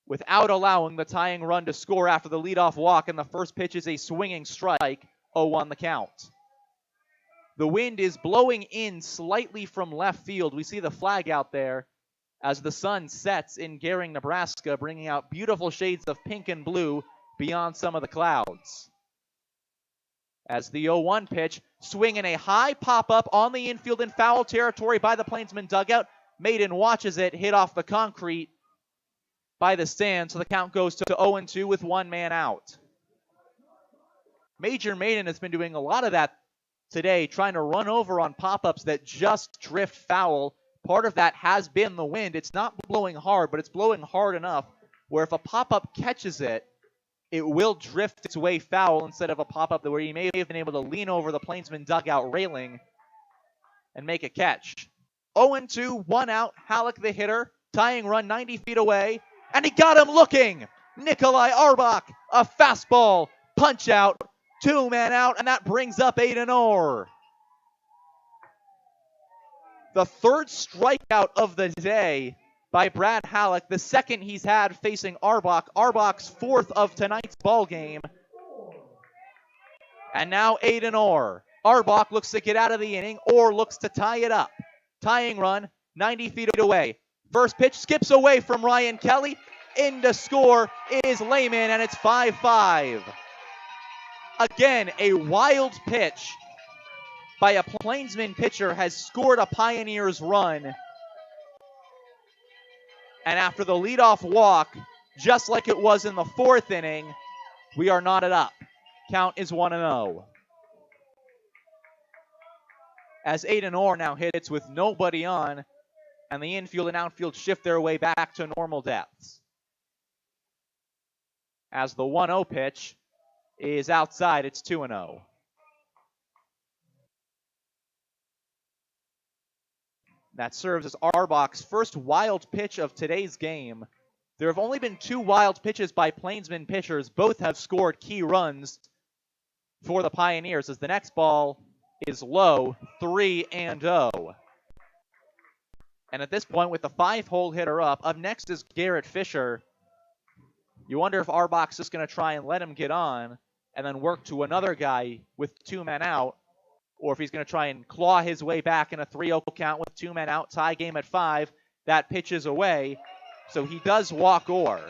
[SPEAKER 1] without allowing the tying run to score after the leadoff walk, and the first pitch is a swinging strike, 0-1 the count. The wind is blowing in slightly from left field. We see the flag out there as the sun sets in Gehring, Nebraska, bringing out beautiful shades of pink and blue beyond some of the clouds. As the 0-1 pitch, swinging a high pop-up on the infield in foul territory by the Plainsman dugout. Maiden watches it hit off the concrete by the stand, so the count goes to 0-2 with one man out. Major Maiden has been doing a lot of that today, trying to run over on pop-ups that just drift foul. Part of that has been the wind. It's not blowing hard, but it's blowing hard enough where if a pop-up catches it, it will drift its way foul instead of a pop-up where you may have been able to lean over the Plainsman dugout railing and make a catch. 0-2, one out. Halleck the hitter, tying run 90 feet away, and he got him looking. Nikolai Arbach, a fastball, punch out, two men out, and that brings up Aiden Orr. The third strikeout of the day by Brad Halleck, the second he's had facing Arbach. Arbach's fourth of tonight's ball game. And now Aiden Orr. Arbach looks to get out of the inning. Orr looks to tie it up. Tying run, 90 feet away. First pitch skips away from Ryan Kelly. In to score is Lehman, and it's 5-5. Again, a wild pitch by a Plainsman pitcher has scored a Pioneers run. And after the leadoff walk, just like it was in the fourth inning, we are knotted up. Count is 1-0. As Aiden Orr now hits with nobody on, and the infield and outfield shift their way back to normal depths. As the 1-0 pitch is outside, it's 2-0. That serves as Arbach's first wild pitch of today's game. There have only been two wild pitches by Plainsman pitchers. Both have scored key runs for the Pioneers, as the next ball is low, 3-0. And at this point, with the 5-hole hitter up next is Garrett Fisher. You wonder if Arbach's just going to try and let him get on and then work to another guy with two men out, or if he's going to try and claw his way back in a 3-0 count with two men out, tie game at 5. That pitch is away, so he does walk Orr.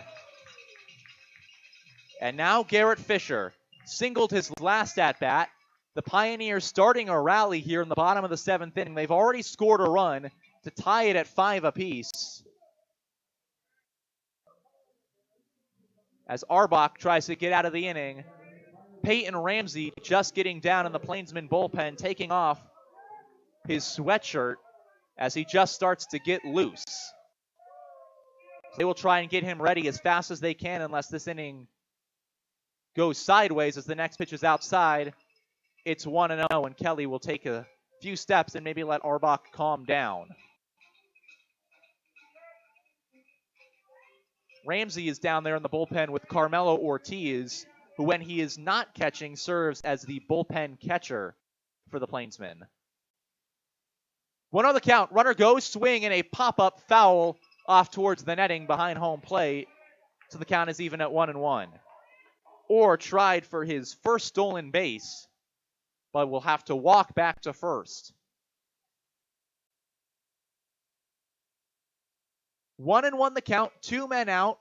[SPEAKER 1] And now Garrett Fisher singled his last at-bat. The Pioneers starting a rally here in the bottom of the 7th inning. They've already scored a run to tie it at 5 apiece. As Arbach tries to get out of the inning, Peyton Ramsey just getting down in the Plainsman bullpen, taking off his sweatshirt as he just starts to get loose. They will try and get him ready as fast as they can unless this inning goes sideways as the next pitch is outside. It's 1-0, and Kelly will take a few steps and maybe let Arbach calm down. Ramsey is down there in the bullpen with Carmelo Ortiz, who, when he is not catching, serves as the bullpen catcher for the Plainsmen. 1-0 the count. Runner goes, swing, and a pop-up foul off towards the netting behind home plate. So the count is even at 1-1. Orr tried for his first stolen base, but will have to walk back to first. 1-1 the count, two men out.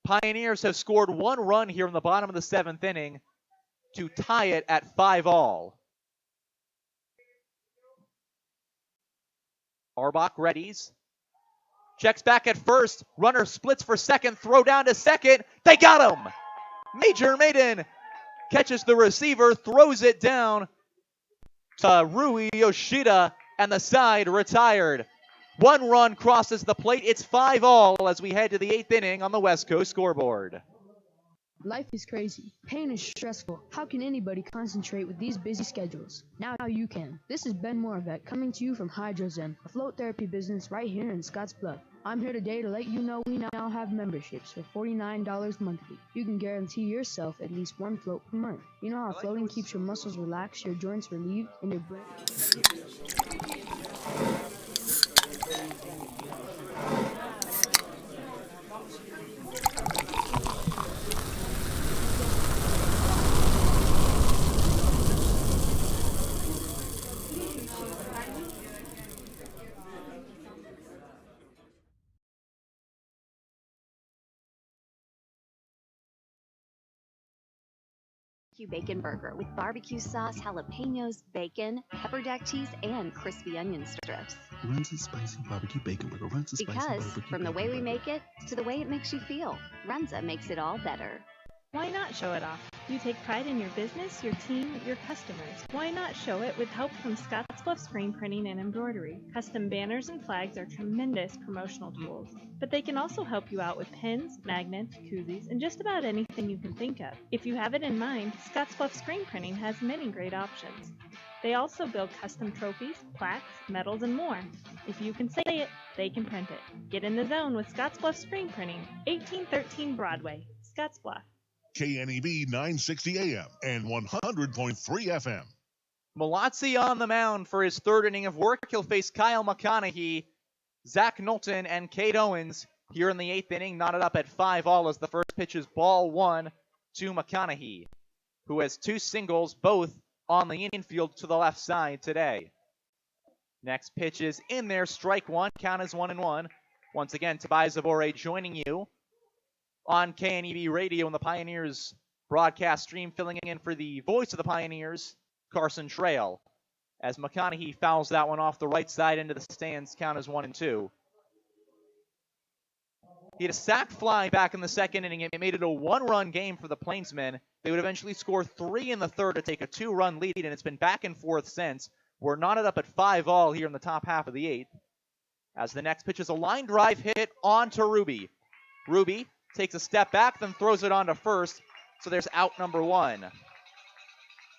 [SPEAKER 1] Pioneers have scored one run here in the bottom of the 7th inning to tie it at 5-all. Arbach readies. Checks back at first. Runner splits for second. Throw down to second. They got him! Major Maiden catches the receiver, throws it down to Rui Yoshida, and the side retired. One run crosses the plate. It's 5-all as we head to the 8th inning on the West Coast scoreboard.
[SPEAKER 5] Life is crazy. Pain is stressful. How can anybody concentrate with these busy schedules? Now you can. This is Ben Moravec coming to you from Hydrozen, a float therapy business right here in Scottsbluff. I'm here today to let you know we now have memberships for $49 monthly. You can guarantee yourself at least one float per month. You know how floating keeps your muscles relaxed, your joints relieved, and your brain...
[SPEAKER 7] barbecue bacon burger with barbecue sauce, jalapenos, bacon, pepper jack cheese, and crispy onion strips.
[SPEAKER 22] Runs a spicy barbecue bacon burger. Runs a spicy
[SPEAKER 7] Because
[SPEAKER 22] barbecue
[SPEAKER 7] from the way
[SPEAKER 22] bacon
[SPEAKER 7] we
[SPEAKER 22] burger.
[SPEAKER 7] make it to the way it makes you feel, Runza makes it all better.
[SPEAKER 18] Why not show it off? You take pride in your business, your team, your customers. Why not show it with help from Scottsbluff Screen Printing and Embroidery? Custom banners and flags are tremendous promotional tools, but they can also help you out with pins, magnets, koozies, and just about anything you can think of. If you have it in mind, Scottsbluff Screen Printing has many great options. They also build custom trophies, plaques, medals, and more. If you can say it, they can print it. Get in the zone with Scottsbluff Screen Printing, 1813 Broadway, Scottsbluff.
[SPEAKER 16] KNEB 960 AM and 100.3 FM.
[SPEAKER 1] Malazzi on the mound for his third inning of work. He'll face Kyle McConaughey, Zach Knowlton, and Cade Owens here in the eighth inning. Knotted up at 5-all as the first pitch is ball one to McConaughey, who has two singles, both on the infield to the left side today. Next pitch is in there, strike one. Count is 1-1. Once again, Tobias Zavore joining you on KNEB Radio and the Pioneers broadcast stream, filling in for the voice of the Pioneers, Carson Trail, as McConaughey fouls that one off the right side into the stands. Count is 1-2. He had a sac fly back in the second inning. It made it a one-run game for the Plainsmen. They would eventually score 3 in the third to take a 2-run lead, and it's been back and forth since. We're knotted up at 5-all here in the top half of the eighth, as the next pitch is a line drive hit onto Ruby. Ruby takes a step back, then throws it on to first, so there's out number one.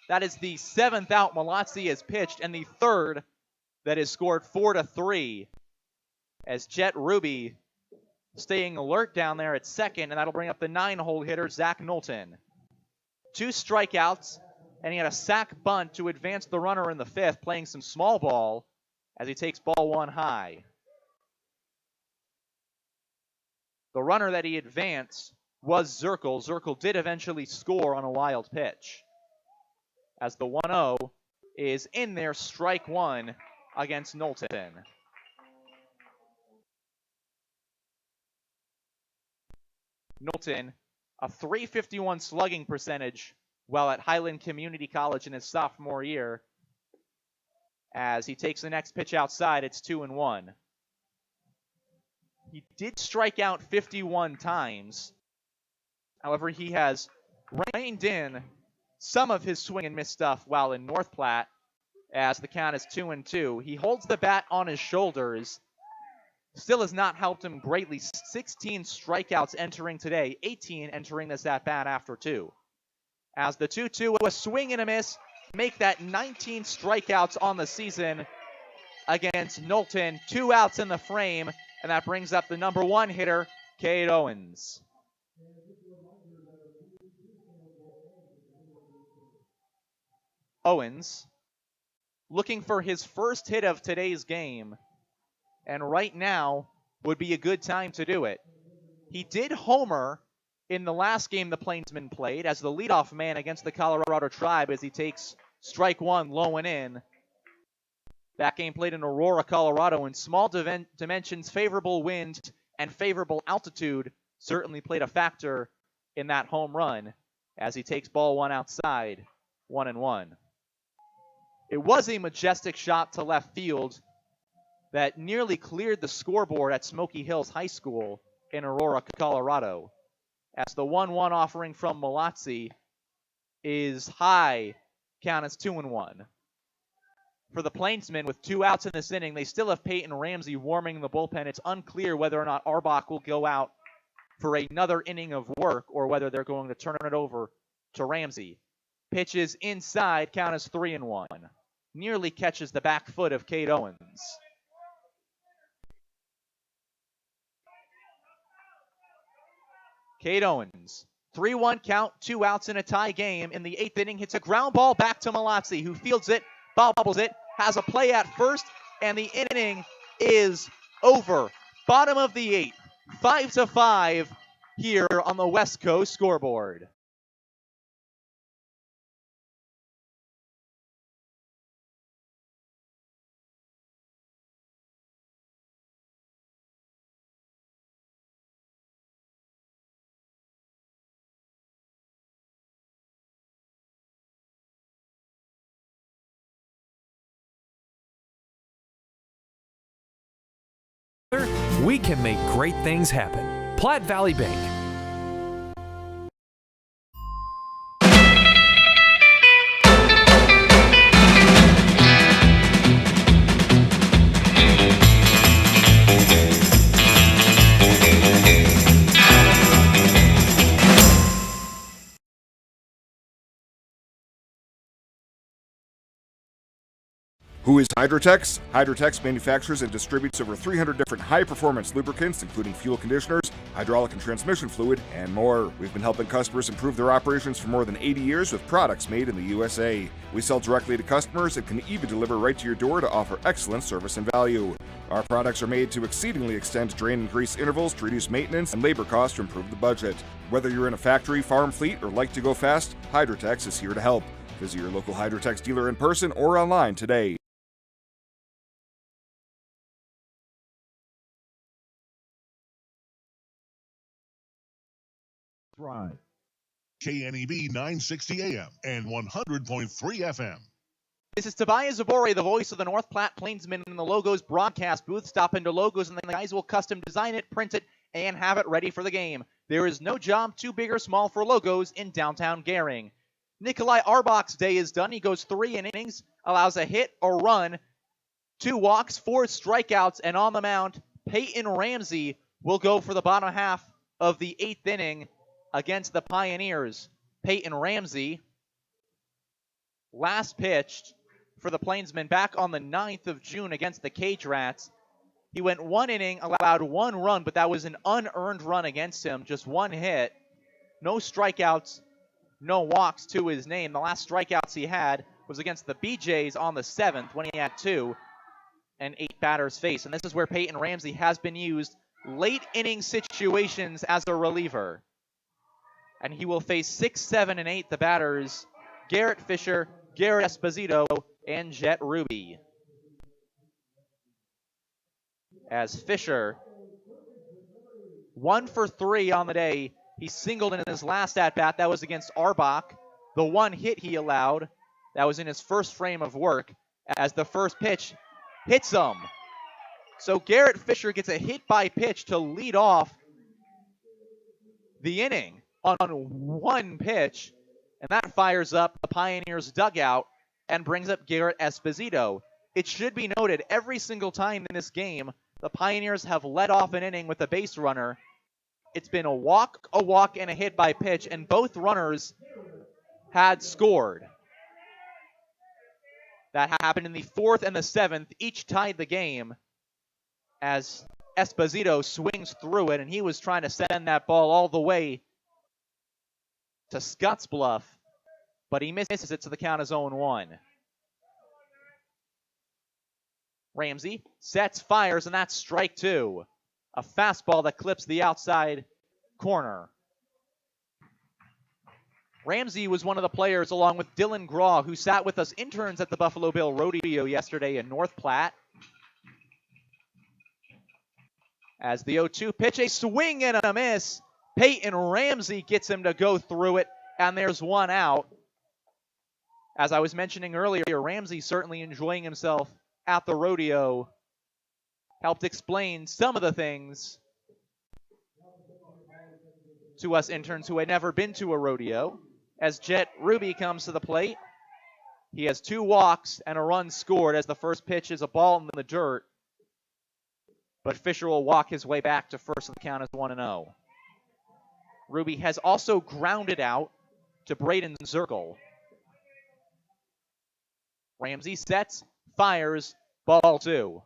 [SPEAKER 1] That is the 7th out Malazzi has pitched, and the third that has scored 4-3, as Jet Ruby staying alert down there at second, and that'll bring up the 9-hole hitter, Zach Knowlton. 2 strikeouts, and he had a sac bunt to advance the runner in the 5th, playing some small ball as he takes ball one high. The runner that he advanced was Zirkle. Zirkle did eventually score on a wild pitch, as the 1-0 is in there, strike one against Knowlton. Knowlton, a .351 slugging percentage while at Highland Community College in his sophomore year. As he takes the next pitch outside, it's 2-1. He did strike out 51 times. However, he has reined in some of his swing and miss stuff while in North Platte, as the count is 2-2. He holds the bat on his shoulders. Still has not helped him greatly. 16 strikeouts entering today, 18 entering this at-bat after 2. As the 2-2, a swing and a miss, make that 19 strikeouts on the season against Knowlton. 2 outs in the frame, and that brings up the number 1 hitter, Cade Owens. Owens looking for his first hit of today's game, and right now would be a good time to do it. He did homer in the last game the Plainsmen played as the leadoff man against the Colorado Tribe, as he takes strike one low and in. That game played in Aurora, Colorado, in small dimensions. Favorable wind and favorable altitude certainly played a factor in that home run, as he takes ball one outside, 1-1. It was a majestic shot to left field that nearly cleared the scoreboard at Smoky Hills High School in Aurora, Colorado, as the 1-1 offering from Malazzi is high. Count is 2-1. For the Plainsmen, with 2 outs in this inning, they still have Peyton Ramsey warming the bullpen. It's unclear whether or not Arbach will go out for another inning of work or whether they're going to turn it over to Ramsey. Pitches inside, count is 3-1. Nearly catches the back foot of Cade Owens. Cade Owens, 3-1 count, 2 outs in a tie game. In the 8th inning, hits a ground ball back to Malazzi, who fields it, bobbles it, has a play at first, and the inning is over. Bottom of the 8th, 5-5 here on the West Coast scoreboard.
[SPEAKER 12] we can make great things happen. Platte Valley Bank.
[SPEAKER 13] Who is Hydrotex? Hydrotex manufactures and distributes over 300 different high-performance lubricants, including fuel conditioners, hydraulic and transmission fluid, and more. We've been helping customers improve their operations for more than 80 years with products made in the USA. We sell directly to customers and can even deliver right to your door to offer excellent service and value. Our products are made to exceedingly extend drain and grease intervals to reduce maintenance and labor costs to improve the budget. Whether you're in a factory, farm fleet, or like to go fast, Hydrotex is here to help. Visit your local Hydrotex dealer in person or online today.
[SPEAKER 16] Thrive. KNEB 960 AM and 100.3 FM.
[SPEAKER 1] This is Tobias Zabori, the voice of the North Platte Plainsmen in the Logos broadcast booth. Stop into Logos and the guys will custom design it, print it, and have it ready for the game. There is no job too big or small for Logos in downtown Gering. Nikolai Arbach's day is done. He goes 3 innings, allows a hit or run, 2 walks, 4 strikeouts, and on the mound, Peyton Ramsey will go for the bottom half of the 8th inning against the Pioneers. Peyton Ramsey last pitched for the Plainsmen back on the 9th of June against the Cage Rats. He went 1 inning, allowed 1 run, but that was an unearned run against him. Just 1 hit. No strikeouts, no walks to his name. The last strikeouts he had was against the BJs on the 7th when he had 2 and 8 batters faced. And this is where Peyton Ramsey has been used late inning situations as a reliever. And he will face 6, 7, and 8, the batters, Garrett Fisher, Garrett Esposito, and Jet Ruby. As Fisher, 1 for 3 on the day. He singled in his last at-bat. That was against Arbach. The 1 hit he allowed, that was in his first frame of work, as the first pitch hits him. So Garrett Fisher gets a hit by pitch to lead off the inning on 1 pitch, and that fires up the Pioneers' dugout and brings up Garrett Esposito. It should be noted, every single time in this game, the Pioneers have led off an inning with a base runner. It's been a walk, and a hit by pitch, and both runners had scored. That happened in the 4th and the 7th, each tied the game, as Esposito swings through it, and he was trying to send that ball all the way to Scottsbluff, but he misses it, so the count is 0-1. Ramsey sets, fires, and that's strike 2. A fastball that clips the outside corner. Ramsey was one of the players, along with Dylan Graw, who sat with us interns at the Buffalo Bill Rodeo yesterday in North Platte. As the 0-2 pitch, a swing and a miss. Peyton Ramsey gets him to go through it, and there's 1 out. As I was mentioning earlier, Ramsey certainly enjoying himself at the rodeo. Helped explain some of the things to us interns who had never been to a rodeo. As Jet Ruby comes to the plate, he has 2 walks and a run scored as the first pitch is a ball in the dirt. But Fisher will walk his way back to first, and the count is 1-0. Ruby has also grounded out to Braden Zirkle. Ramsey sets, fires, ball 2.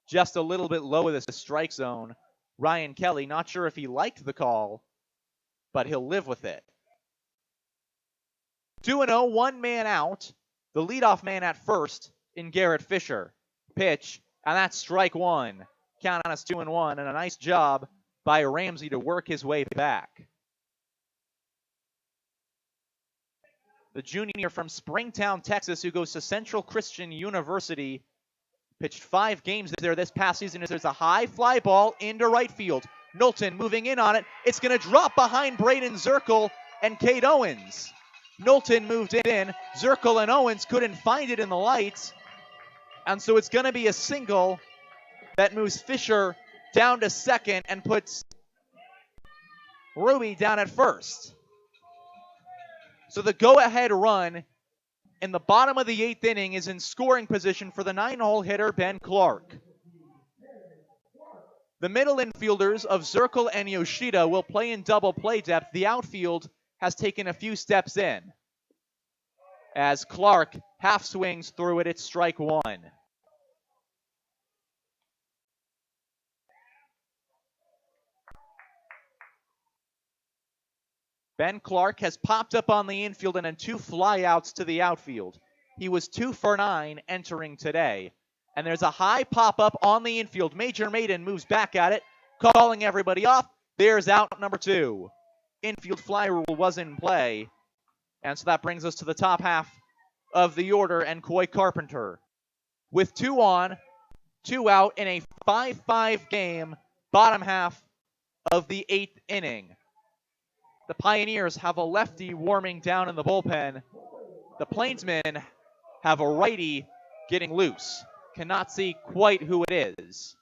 [SPEAKER 1] Just a little bit low of the strike zone. Ryan Kelly, not sure if he liked the call, but he'll live with it. 2-0, 1 man out. The leadoff man at first in Garrett Fisher. Pitch, and that's strike 1. Count on us 2-1, and a nice job by Ramsey to work his way back. The junior from Springtown, Texas, who goes to Central Christian University, pitched 5 games there this past season. As there's a high fly ball into right field. Knowlton moving in on it. It's going to drop behind Braden Zirkle and Cade Owens. Knowlton moved in. Zirkle and Owens couldn't find it in the lights. And so it's going to be a single that moves Fisher down to second and puts Ruby down at first. So the go-ahead run in the bottom of the 8th inning is in scoring position for the 9-hole hitter, Ben Clark. The middle infielders of Zirkle and Yoshida will play in double play depth. The outfield has taken a few steps in. As Clark half swings through it, it's strike one. Ben Clark has popped up on the infield and then 2 flyouts to the outfield. He was 2 for 9 entering today. And there's a high pop-up on the infield. Major Maiden moves back at it, calling everybody off. There's out number 2. Infield fly rule was in play. And so that brings us to the top half of the order and Coy Carpenter. With 2 on, 2 out in a 5-5 game, bottom half of the 8th inning. The Pioneers have a lefty warming down in the bullpen. The Plainsmen have a righty getting loose. Cannot see quite who it is.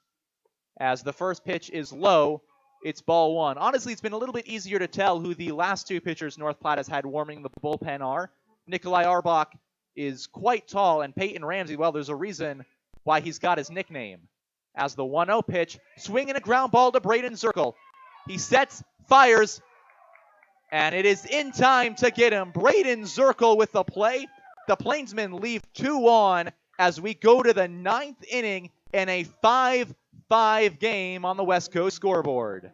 [SPEAKER 1] As the first pitch is low, it's ball 1. Honestly, it's been a little bit easier to tell who the last 2 pitchers North Platte has had warming the bullpen are. Nikolai Arbach is quite tall, and Peyton Ramsey, well, there's a reason why he's got his nickname. As the 1-0 pitch, swinging a ground ball to Braden Zirkle. He sets, fires, and it is in time to get him. Braden Zirkle with the play. The Plainsmen leave 2 on as we go to the 9th inning in a 5-5 game on the West Coast scoreboard.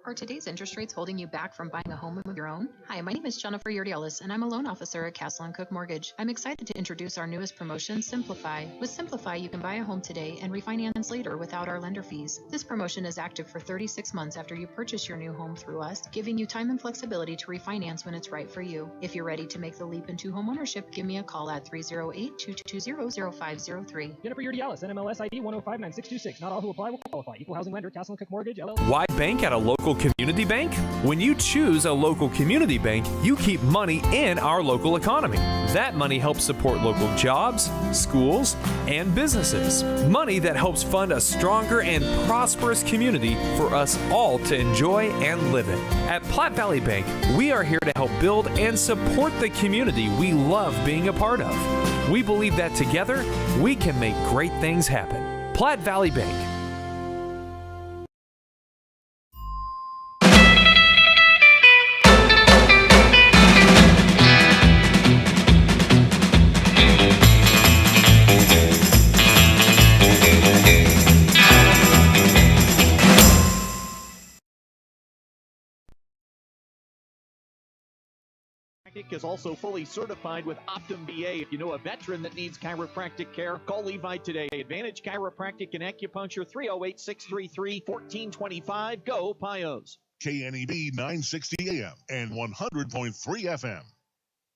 [SPEAKER 20] Are today's interest rates holding you back from buying a home of your own? Hi, my name is Jennifer Yurdiellis, and I'm a loan officer at Castle & Cook Mortgage. I'm excited to introduce our newest promotion, Simplify. With Simplify, you can buy a home today and refinance later without our lender fees. This promotion is active for 36 months after you purchase your new home through us, giving you time and flexibility to refinance when it's right for you. If you're ready to make the leap into homeownership, give me a call at 308-220-0503.
[SPEAKER 4] Jennifer Yurdiellis, NMLS ID 1059626. Not all who apply will qualify. Equal housing lender, Castle & Cook Mortgage, LLC.
[SPEAKER 12] Why bank at a local community bank? When you choose a local community bank, you keep money in our local economy. That money helps support local jobs, schools, and businesses. Money that helps fund a stronger and prosperous community for us all to enjoy and live in. At Platte Valley Bank, we are here to help build and support the community we love being a part of. We believe that together, we can make great things happen. Platte Valley Bank.
[SPEAKER 6] Is also fully certified with Optum VA. If you know a veteran that needs chiropractic care, call Levi today. Advantage Chiropractic and Acupuncture, 308-633-1425. Go Pios.
[SPEAKER 16] KNEB 960 AM and 100.3 FM.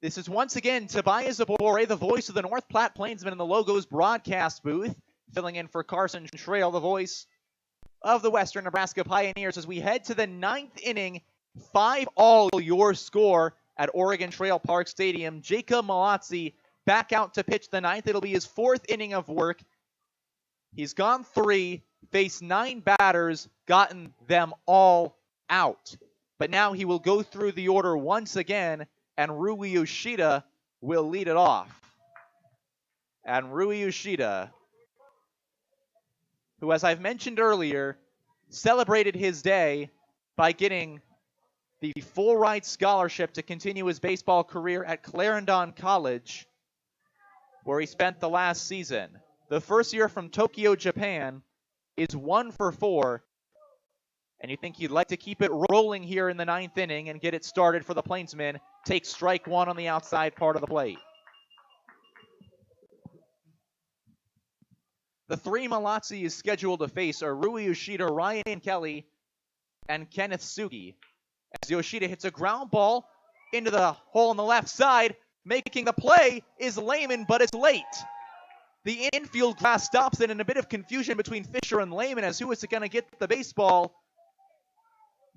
[SPEAKER 1] This is once again Tobias Abore, the voice of the North Platte Plainsmen in the Logos broadcast booth, filling in for Carson Trail, the voice of the Western Nebraska Pioneers, as we head to the 9th inning. 5-all your score at Oregon Trail Park Stadium. Jacob Malazzi back out to pitch the 9th. It'll be his 4th inning of work. He's gone 3, faced 9 batters, gotten them all out. But now he will go through the order once again, and Rui Yoshida will lead it off. And Rui Yoshida, who, as I've mentioned earlier, celebrated his day by getting the full-ride scholarship to continue his baseball career at Clarendon College, where he spent the last season. The first year from Tokyo, Japan, is 1 for 4. And you think you'd like to keep it rolling here in the 9th inning and get it started for the Plainsmen. Take strike 1 on the outside part of the plate. The 3 Malazzi is scheduled to face are Rui Yoshida, Ryan Kelly, and Kenneth Sugi. As Yoshida hits a ground ball into the hole on the left side, making the play is Lehman, but it's late. The infield grass stops it, in a bit of confusion between Fisher and Lehman as who is going to get the baseball.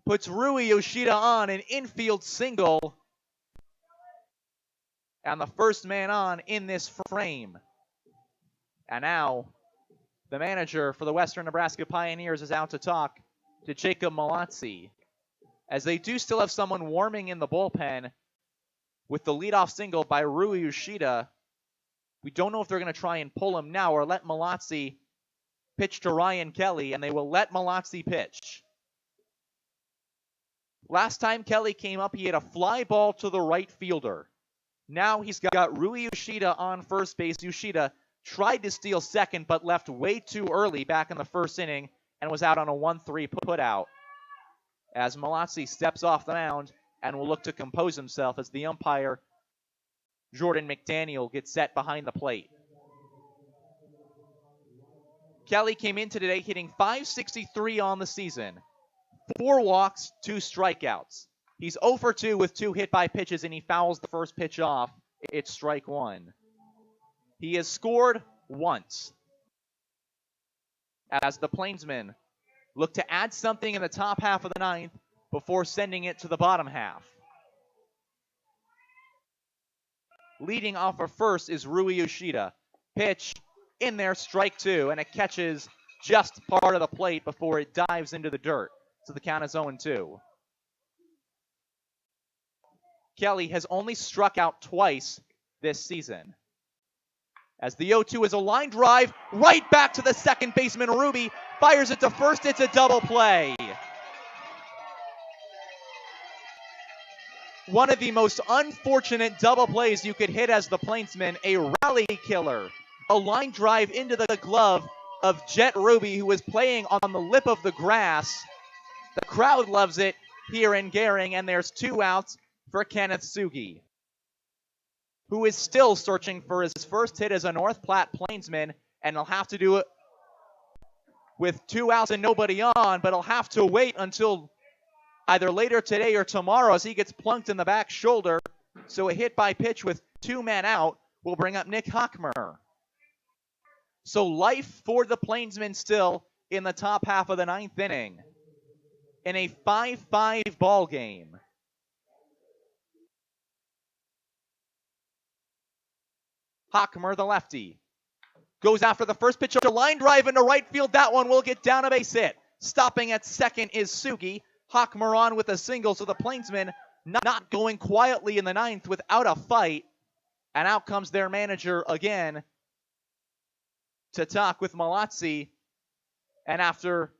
[SPEAKER 1] Puts Rui Yoshida on an infield single. And the first man on in this frame. And now The manager for the Western Nebraska Pioneers is out to talk to Jacob Malazzi, as they do still have someone warming in the bullpen with the leadoff single by Rui Yoshida. We don't know if they're going to try and pull him now or let Malazzi pitch to Ryan Kelly, and they will let Malazzi pitch. Last time Kelly came up, he had a fly ball to the right fielder. Now he's got Rui Yoshida on first base. Yoshida tried to steal second, but left way too early back in the first inning and was out on a 1-3 putout. As Malazzi steps off the mound and will look to compose himself as the umpire, Jordan McDaniel, gets set behind the plate. Kelly came into today hitting .563 on the season. 4 walks, 2 strikeouts. He's 0 for 2 with 2 hit by pitches, and he fouls the first pitch off. It's strike 1. He has scored once. As the Plainsmen look to add something in the top half of the 9th before sending it to the bottom half. Leading off of first is Rui Yoshida. Pitch in there, strike 2, and it catches just part of the plate before it dives into the dirt. So the count is 0-2. Kelly has only struck out twice this season. As the 0-2 is a line drive right back to the second baseman. Ruby fires it to first. It's a double play. One of the most unfortunate double plays you could hit as the Plainsmen, a rally killer. A line drive into the glove of Jet Ruby, who is playing on the lip of the grass. The crowd loves it here in Gering, and there's 2 outs for Kenneth Sugi, who is still searching for his first hit as a North Platte Plainsman, and he'll have to do it with 2 outs and nobody on, but he'll have to wait until either later today or tomorrow as he gets plunked in the back shoulder. So a hit by pitch with 2 men out will bring up Nick Hockmer. So life for the Plainsmen still in the top half of the 9th inning in a 5-5 ball game. Hockmer, the lefty, goes after the first pitch, a line drive into right field. That one will get down a base hit. Stopping at second is Sugi. Hockmer on with a single, so the Plainsmen not going quietly in the 9th without a fight. And out comes their manager again to talk with Malazzi. And after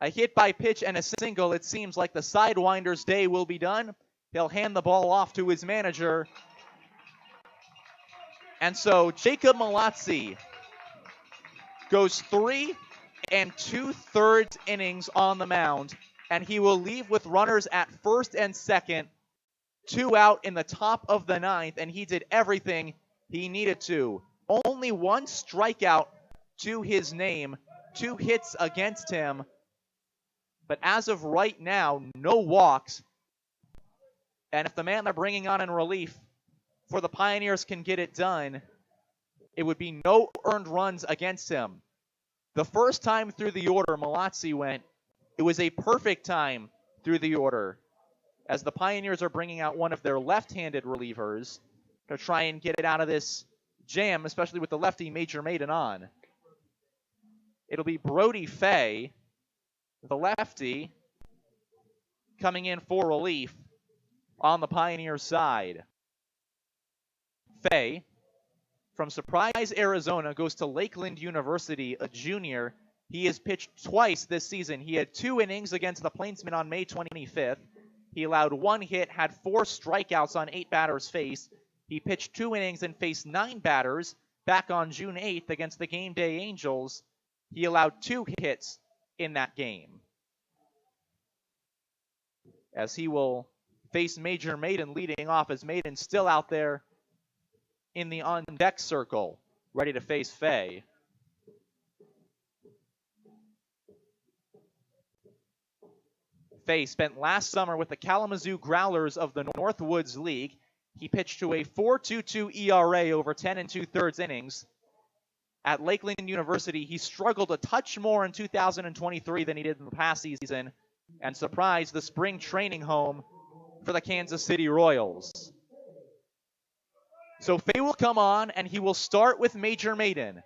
[SPEAKER 1] a hit by pitch and a single, it seems like the Sidewinder's day will be done. He'll hand the ball off to his manager. And so Jacob Malazzi goes 3 2/3 innings on the mound, and he will leave with runners at first and second, 2 out in the top of the 9th, and he did everything he needed to. Only 1 strikeout to his name, 2 hits against him, but as of right now, no walks. And if the man they're bringing on in relief for the Pioneers can get it done, it would be no earned runs against him. The first time through the order Malazzi went, it was a perfect time through the order, as the Pioneers are bringing out one of their left-handed relievers to try and get it out of this jam, especially with the lefty Major Maiden on. It'll be Brody Fay, the lefty, coming in for relief on the Pioneers side. Fay, from Surprise, Arizona, goes to Lakeland University, a junior. He has pitched twice this season. He had 2 innings against the Plainsmen on May 25th. He allowed 1 hit, had 4 strikeouts on 8 batters faced. He pitched 2 innings and faced 9 batters back on June 8th against the Game Day Angels. He allowed 2 hits in that game, as he will face Major Maiden leading off, as Maiden's still out there in the on-deck circle, ready to face Fay. Fay spent last summer with the Kalamazoo Growlers of the Northwoods League. He pitched to a 4.22 ERA over 10 2/3 innings. At Lakeland University, he struggled a touch more in 2023 than he did in the past season, and surprised the spring training home for the Kansas City Royals. So Fay will come on, and he will start with Major Maiden.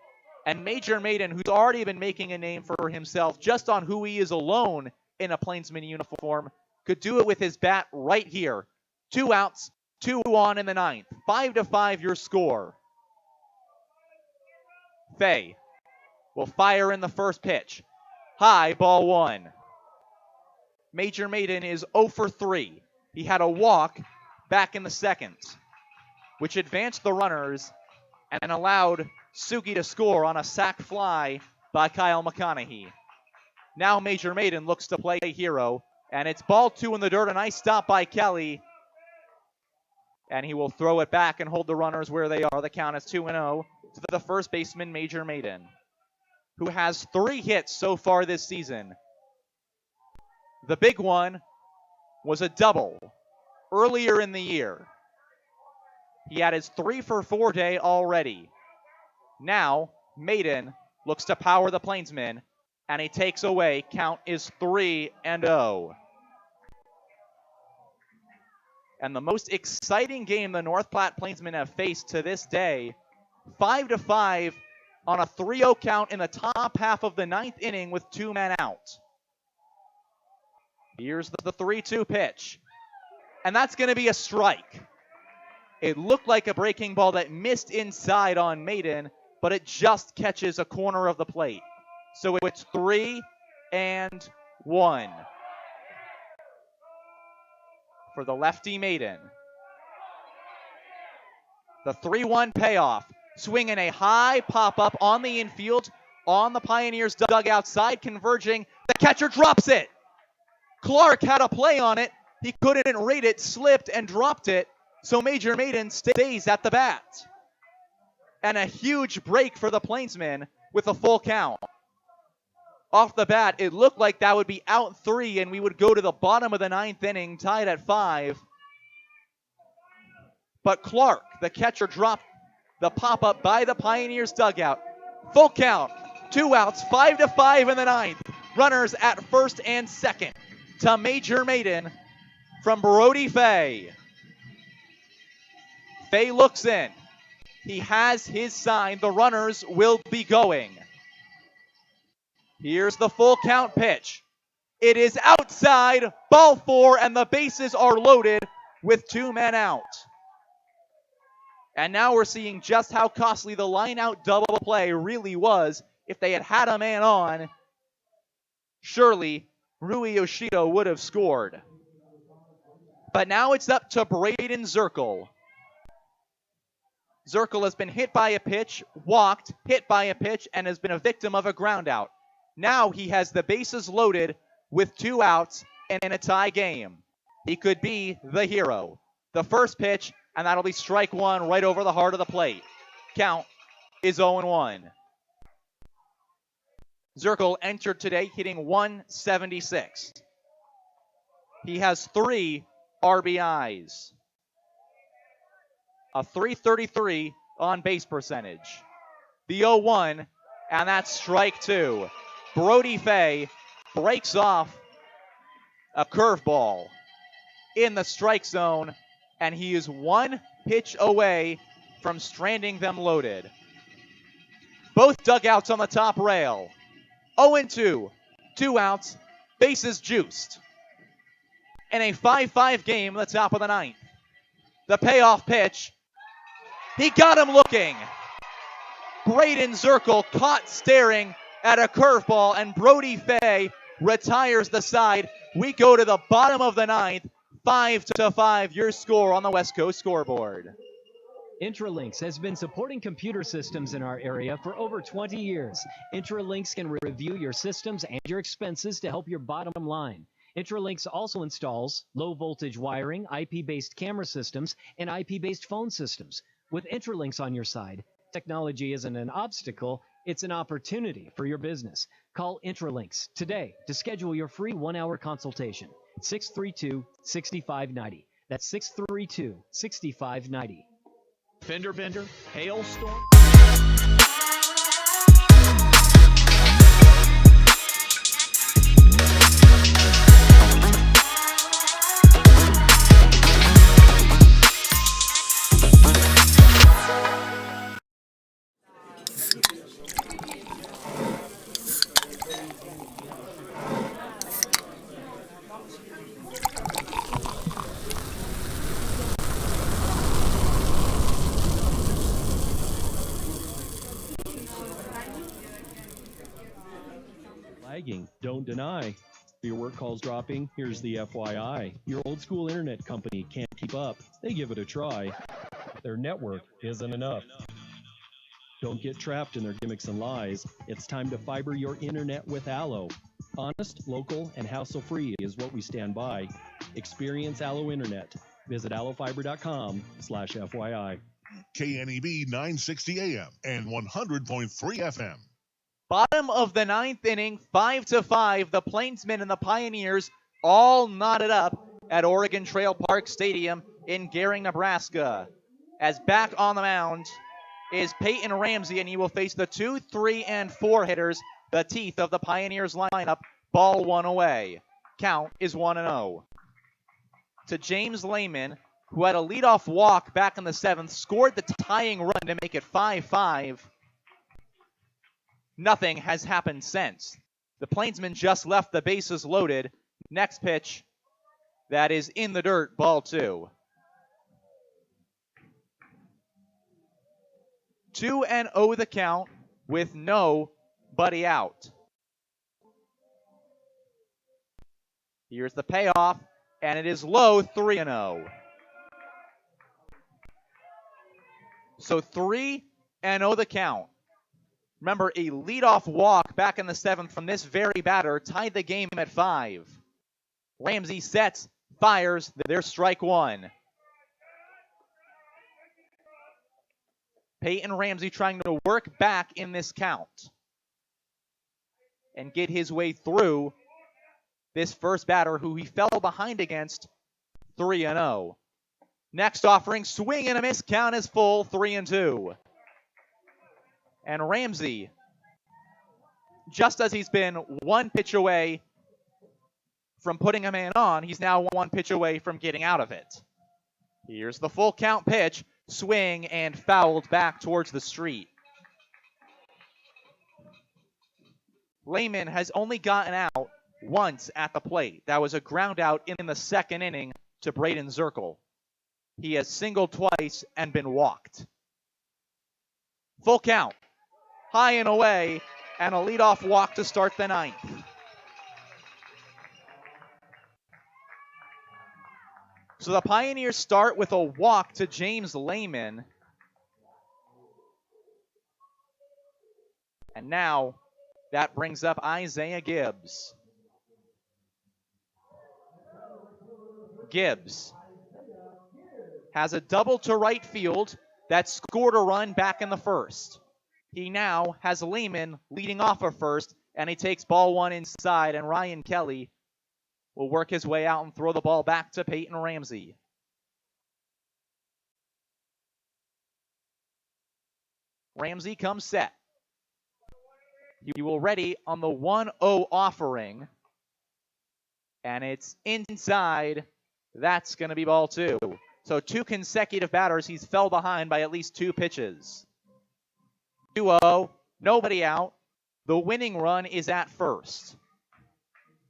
[SPEAKER 1] And Major Maiden, who's already been making a name for himself just on who he is alone in a Plainsman uniform, could do it with his bat right here. 2 outs, 2 on in the 9th. 5-5 your score. Fay will fire in the first pitch. High, ball 1. Major Maiden is 0 for 3. He had a walk back in the 2nd, which advanced the runners and allowed Sugi to score on a sac fly by Kyle McConaughey. Now Major Maiden looks to play hero, and it's ball 2 in the dirt. A nice stop by Kelly, and he will throw it back and hold the runners where they are. The count is 2-0 to the first baseman, Major Maiden, who has 3 hits so far this season. The big one was a double earlier in the year. He had his 3 for 4 day already. Now, Maiden looks to power the Plainsmen, and he takes away. Count is 3-0. And the most exciting game the North Platte Plainsmen have faced to this day, 5-5 on a 3-0 count in the top half of the 9th inning with 2 men out. Here's the 3-2 pitch, and that's going to be a strike. It looked like a breaking ball that missed inside on Maiden, but it just catches a corner of the plate. So it's 3-1. For the lefty Maiden. The 3-1 payoff. Swinging a high pop-up on the infield, on the Pioneers' dugout side, converging. The catcher drops it. Clark had a play on it. He couldn't read it, slipped, and dropped it. So Major Maiden stays at the bat. And a huge break for the Plainsmen with a full count. Off the bat, it looked like that would be out 3, and we would go to the bottom of the 9th inning, tied at 5. But Clark, the catcher, dropped the pop-up by the Pioneers' dugout. Full count, 2 outs, 5-5 in the 9th. Runners at first and second to Major Maiden from Brody Fay. Fay looks in. He has his sign. The runners will be going. Here's the full count pitch. It is outside, ball 4, and the bases are loaded with 2 men out. And now we're seeing just how costly the line-out double play really was. If they had had a man on, surely Rui Yoshida would have scored. But now it's up to Braden Zirkle. Zirkle has been hit by a pitch, walked, hit by a pitch, and has been a victim of a ground out. Now he has the bases loaded with 2 outs and in a tie game. He could be the hero. The first pitch, and that'll be strike 1 right over the heart of the plate. Count is 0-1. Zirkle entered today hitting .176. He has 3 RBIs. A .333 on base percentage. The 0-1, and that's strike 2. Brody Fay breaks off a curveball in the strike zone, and he is 1 pitch away from stranding them loaded. Both dugouts on the top rail. 0-2, 2 outs, bases juiced. In a 5-5 game, the top of the 9th. The payoff pitch. He got him looking. Braden Zirkle caught staring at a curveball, and Brody Fay retires the side. We go to the bottom of the 9th. 5-5, your score on the West Coast scoreboard.
[SPEAKER 9] Intralinks has been supporting computer systems in our area for over 20 years. Intralinks can review your systems and your expenses to help your bottom line. Intralinks also installs low-voltage wiring, IP-based camera systems, and IP-based phone systems. With Intralinks on your side, technology isn't an obstacle, it's an opportunity for your business. Call Intralinks today to schedule your free 1-hour consultation. 632-6590. That's 632-6590.
[SPEAKER 6] Fender bender, hailstorm.
[SPEAKER 8] don't deny. Your work calls dropping? Here's the FYI. Your old school internet company can't keep up. They give it a try. Their network isn't enough. Don't get trapped in their gimmicks and lies. It's time to fiber your internet with Allo. Honest, local, and hassle-free is what we stand by. Experience Allo Internet. Visit allofiber.com/FYI.
[SPEAKER 16] KNEB 960 AM and 100.3 FM.
[SPEAKER 1] Bottom of the ninth inning, 5-5. The Plainsmen and the Pioneers all knotted up at Oregon Trail Park Stadium in Gering, Nebraska. As back on the mound is Peyton Ramsey, and he will face the 2, 3, and 4 hitters, the teeth of the Pioneers lineup. Ball one away. Count is 1-0. To James Lehman, who had a leadoff walk back in the 7th, scored the tying run to make it 5-5. Nothing has happened since. The Plainsmen just left the bases loaded. Next pitch, that is in the dirt, ball 2. 2-0 the count with nobody out. Here's the payoff, and it is low, 3-0. So 3-0 the count. Remember, a leadoff walk back in the 7th from this very batter tied the game at 5. Ramsey sets, fires, there's strike 1. Peyton Ramsey trying to work back in this count and get his way through this first batter who he fell behind against. 3-0. Next offering, swing and a miss, count is full, 3-2. And Ramsey, just as he's been one pitch away from putting a man on, he's now one pitch away from getting out of it. Here's the full count pitch, swing and fouled back towards the street. Lehman has only gotten out once at the plate. That was a ground out in the 2nd inning to Braden Zirkle. He has singled twice and been walked. Full count. High and away, and a leadoff walk to start the 9th. So the Pioneers start with a walk to James Lehman. And now that brings up Isaiah Gibbs. Gibbs has a double to right field that scored a run back in the 1st. He now has Lehman leading off of first, and he takes ball 1 inside, and Ryan Kelly will work his way out and throw the ball back to Peyton Ramsey. Ramsey comes set. He will ready on the 1-0 offering, and it's inside. That's going to be ball 2. So 2 consecutive batters, he's fell behind by at least 2 pitches. 2-0, nobody out. The winning run is at first.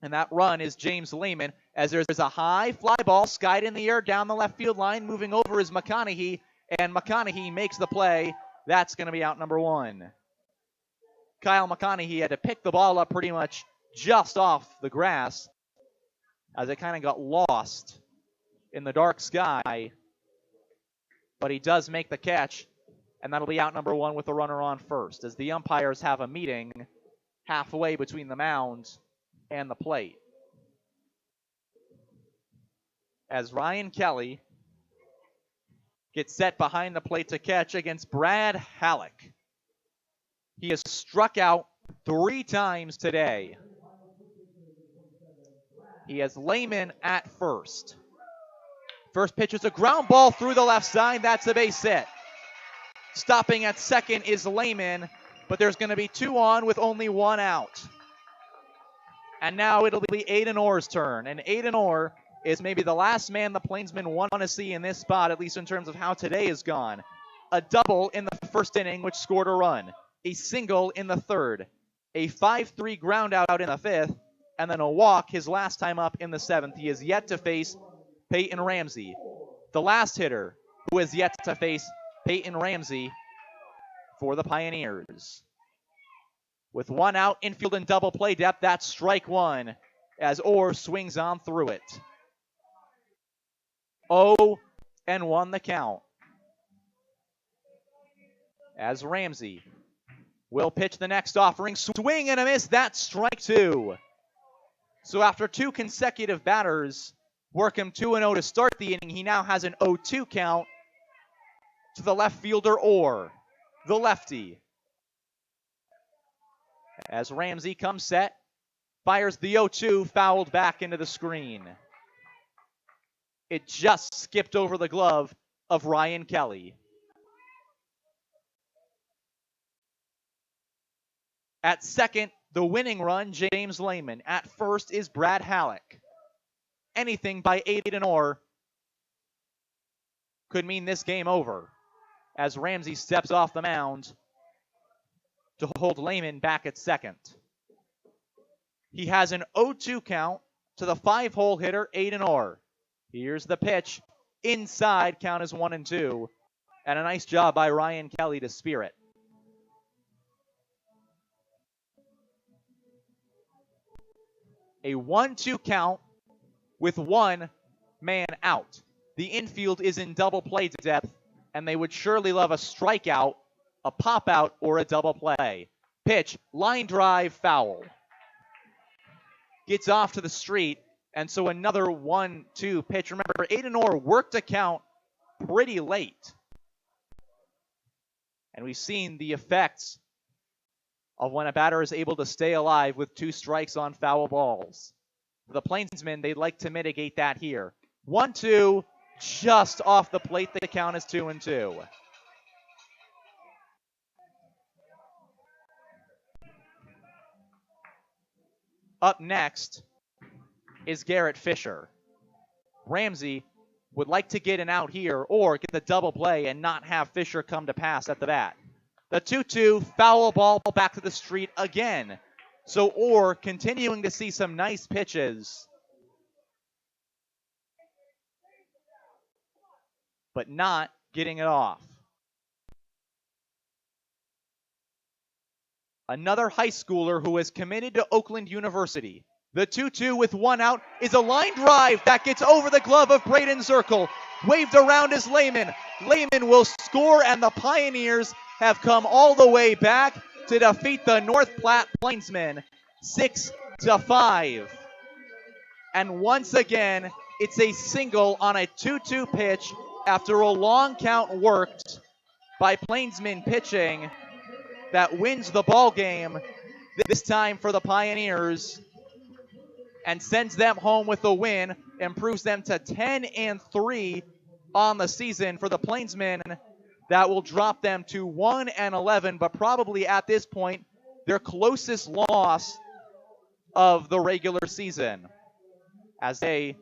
[SPEAKER 1] And that run is James Lehman, as there's a high fly ball skied in the air down the left field line. Moving over is McConaughey, and McConaughey makes the play. That's going to be out number 1. Kyle McConaughey had to pick the ball up pretty much just off the grass as it kind of got lost in the dark sky. But he does make the catch. And that'll be out number 1 with the runner on first, as the umpires have a meeting halfway between the mound and the plate. As Ryan Kelly gets set behind the plate to catch against Brad Halleck. He has struck out 3 times today. He has Lehman at first. First pitch is a ground ball through the left side. That's a base hit. Stopping at second is Lehman, but there's going to be 2 on with only 1 out. And now it'll be Aiden Orr's turn. And Aiden Orr is maybe the last man the Plainsmen want to see in this spot, at least in terms of how today has gone. A double in the 1st inning, which scored a run. A single in the 3rd. A 5-3 ground out in the 5th. And then a walk his last time up in the 7th. He is yet to face Peyton Ramsey, the last hitter who has yet to face Peyton Ramsey for the Pioneers. With one out, infield and double play depth, that's strike one as Orr swings on through it. 0-1 the count. As Ramsey will pitch the next offering, swing and a miss, that's strike two. So after two consecutive batters work him 2-0 to start the inning, he now has an 0-2 count to the left fielder Orr, the lefty. As Ramsey comes set, fires the 0-2, fouled back into the screen. It just skipped over the glove of Ryan Kelly. At second, the winning run, James Lehman. At first is Brad Halleck. Anything by Aiden Orr could mean this game over, as Ramsey steps off the mound to hold Lehman back at second. He has an 0-2 count to the 5-hole hitter, Aiden Orr. Here's the pitch. Inside, count is 1-2. And a nice job by Ryan Kelly to spear it. A 1-2 count with one man out. The infield is in double play depth, and they would surely love a strikeout, a pop out, or a double play. Pitch, line drive, foul. Gets off to the street, and so another 1-2 pitch. Remember, Aiden Orr worked a count pretty late. And we've seen the effects of when a batter is able to stay alive with two strikes on foul balls. For the Plainsmen, they'd like to mitigate that here. 1-2, just off the plate. The count is 2-2. Up next is Garrett Fisher. Ramsey would like to get an out here or get the double play and not have Fisher come to pass at the bat. The 2-2, foul ball back to the street again. So Orr continuing to see some nice pitches, but not getting it off. Another high schooler who is committed to Oakland University. The 2-2 with one out is a line drive that gets over the glove of Braden Zirkle. Waved around is Lehman. Lehman will score, and the Pioneers have come all the way back to defeat the North Platte Plainsmen 6-5. And once again, it's a single on a 2-2 pitch after a long count worked by Plainsmen pitching that wins the ball game, this time for the Pioneers, and sends them home with the win, improves them to 10-3 on the season. For the Plainsmen, that will drop them to 1-11, but probably at this point, their closest loss of the regular season, as they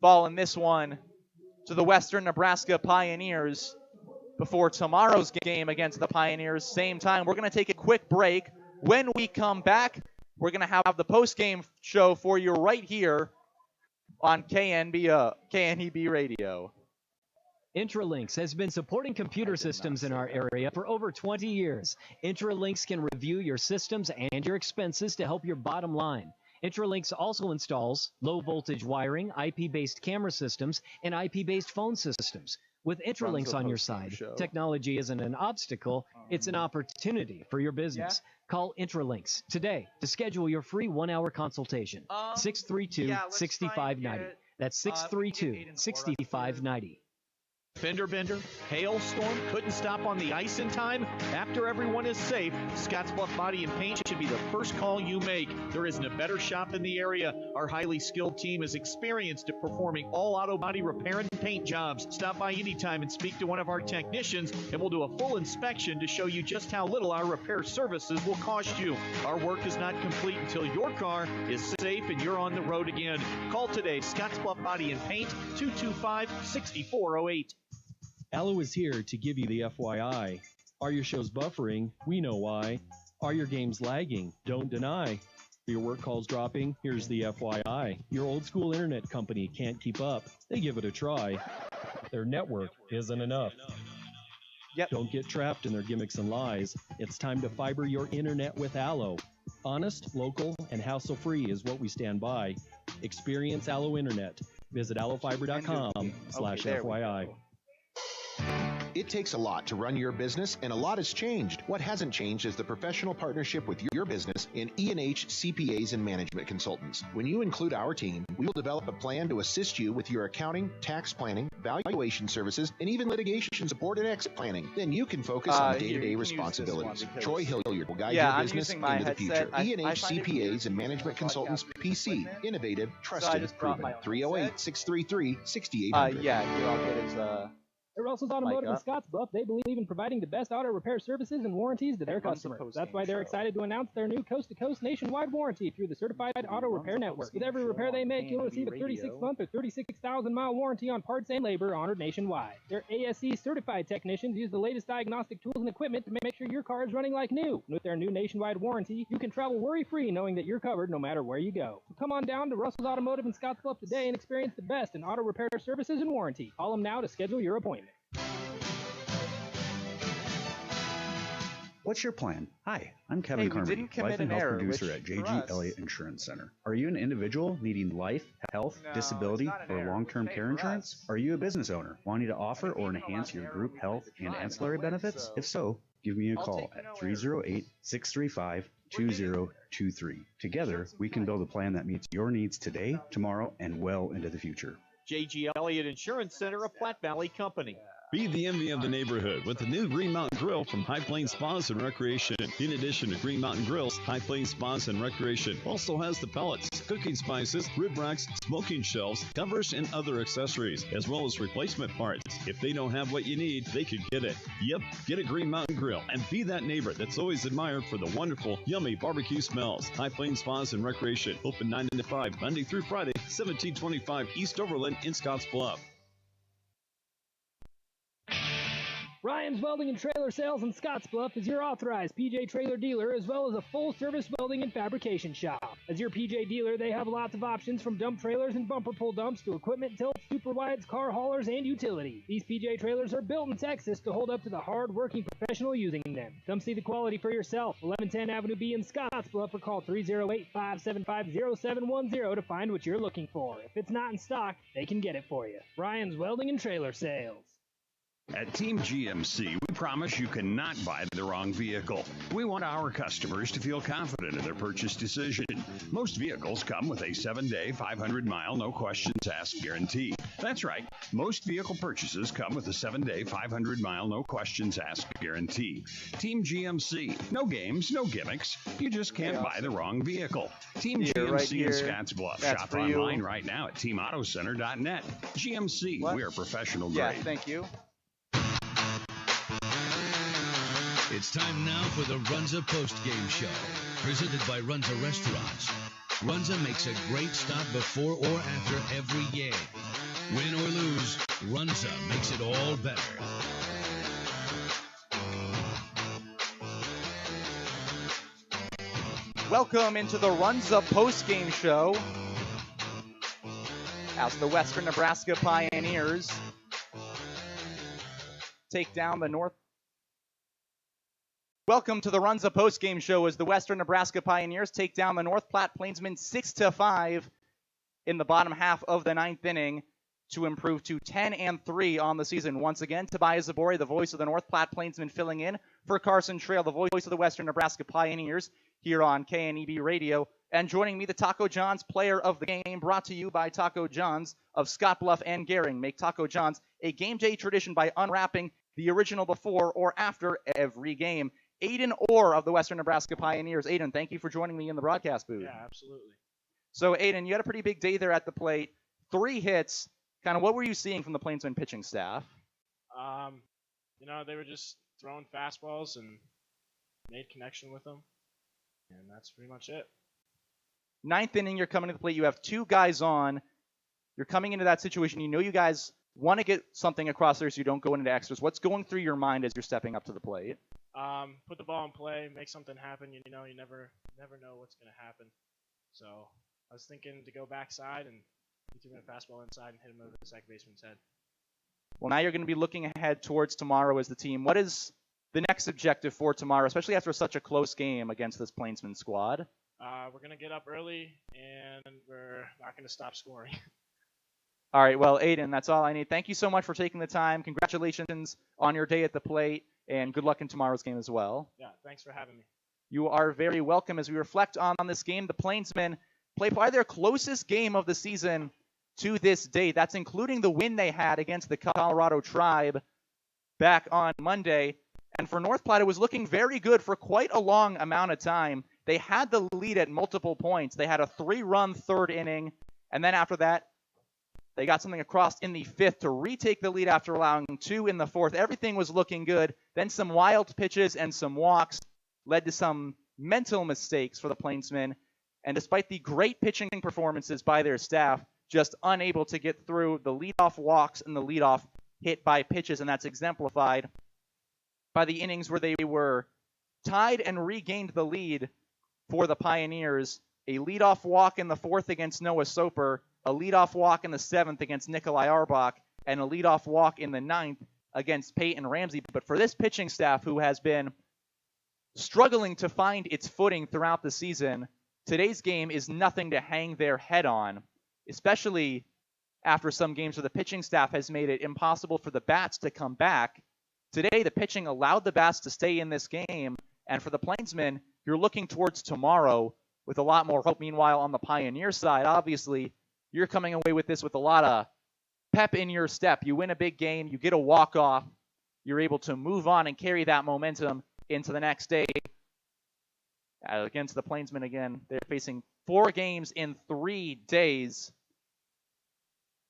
[SPEAKER 1] fall in this one to the Western Nebraska Pioneers before tomorrow's game against the Pioneers. Same time, we're going to take a quick break. When we come back, we're going to have the post-game show for you right here on KNEB Radio.
[SPEAKER 9] Intralinks has been supporting computer systems in our area for over 20 years. Intralinks can review your systems and your expenses to help your bottom line. Intralinks also installs low-voltage wiring, IP-based camera systems, and IP-based phone systems. With Intralinks on your side, technology isn't an obstacle, it's an opportunity for your business. Call Intralinks today to schedule your free 1-hour consultation. 632-6590. That's 632-6590.
[SPEAKER 6] Fender bender, hailstorm, couldn't stop on the ice in time? After everyone is safe, Scottsbluff Body and Paint should be the first call you make. There isn't a better shop in the area. Our highly skilled team is experienced at performing all auto body repair and paint jobs. Stop by anytime and speak to one of our technicians, and we'll do a full inspection to show you just how little our repair services will cost you. Our work is not complete until your car is safe and you're on the road again. Call today, Scottsbluff Body and Paint, 225-6408.
[SPEAKER 8] Allo is here to give you the FYI. Are your shows buffering? We know why. Are your games lagging? Don't deny. Are your work calls dropping? Here's the FYI. Your old school internet company can't keep up. They give it a try. Their network isn't enough.
[SPEAKER 1] Yep.
[SPEAKER 8] Don't get trapped in their gimmicks and lies. It's time to fiber your internet with Allo. Honest, local, and hassle-free is what we stand by. Experience Allo Internet. Visit allofiber.com/FYI.
[SPEAKER 10] It takes a lot to run your business, and a lot has changed. What hasn't changed is the professional partnership with your business in E&H CPAs and Management Consultants. When you include our team, we will develop a plan to assist you with your accounting, tax planning, valuation services, and even litigation support and exit planning. Then you can focus on day-to-day responsibilities. Troy Hilliard will guide your business into the future. E&H CPAs and Management Consultants PC. Innovative, trusted, proven. 308-633-6800.
[SPEAKER 1] Yeah, here I'll get his...
[SPEAKER 4] At Russell's Automotive in Scottsbluff, they believe in providing the best auto repair services and warranties to their customers. That's why they're excited to announce their new coast-to-coast nationwide warranty through the Certified Auto Repair Network. With every repair they make, you'll receive a 36-month or 36,000-mile warranty on parts and labor honored nationwide. Their ASE certified technicians use the latest diagnostic tools and equipment to make sure your car is running like new. And with their new nationwide warranty, you can travel worry-free knowing that you're covered no matter where you go. So come on down to Russell's Automotive in Scottsbluff today and experience the best in auto repair services and warranty. Call them now to schedule your appointment.
[SPEAKER 15] What's your plan? Hi, I'm Kevin Carmody, Life and Health Producer at JG Elliott Insurance Center. Are you an individual needing life, health, disability, or long-term care insurance? Are you a business owner wanting to offer or enhance your group health and ancillary benefits? If so, give me a call at 308-635-2023. Together, we can build a plan that meets your needs today, tomorrow, and well into the future.
[SPEAKER 6] JG Elliott Insurance Center, a Platte Valley company.
[SPEAKER 3] Be the envy of the neighborhood with the new Green Mountain Grill from High Plains Spas and Recreation. In addition to Green Mountain Grills, High Plains Spas and Recreation also has the pellets, cooking spices, rib racks, smoking shelves, covers, and other accessories, as well as replacement parts. If they don't have what you need, they could get it. Yep, get a Green Mountain Grill and be that neighbor that's always admired for the wonderful, yummy barbecue smells. High Plains Spas and Recreation, open 9 to 5, Monday through Friday, 1725 East Overland in Scottsbluff.
[SPEAKER 4] Ryan's Welding and Trailer Sales in Scottsbluff is your authorized PJ trailer dealer as well as a full-service welding and fabrication shop. As your PJ dealer, they have lots of options from dump trailers and bumper pull dumps to equipment tilts, super wides, car haulers, and utility. These PJ trailers are built in Texas to hold up to the hard-working professional using them. Come see the quality for yourself. 1110 Avenue B in Scottsbluff or call 308-575-0710 to find what you're looking for. If it's not in stock, they can get it for you. Ryan's Welding and Trailer Sales.
[SPEAKER 3] At Team GMC, we promise you cannot buy the wrong vehicle. We want our customers to feel confident in their purchase decision. Most vehicles come with a 7-day, 500-mile, no questions asked guarantee. That's right. Most vehicle purchases come with a 7-day, 500-mile, no questions asked guarantee. Team GMC. No games, no gimmicks. You just can't buy the wrong vehicle. Team GMC in Scottsbluff. Shop online right now at teamautocenter.net. GMC, we are professional grade.
[SPEAKER 1] Yeah, thank you.
[SPEAKER 23] It's time now for the Runza Post-Game Show, presented by Runza Restaurants. Runza makes a great stop before or after every game. Win or lose, Runza makes it all better.
[SPEAKER 1] Welcome into the Runza Post-Game Show as the Western Nebraska Pioneers take down the North. Welcome to the Runza Postgame Show as the Western Nebraska Pioneers take down the North Platte Plainsmen 6-5 in the bottom half of the ninth inning to improve to 10-3 on the season. Once again, Tobias Zabori, the voice of the North Platte Plainsmen, filling in for Carson Trail, the voice of the Western Nebraska Pioneers, here on KNEB Radio. And joining me, the Taco John's Player of the Game, brought to you by Taco John's of Scott Bluff and Gering. Make Taco John's a game day tradition by unwrapping the original before or after every game. Aiden Orr of the Western Nebraska Pioneers. Aiden, thank you for joining me in the broadcast booth.
[SPEAKER 24] Yeah, absolutely.
[SPEAKER 1] So, Aiden, you had a pretty big day there at the plate. 3 hits. Kind of what were you seeing from the Plainsmen pitching staff?
[SPEAKER 24] They were just throwing fastballs and made connection with them. And that's pretty much it.
[SPEAKER 1] Ninth inning, you're coming to the plate. You have 2 guys on. You're coming into that situation. You know you guys want to get something across there so you don't go into extras. What's going through your mind as you're stepping up to the plate?
[SPEAKER 24] Put the ball in play, make something happen. You never know what's going to happen. So I was thinking to go backside and he threw me a fastball inside and hit him over the second baseman's head.
[SPEAKER 1] Well, now you're going to be looking ahead towards tomorrow as the team. What is the next objective for tomorrow, especially after such a close game against this Plainsman squad?
[SPEAKER 24] We're going to get up early, and we're not going to stop scoring.
[SPEAKER 1] All right, well, Aiden, that's all I need. Thank you so much for taking the time. Congratulations on your day at the plate, and good luck in tomorrow's game as well.
[SPEAKER 24] Yeah, thanks for having me.
[SPEAKER 1] You are very welcome. As we reflect on this game, the Plainsmen play probably their closest game of the season to this date. That's including the win they had against the Colorado Tribe back on Monday. And for North Platte, it was looking very good for quite a long amount of time. They had the lead at multiple points. They had a 3-run third inning, and then after that, they got something across in the 5th to retake the lead after allowing 2 in the 4th. Everything was looking good. Then some wild pitches and some walks led to some mental mistakes for the Plainsmen. And despite the great pitching performances by their staff, just unable to get through the leadoff walks and the leadoff hit by pitches. And that's exemplified by the innings where they were tied and regained the lead for the Pioneers. A leadoff walk in the 4th against Noah Soper, a leadoff walk in the 7th against Nikolai Arbach, and a leadoff walk in the 9th against Peyton Ramsey. But for this pitching staff, who has been struggling to find its footing throughout the season, today's game is nothing to hang their head on, especially after some games where the pitching staff has made it impossible for the bats to come back. Today, the pitching allowed the bats to stay in this game, and for the Plainsmen, you're looking towards tomorrow with a lot more hope. Meanwhile, on the Pioneer side, obviously, you're coming away with this with a lot of pep in your step. You win a big game, you get a walk-off, you're able to move on and carry that momentum into the next day. Against the Plainsmen again, they're facing 4 games in 3 days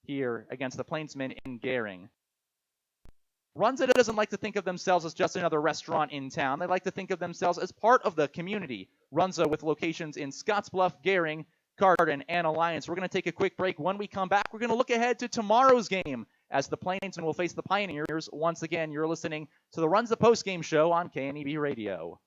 [SPEAKER 1] here against the Plainsmen in Gering. Runza doesn't like to think of themselves as just another restaurant in town. They like to think of themselves as part of the community. Runza with locations in Scottsbluff, Gering, Garden, and Alliance. We're going to take a quick break. When we come back, we're going to look ahead to tomorrow's game as the Plainsmen will face the Pioneers. Once again, you're listening to the Runza Postgame Show on KNEB Radio.